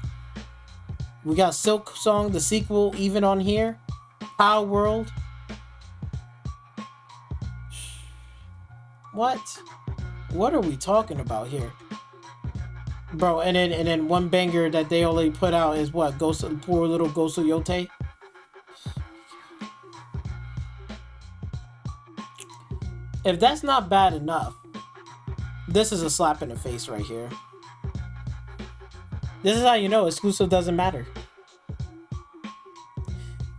We got Silk Song, the sequel, even on here. Power World. What are we talking about here? Bro, and then one banger that they only put out is what? Poor little Ghost of Yote. If that's not bad enough, this is a slap in the face right here. This is how you know exclusive doesn't matter.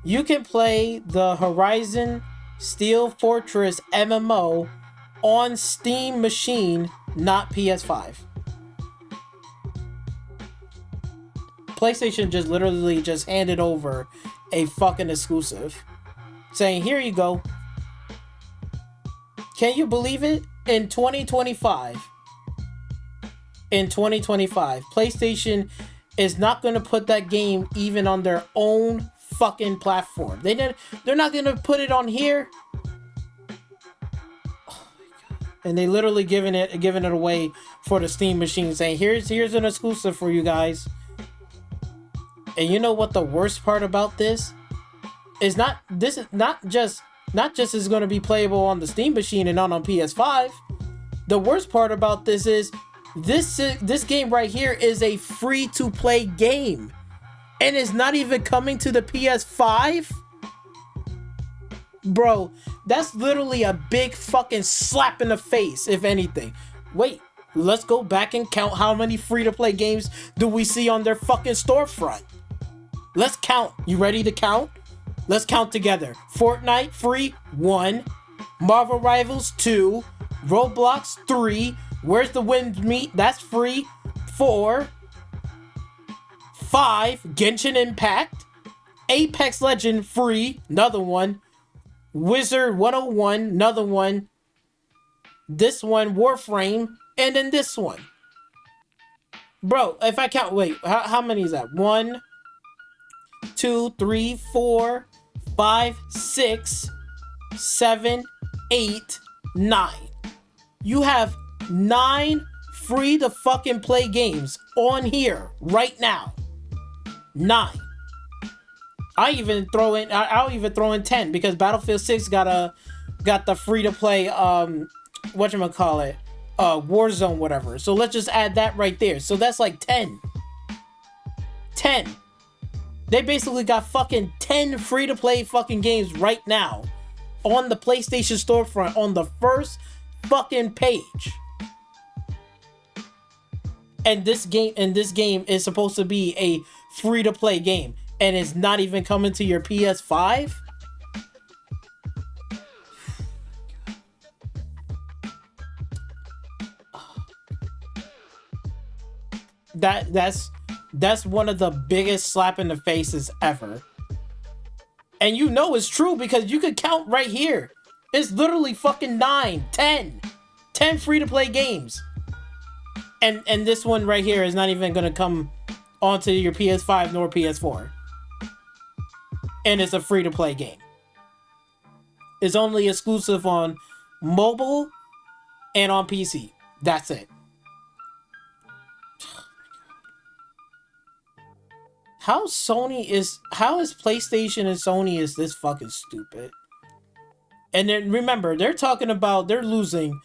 You can play the Horizon Steel Fortress MMO on Steam machine, not PS5. PlayStation just literally just handed over a fucking exclusive, saying, here you go. Can you believe it? In 2025, PlayStation is not going to put that game even on their own fucking platform. They're not going to put it on here. And they literally giving it away for the Steam machine, saying here's an exclusive for you guys. And you know what the worst part about this is? This is not just is going to be playable on the Steam machine and not on PS5. The worst part about this is this game right here is a free to play game, and it's not even coming to the PS5. Bro, that's literally a big fucking slap in the face, if anything. Wait, let's go back and count how many free-to-play games do we see on their fucking storefront. Let's count. You ready to count? Let's count together. Fortnite, free, 1. Marvel Rivals, 2. Roblox, 3. Where's the Wind Meet? That's free, 4. 5. Genshin Impact. Apex Legend, free, another one. Wizard 101, another one. This one, Warframe, and then this one. Bro, if I count, wait, how many is that? 1, 2, 3, 4, 5, 6, 7, 8, 9. You have 9 free to fucking play games on here right now. 9. I'll even throw in 10 because Battlefield 6 got the free to play whatchamacallit, Warzone whatever. So let's just add that right there. So that's like 10. 10. They basically got fucking 10 free to play fucking games right now on the PlayStation storefront on the first fucking page. And this game is supposed to be a free to play game. And it's not even coming to your PS5? That's one of the biggest slap in the faces ever. And you know it's true because you could count right here. It's literally fucking 9, 10 free-to-play games. And this one right here is not even going to come onto your PS5 nor PS4. And it's a free-to-play game. It's only exclusive on mobile and on PC. That's it. How is PlayStation and Sony is this fucking stupid? And then remember, they're talking about they're losing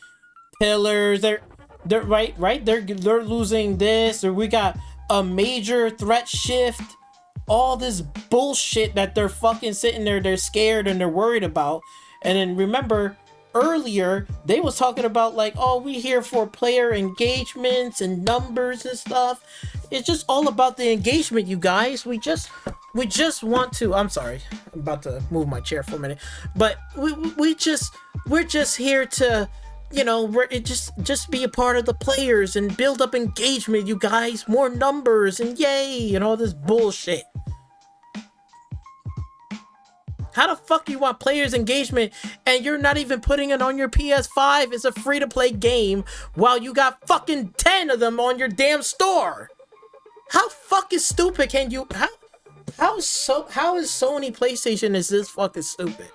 pillars. They're right. They're losing this, or we got a major threat shift. All this bullshit that they're fucking sitting there, they're scared and they're worried about. And then remember, earlier they was talking about like, oh, we here for player engagements and numbers and stuff. It's just all about the engagement, you guys. We just want to. I'm sorry, I'm about to move my chair for a minute, but we're just here to, you know, just be a part of the players and build up engagement, you guys. More numbers and yay, and all this bullshit. How the fuck you want players engagement and you're not even putting it on your PS5? It's a free-to-play game while you got fucking 10 of them on your damn store. How fucking stupid can you... How is Sony PlayStation is this fucking stupid?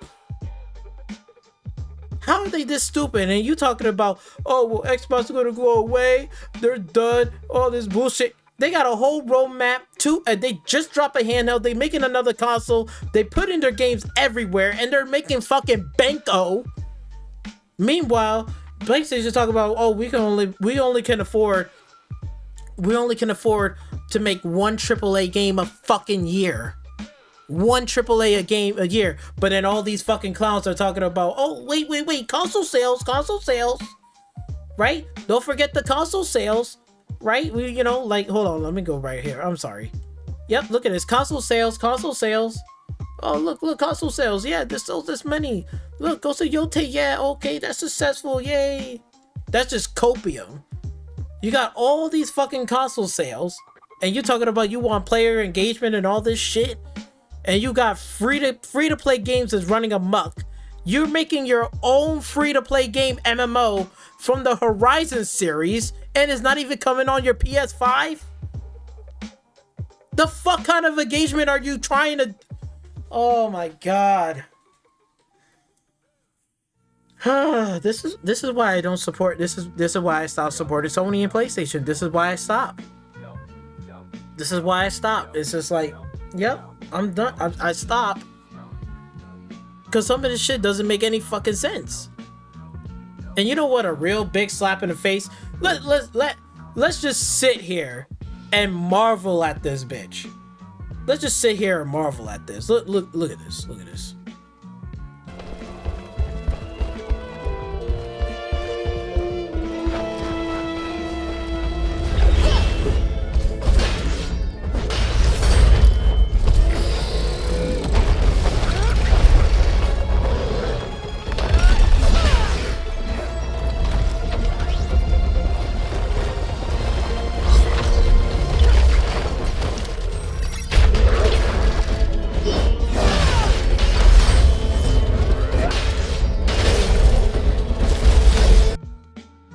How are they this stupid? And you talking about, oh, well, Xbox is going to go away. They're done. All this bullshit. They got a whole roadmap too. They just dropped a handheld. They making another console. They put in their games everywhere, and they're making fucking banko. Meanwhile, PlayStation talking about, oh, we only can afford to make one AAA game a fucking year. One AAA game a year. But then all these fucking clowns are talking about, oh, wait, console sales, right? Don't forget the console sales. Right? We, you know, like, hold on, let me go right here. I'm sorry. Yep, look at this. Console sales. Oh, look, console sales. Yeah, there's still this many. Look, go to Yote. Yeah, okay, that's successful. Yay. That's just copium. You got all these fucking console sales, and you're talking about you want player engagement and all this shit, and you got free to play games that's running amok. You're making your own free to play game MMO from the Horizon series, and it's not even coming on your PS5? The fuck kind of engagement are you trying to... Oh my god. This is why I don't support... This is why I stopped supporting Sony and PlayStation. This is why I stopped. It's just like, yep, I'm done. I stopped. Because some of this shit doesn't make any fucking sense. And you know what? A real big slap in the face. Let's just sit here and marvel at this bitch. Let's just sit here and marvel at this. Look at this. Look at this.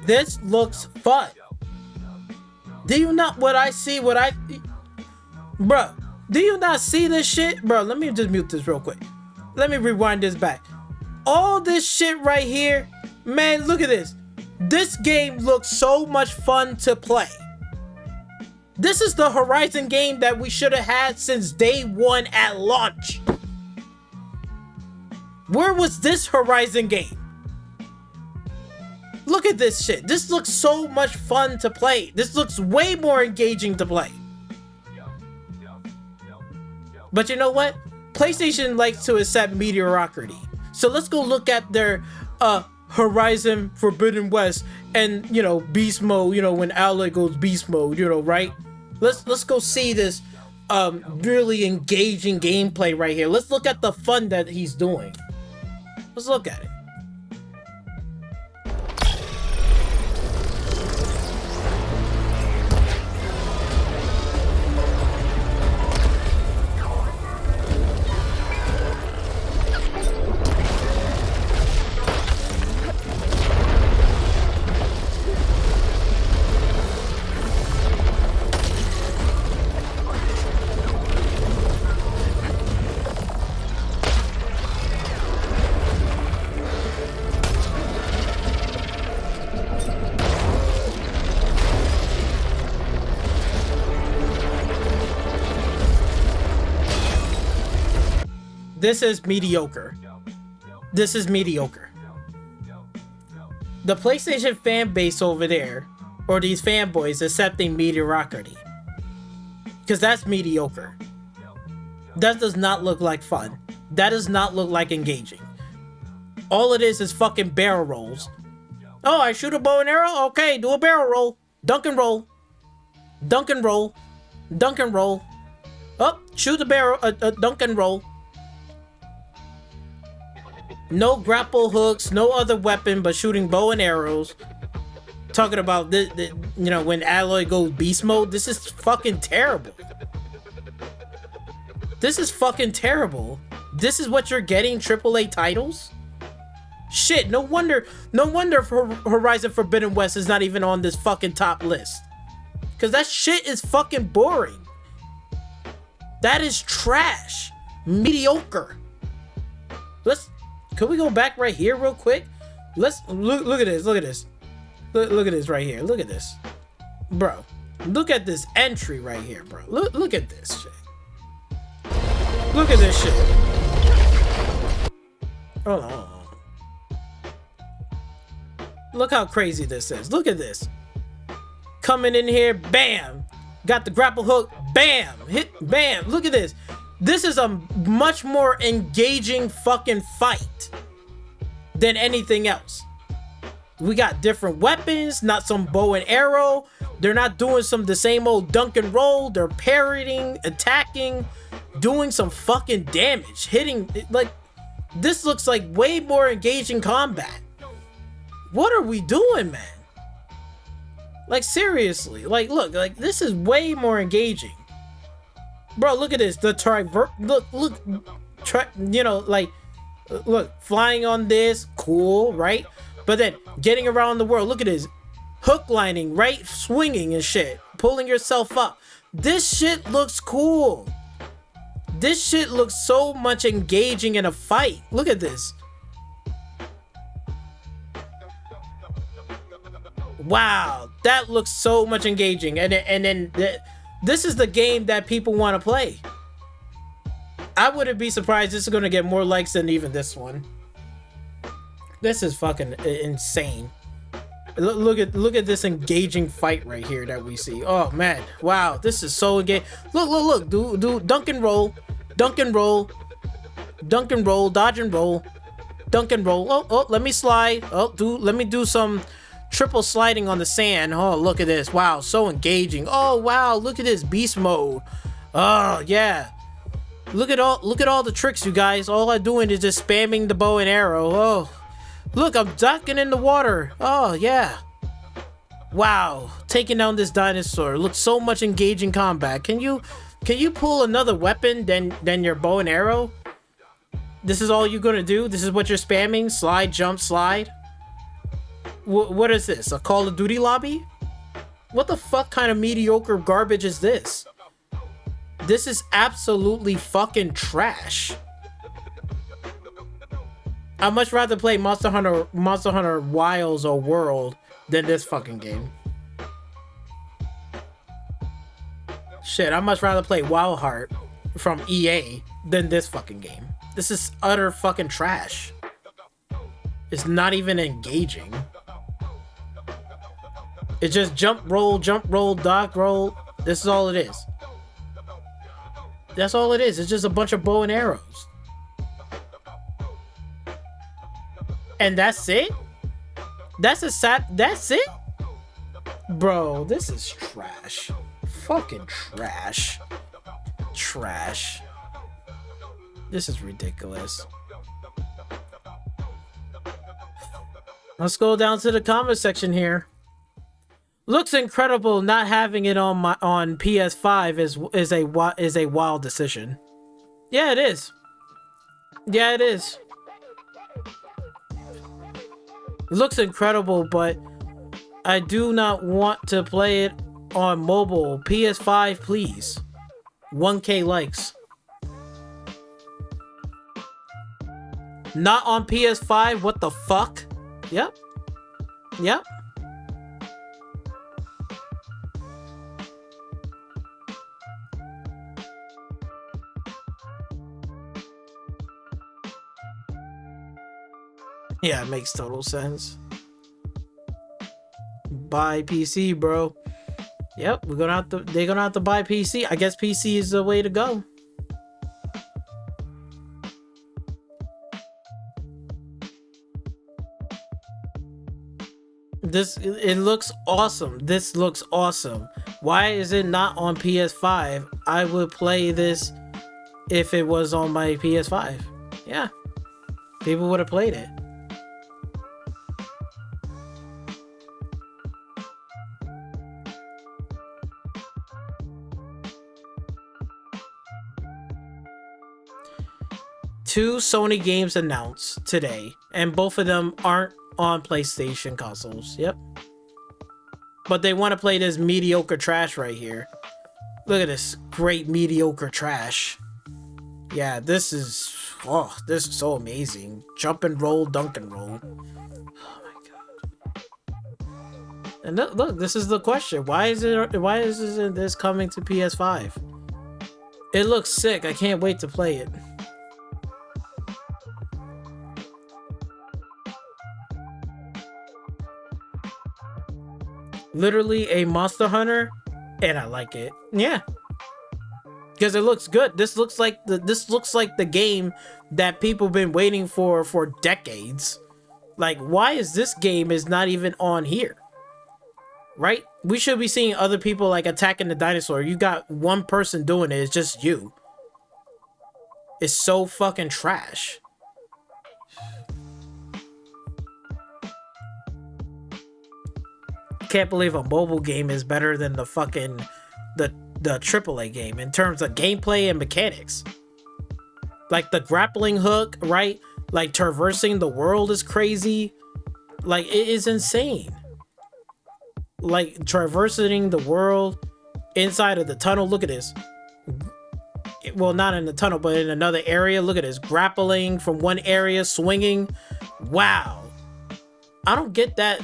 This looks fun. Do you not Bro, do you not see this shit? Bro, let me just mute this real quick. Let me rewind this back. All this shit right here, man, look at this. This game looks so much fun to play. This is the Horizon game that we should have had since day one at launch. Where was this Horizon game? Look at this shit. This looks so much fun to play. This looks way more engaging to play. But you know what? PlayStation likes to accept mediocrity. So let's go look at their Horizon Forbidden West and, you know, beast mode, you know, when Owlet goes beast mode, you know, right? Let's go see this really engaging gameplay right here. Let's look at the fun that he's doing. Let's look at it. This is mediocre. This is mediocre. The PlayStation fan base over there, or these fanboys accepting mediocrity. Because that's mediocre. That does not look like fun. That does not look like engaging. All it is fucking barrel rolls. Oh, I shoot a bow and arrow? Okay, do a barrel roll. Dunk and roll. Dunk and roll. Dunk and roll. Oh, shoot the barrel, dunk and roll. No grapple hooks, no other weapon but shooting bow and arrows. Talking about the you know, when Alloy goes beast mode, this is fucking terrible. This is fucking terrible. This is what you're getting, AAA titles? Shit, no wonder Horizon Forbidden West is not even on this fucking top list. Cause that shit is fucking boring. That is trash. Mediocre. Can we go back right here real quick? Let's look at this. Look at this. Look at this right here. Look at this. Bro. Look at this entry right here, bro. Look at this shit. Look at this shit. Hold on. Look how crazy this is. Look at this. Coming in here, bam. Got the grapple hook, bam. Hit, bam. Look at this. This is a much more engaging fucking fight than anything else. We got different weapons, not some bow and arrow. They're not doing the same old dunk and roll. They're parrying, attacking, doing some fucking damage, hitting. Like, this looks like way more engaging combat. What are we doing, man? Like, seriously. Like, look, like, this is way more engaging. Bro, look at this. You know, like, look, flying on this, cool, right? But then getting around the world, look at this. Hook lining, right? Swinging and shit. Pulling yourself up. This shit looks cool. This shit looks so much engaging in a fight. Look at this. Wow, that looks so much engaging. And then this is the game that people want to play. I wouldn't be surprised this is going to get more likes than even this one. This is fucking insane. Look at this engaging fight right here that we see. Oh man, wow, this is so engaging. Look, do dunk and roll, dunk and roll, dunk and roll, dodge and roll, dunk and roll. Oh, let me slide. Let me do some triple sliding on the sand. Oh, look at this. Wow, so engaging. Oh wow, look at this beast mode. Oh yeah. Look at all the tricks, you guys. All I'm doing is just spamming the bow and arrow. Oh, look, I'm ducking in the water. Oh yeah. Wow, taking down this dinosaur. Looks so much engaging combat. Can you pull another weapon than your bow and arrow? This is all you're gonna do? This is what you're spamming? Slide, jump, slide. What is this? A Call of Duty lobby? What the fuck kind of mediocre garbage is this? This is absolutely fucking trash. I'd much rather play Monster Hunter Wilds or World than this fucking game. Shit, I'd much rather play Wild Heart from EA than this fucking game. This is utter fucking trash. It's not even engaging. It's just jump, roll, dodge, roll. This is all it is. That's all it is. It's just a bunch of bow and arrows. And that's it? That's it? Bro, this is trash. Fucking trash. Trash. This is ridiculous. Let's go down to the comment section here. Looks incredible. Not having it on PS5 is a wild decision. Yeah, it is. Yeah, it is. Looks incredible, but I do not want to play it on mobile. PS5, please. 1K likes. Not on PS5? What the fuck? Yep. Yep. Yeah, it makes total sense. Buy PC, bro. Yep, they're gonna have to buy PC. I guess PC is the way to go. It looks awesome. This looks awesome. Why is it not on PS5? I would play this if it was on my PS5. Yeah. People would have played it. Two Sony games announced today, and both of them aren't on PlayStation consoles. Yep. But they want to play this mediocre trash right here. Look at this great mediocre trash. Yeah, this is so amazing. Jump and roll, dunk and roll. Oh my god. And look, this is the question. Why is this coming to PS5? It looks sick. I can't wait to play it. Literally a Monster Hunter, and I like it. Yeah, because it looks good. This looks like the game that people been waiting for decades. Like, why is this game is not even on here? Right? We should be seeing other people like attacking the dinosaur. You got one person doing it. It's just you. It's so fucking trash. Can't believe a mobile game is better than the fucking the AAA game in terms of gameplay and mechanics. Like the grappling hook, right? Like traversing the world is crazy. Like, it is insane. Like traversing the world inside of the tunnel. Look at this. Well, not in the tunnel, but in another area. Look at this. Grappling from one area, swinging. Wow. I don't get that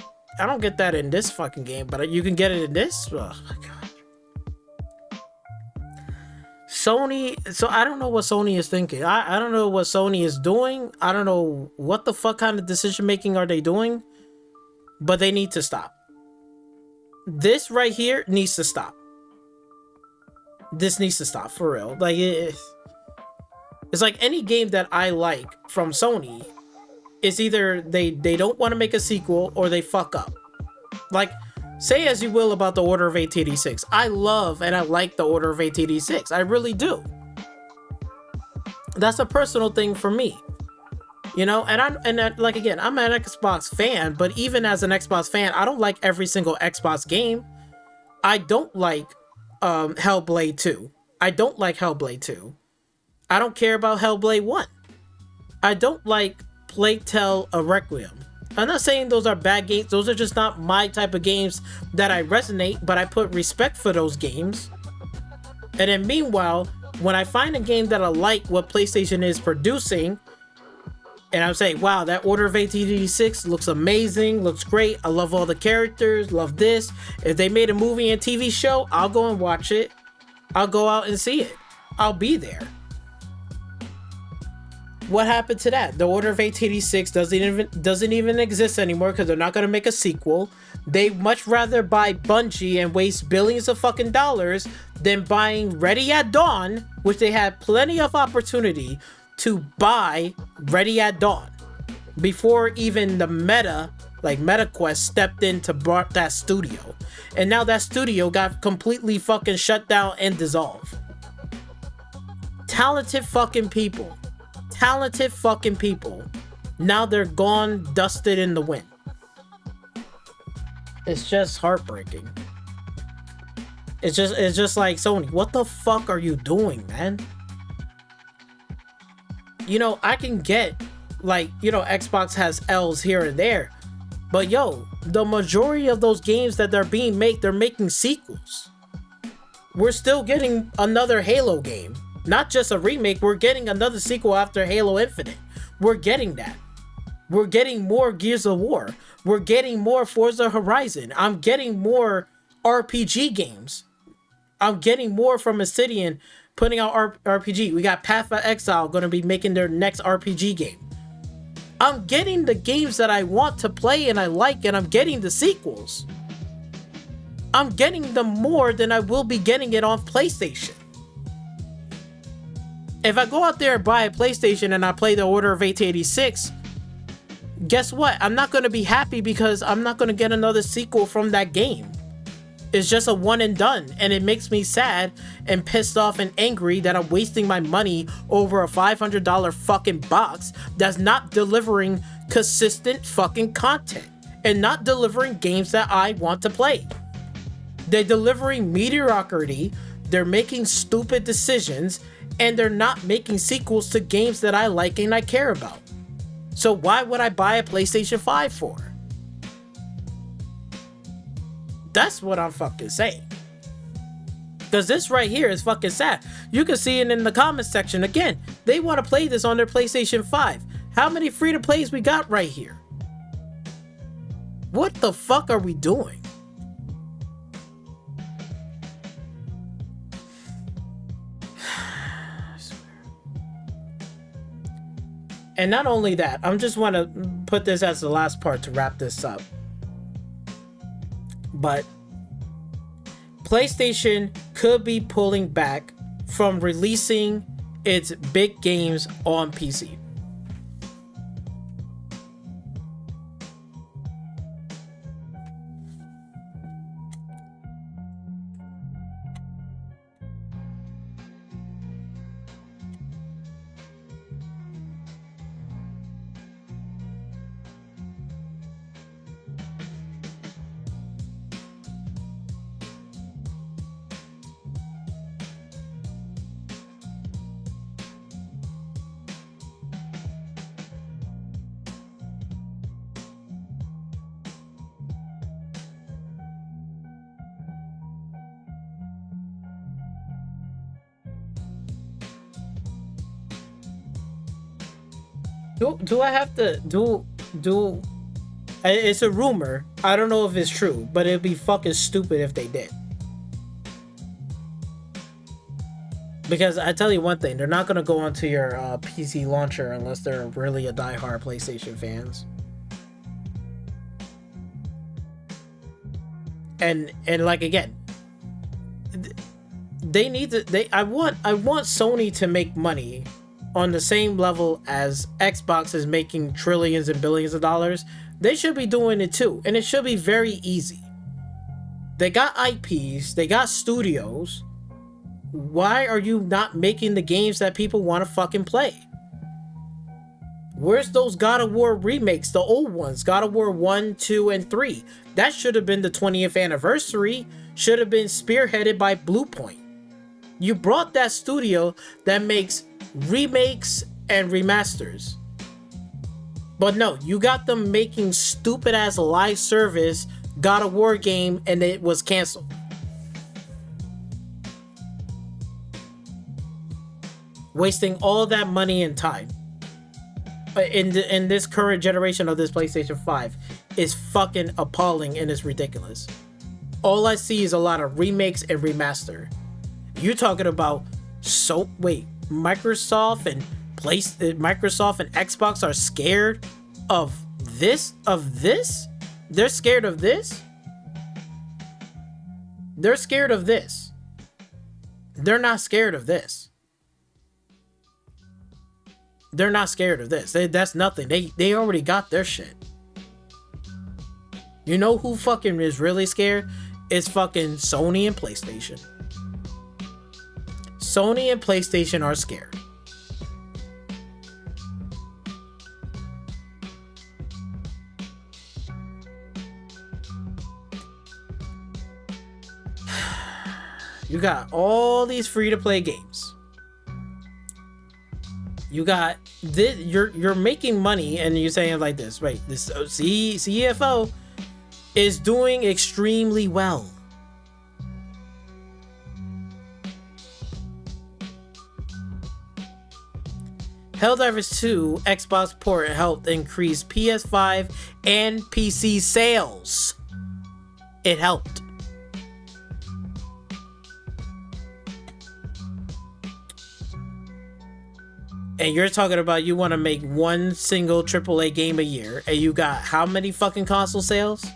in this fucking game, but you can get it in this. Oh my god. Sony, so I don't know what Sony is thinking. I don't know what Sony is doing. I don't know what the fuck kind of decision making are they doing, but they need to stop. This right here needs to stop. This needs to stop for real. Like, it's like any game that I like from Sony, it's either they don't want to make a sequel or they fuck up. Like, say as you will about the Order of 1886. I love and I like the Order of 1886. I really do. That's a personal thing for me. You know, like, again, I'm an Xbox fan, but even as an Xbox fan, I don't like every single Xbox game. I don't like Hellblade 2. I don't like Hellblade 2. I don't care about Hellblade 1. I don't like Plague Tale Requiem. I'm not saying those are bad games. Those are just not my type of games that I resonate, but I put respect for those games. And then meanwhile, when I find a game that I like what PlayStation is producing, and I'm saying, wow, that Order of 1886 looks amazing, looks great. I love all the characters, love this. If they made a movie and TV show, I'll go and watch it. I'll go out and see it. I'll be there. What happened to that? The Order of 1886 doesn't even exist anymore because they're not going to make a sequel. They much rather buy Bungie and waste billions of fucking dollars than buying Ready at Dawn, which they had plenty of opportunity to buy Ready at Dawn before even the MetaQuest stepped in to bought that studio. And now that studio got completely fucking shut down and dissolved. Talented fucking people. Now they're gone, dusted in the wind. It's just heartbreaking. It's just like, Sony, what the fuck are you doing, man? You know, I can get, like, you know, Xbox has L's here and there, but yo, the majority of those games that they're being made, they're making sequels. We're still getting another Halo game. Not just a remake, we're getting another sequel after Halo Infinite. We're getting that. We're getting more Gears of War. We're getting more Forza Horizon. I'm getting more RPG games. I'm getting more from Obsidian putting out RPG. We got Path of Exile going to be making their next RPG game. I'm getting the games that I want to play and I like, and I'm getting the sequels. I'm getting them more than I will be getting it on PlayStation. If I go out there and buy a PlayStation and I play the Order of 1886, guess what? I'm not going to be happy because I'm not going to get another sequel from that game. It's just a one and done, and it makes me sad and pissed off and angry that I'm wasting my money over a $500 fucking box that's not delivering consistent fucking content and not delivering games that I want to play. They're delivering mediocrity, they're making stupid decisions, and they're not making sequels to games that I like and I care about. So why would I buy a PlayStation 5 for? That's what I'm fucking saying. Because this right here is fucking sad. You can see it in the comments section. Again, they want to play this on their PlayStation 5. How many free-to-plays we got right here? What the fuck are we doing? And not only that, I just want to put this as the last part to wrap this up. But PlayStation could be pulling back from releasing its big games on PC. Do I have to do it's a rumor. I don't know if it's true, but it'd be fucking stupid if they did. Because I tell you one thing, they're not gonna go onto your PC launcher unless they're really a diehard PlayStation fans. And like again, they need to. I want Sony to make money on the same level as Xbox is making trillions and billions of dollars. They should be doing it too, and it should be very easy. They got IPs, they got studios. Why are you not making the games that people want to fucking play? Where's those God of War remakes, the old ones, God of War 1, 2, and 3? That should have been the 20th anniversary, should have been spearheaded by Bluepoint. You brought that studio that makes remakes and remasters. But no, you got them making stupid ass live service God of War game and it was canceled. Wasting all that money and time in this current generation of this PlayStation 5 is fucking appalling and it's ridiculous. All I see is a lot of remakes and remaster. You're talking about Microsoft and Xbox are scared of this? They're scared of this? They're scared of this. They're not scared of this. They're not scared of this. That's nothing. They already got their shit. You know who fucking is really scared? It's fucking Sony and PlayStation. Sony and PlayStation are scared. You got all these free-to-play games. You got this, you're making money and you're saying like this, right? This CFO is doing extremely well. Helldivers 2 Xbox port helped increase PS5 and PC sales. It helped. And you're talking about you want to make one single AAA game a year, and you got how many fucking console sales?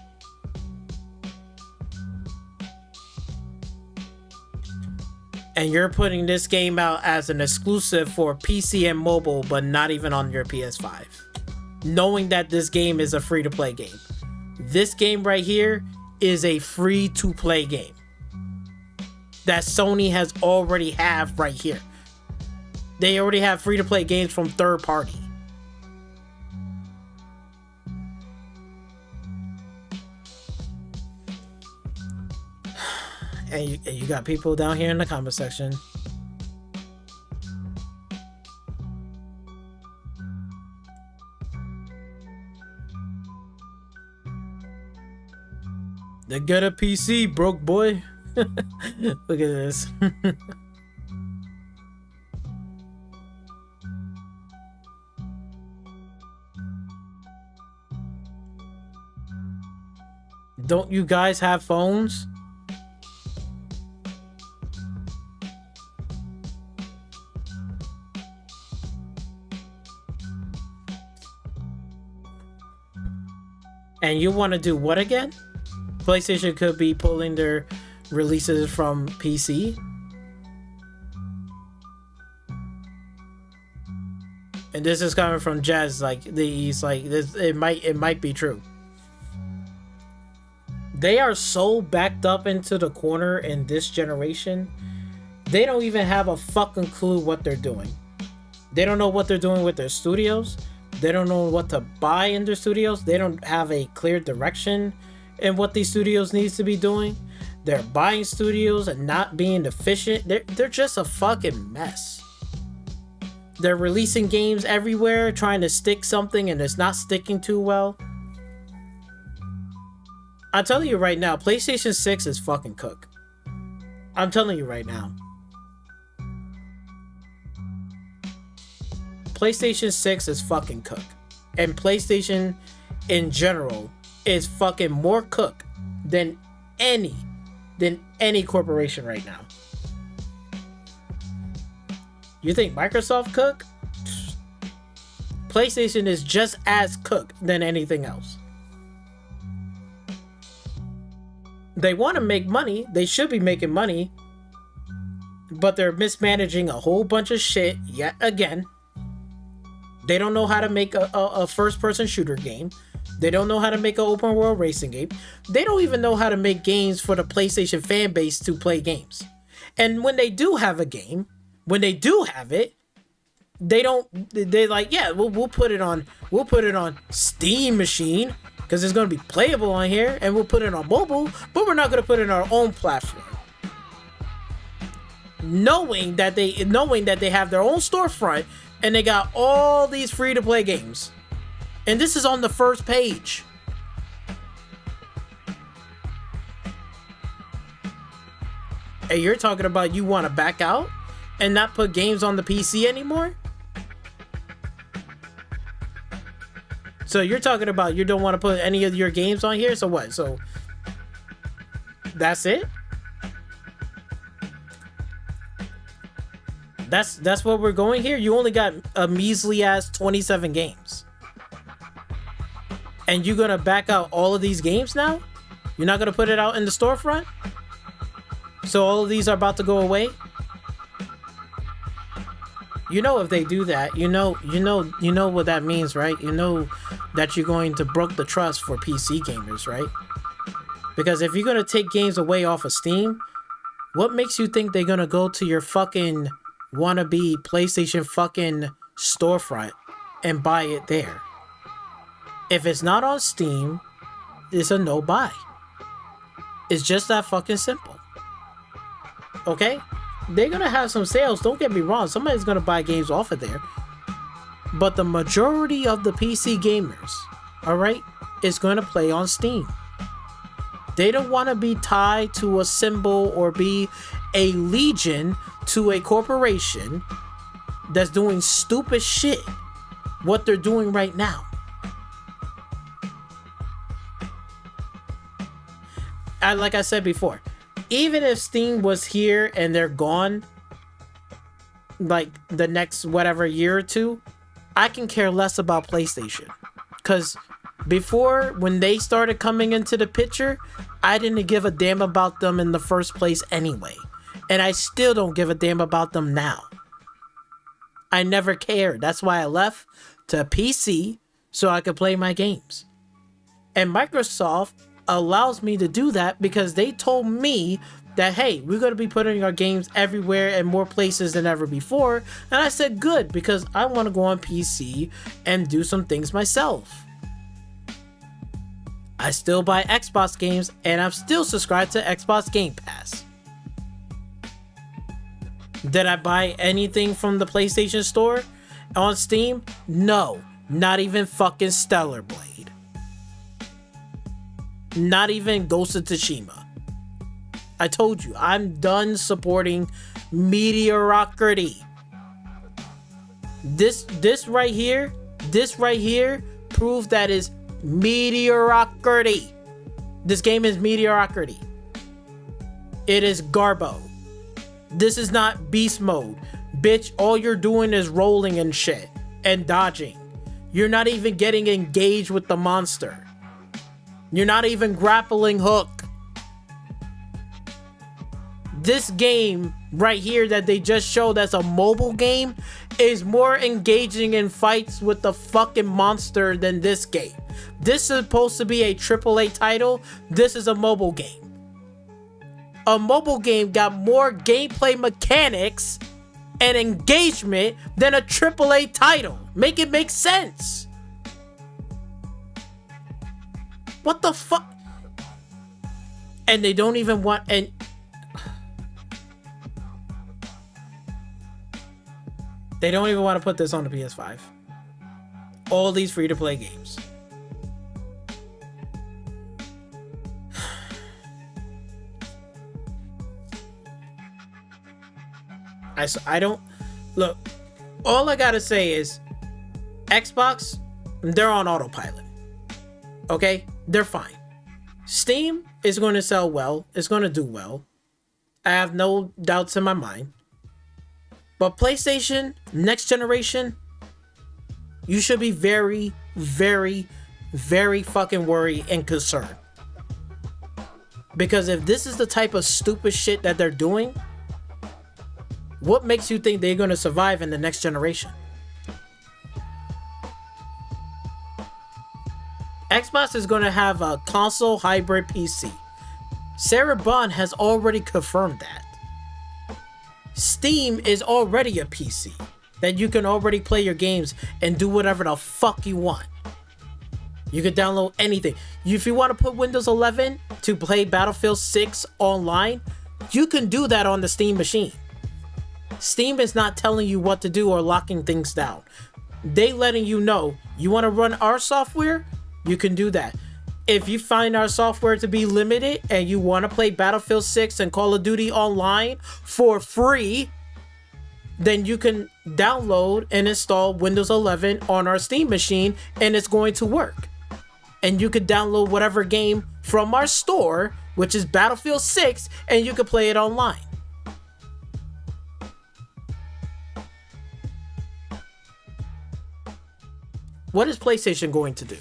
And you're putting this game out as an exclusive for PC and mobile, but not even on your PS5. Knowing that this game is a free-to-play game. This game right here is a free-to-play game that Sony has already have right here. They already have free-to-play games from third party. And you got people down here in the comment section. They get a PC, broke boy. Look at this. Don't you guys have phones? And you want to do what again? PlayStation could be pulling their releases from PC. And this is coming from Jazz. Like he's like this. It might be true. They are so backed up into the corner in this generation. They don't even have a fucking clue what they're doing. They don't know what they're doing with their studios. They don't know what to buy in their studios. They don't have a clear direction in what these studios needs to be doing. They're buying studios and not being efficient. They're just a fucking mess. They're releasing games everywhere, trying to stick something, and it's not sticking too well. I'm telling you right now, PlayStation 6 is fucking cooked. I'm telling you right now. PlayStation 6 is fucking cooked. And PlayStation in general is fucking more cooked than any corporation right now. You think Microsoft cooked? PlayStation is just as cooked than anything else. They want to make money. They should be making money. But they're mismanaging a whole bunch of shit yet again. They don't know how to make a first-person shooter game. They don't know how to make an open-world racing game. They don't even know how to make games for the PlayStation fan base to play games. And when they do have a game, when they do have it, they're like, yeah, we'll put it on Steam machine because it's going to be playable on here, and we'll put it on mobile, but we're not going to put it on our own platform. Knowing that they have their own storefront and they got all these free-to-play games. And this is on the first page. And you're talking about you want to back out and not put games on the PC anymore? So you're talking about you don't want to put any of your games on here? So what? So that's it? That's what we're going here? You only got a measly ass 27 games. And you're going to back out all of these games now? You're not going to put it out in the storefront? So all of these are about to go away? You know, if they do that, you know what that means, right? You know that you're going to broke the trust for PC gamers, right? Because if you're going to take games away off of Steam, what makes you think they're going to go to your fucking wannabe PlayStation fucking storefront and buy it there? If it's not on Steam, it's a no buy. It's just that fucking simple. Okay? They're gonna have some sales, don't get me wrong. Somebody's gonna buy games off of there. But the majority of the PC gamers, alright, is gonna play on Steam. They don't wanna be tied to a symbol or be a legion to a corporation that's doing stupid shit. What they're doing right now. Like I said before, even if Steam was here and they're gone, like the next whatever year or two, I can care less about PlayStation. Because before, when they started coming into the picture, I didn't give a damn about them in the first place anyway. And I still don't give a damn about them now. I never cared. That's why I left to PC so I could play my games. And Microsoft allows me to do that because they told me that, hey, we're going to be putting our games everywhere and more places than ever before. And I said, good, because I want to go on PC and do some things myself. I still buy Xbox games and I'm still subscribed to Xbox Game Pass. Did I buy anything from the PlayStation Store on Steam? No, not even fucking Stellar Blade. Not even Ghost of Tsushima. I told you, I'm done supporting mediocrity. This right here proves that is mediocrity. This game is mediocrity. It is garbo. This is not beast mode. Bitch, all you're doing is rolling and shit and dodging. You're not even getting engaged with the monster. You're not even grappling hook. This game right here that they just showed as a mobile game is more engaging in fights with the fucking monster than this game. This is supposed to be a AAA title. This is a mobile game. A mobile game got more gameplay mechanics and engagement than a AAA title. Make it make sense. What the fuck? And they don't even want... and they don't even want to put this on the PS5. All these free-to-play games. I don't... Look, all I gotta say is Xbox, they're on autopilot. Okay? They're fine. Steam is going to sell well. It's going to do well. I have no doubts in my mind. But PlayStation, next generation, you should be very, very, very fucking worried and concerned. Because if this is the type of stupid shit that they're doing, what makes you think they're going to survive in the next generation? Xbox is going to have a console hybrid PC. Sarah Bond has already confirmed that. Steam is already a PC that you can already play your games and do whatever the fuck you want. You can download anything. If you want to put Windows 11 to play Battlefield 6 online, you can do that on the Steam machine. Steam is not telling you what to do or locking things down. They letting you know, you want to run our software? You can do that. If you find our software to be limited and you want to play Battlefield 6 and Call of Duty online for free, then you can download and install Windows 11 on our Steam machine and it's going to work. And you could download whatever game from our store, which is Battlefield 6, and you can play it online. What is PlayStation going to do?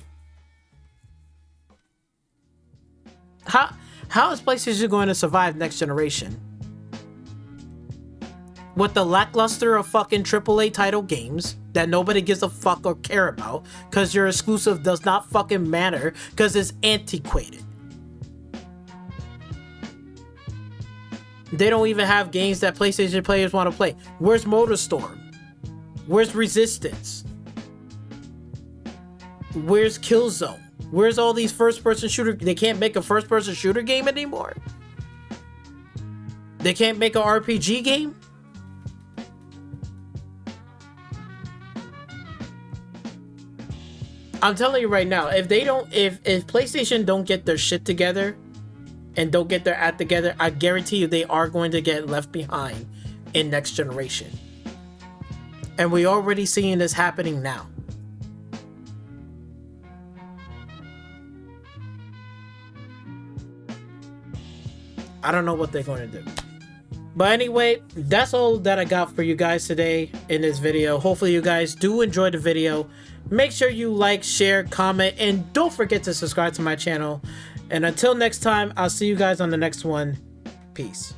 How is PlayStation going to survive next generation? With the lackluster of fucking AAA title games that nobody gives a fuck or care about because your exclusive does not fucking matter because it's antiquated. They don't even have games that PlayStation players want to play. Where's MotorStorm? Where's Resistance? Where's Killzone? Where's all these first-person shooter? They can't make a first-person shooter game anymore? They can't make an RPG game? I'm telling you right now, if PlayStation don't get their shit together and don't get their act together, I guarantee you they are going to get left behind in next generation. And we're already seeing this happening now. I don't know what they're going to do. But anyway, that's all that I got for you guys today in this video. Hopefully you guys do enjoy the video. Make sure you like, share, comment, and don't forget to subscribe to my channel. And until next time, I'll see you guys on the next one. Peace.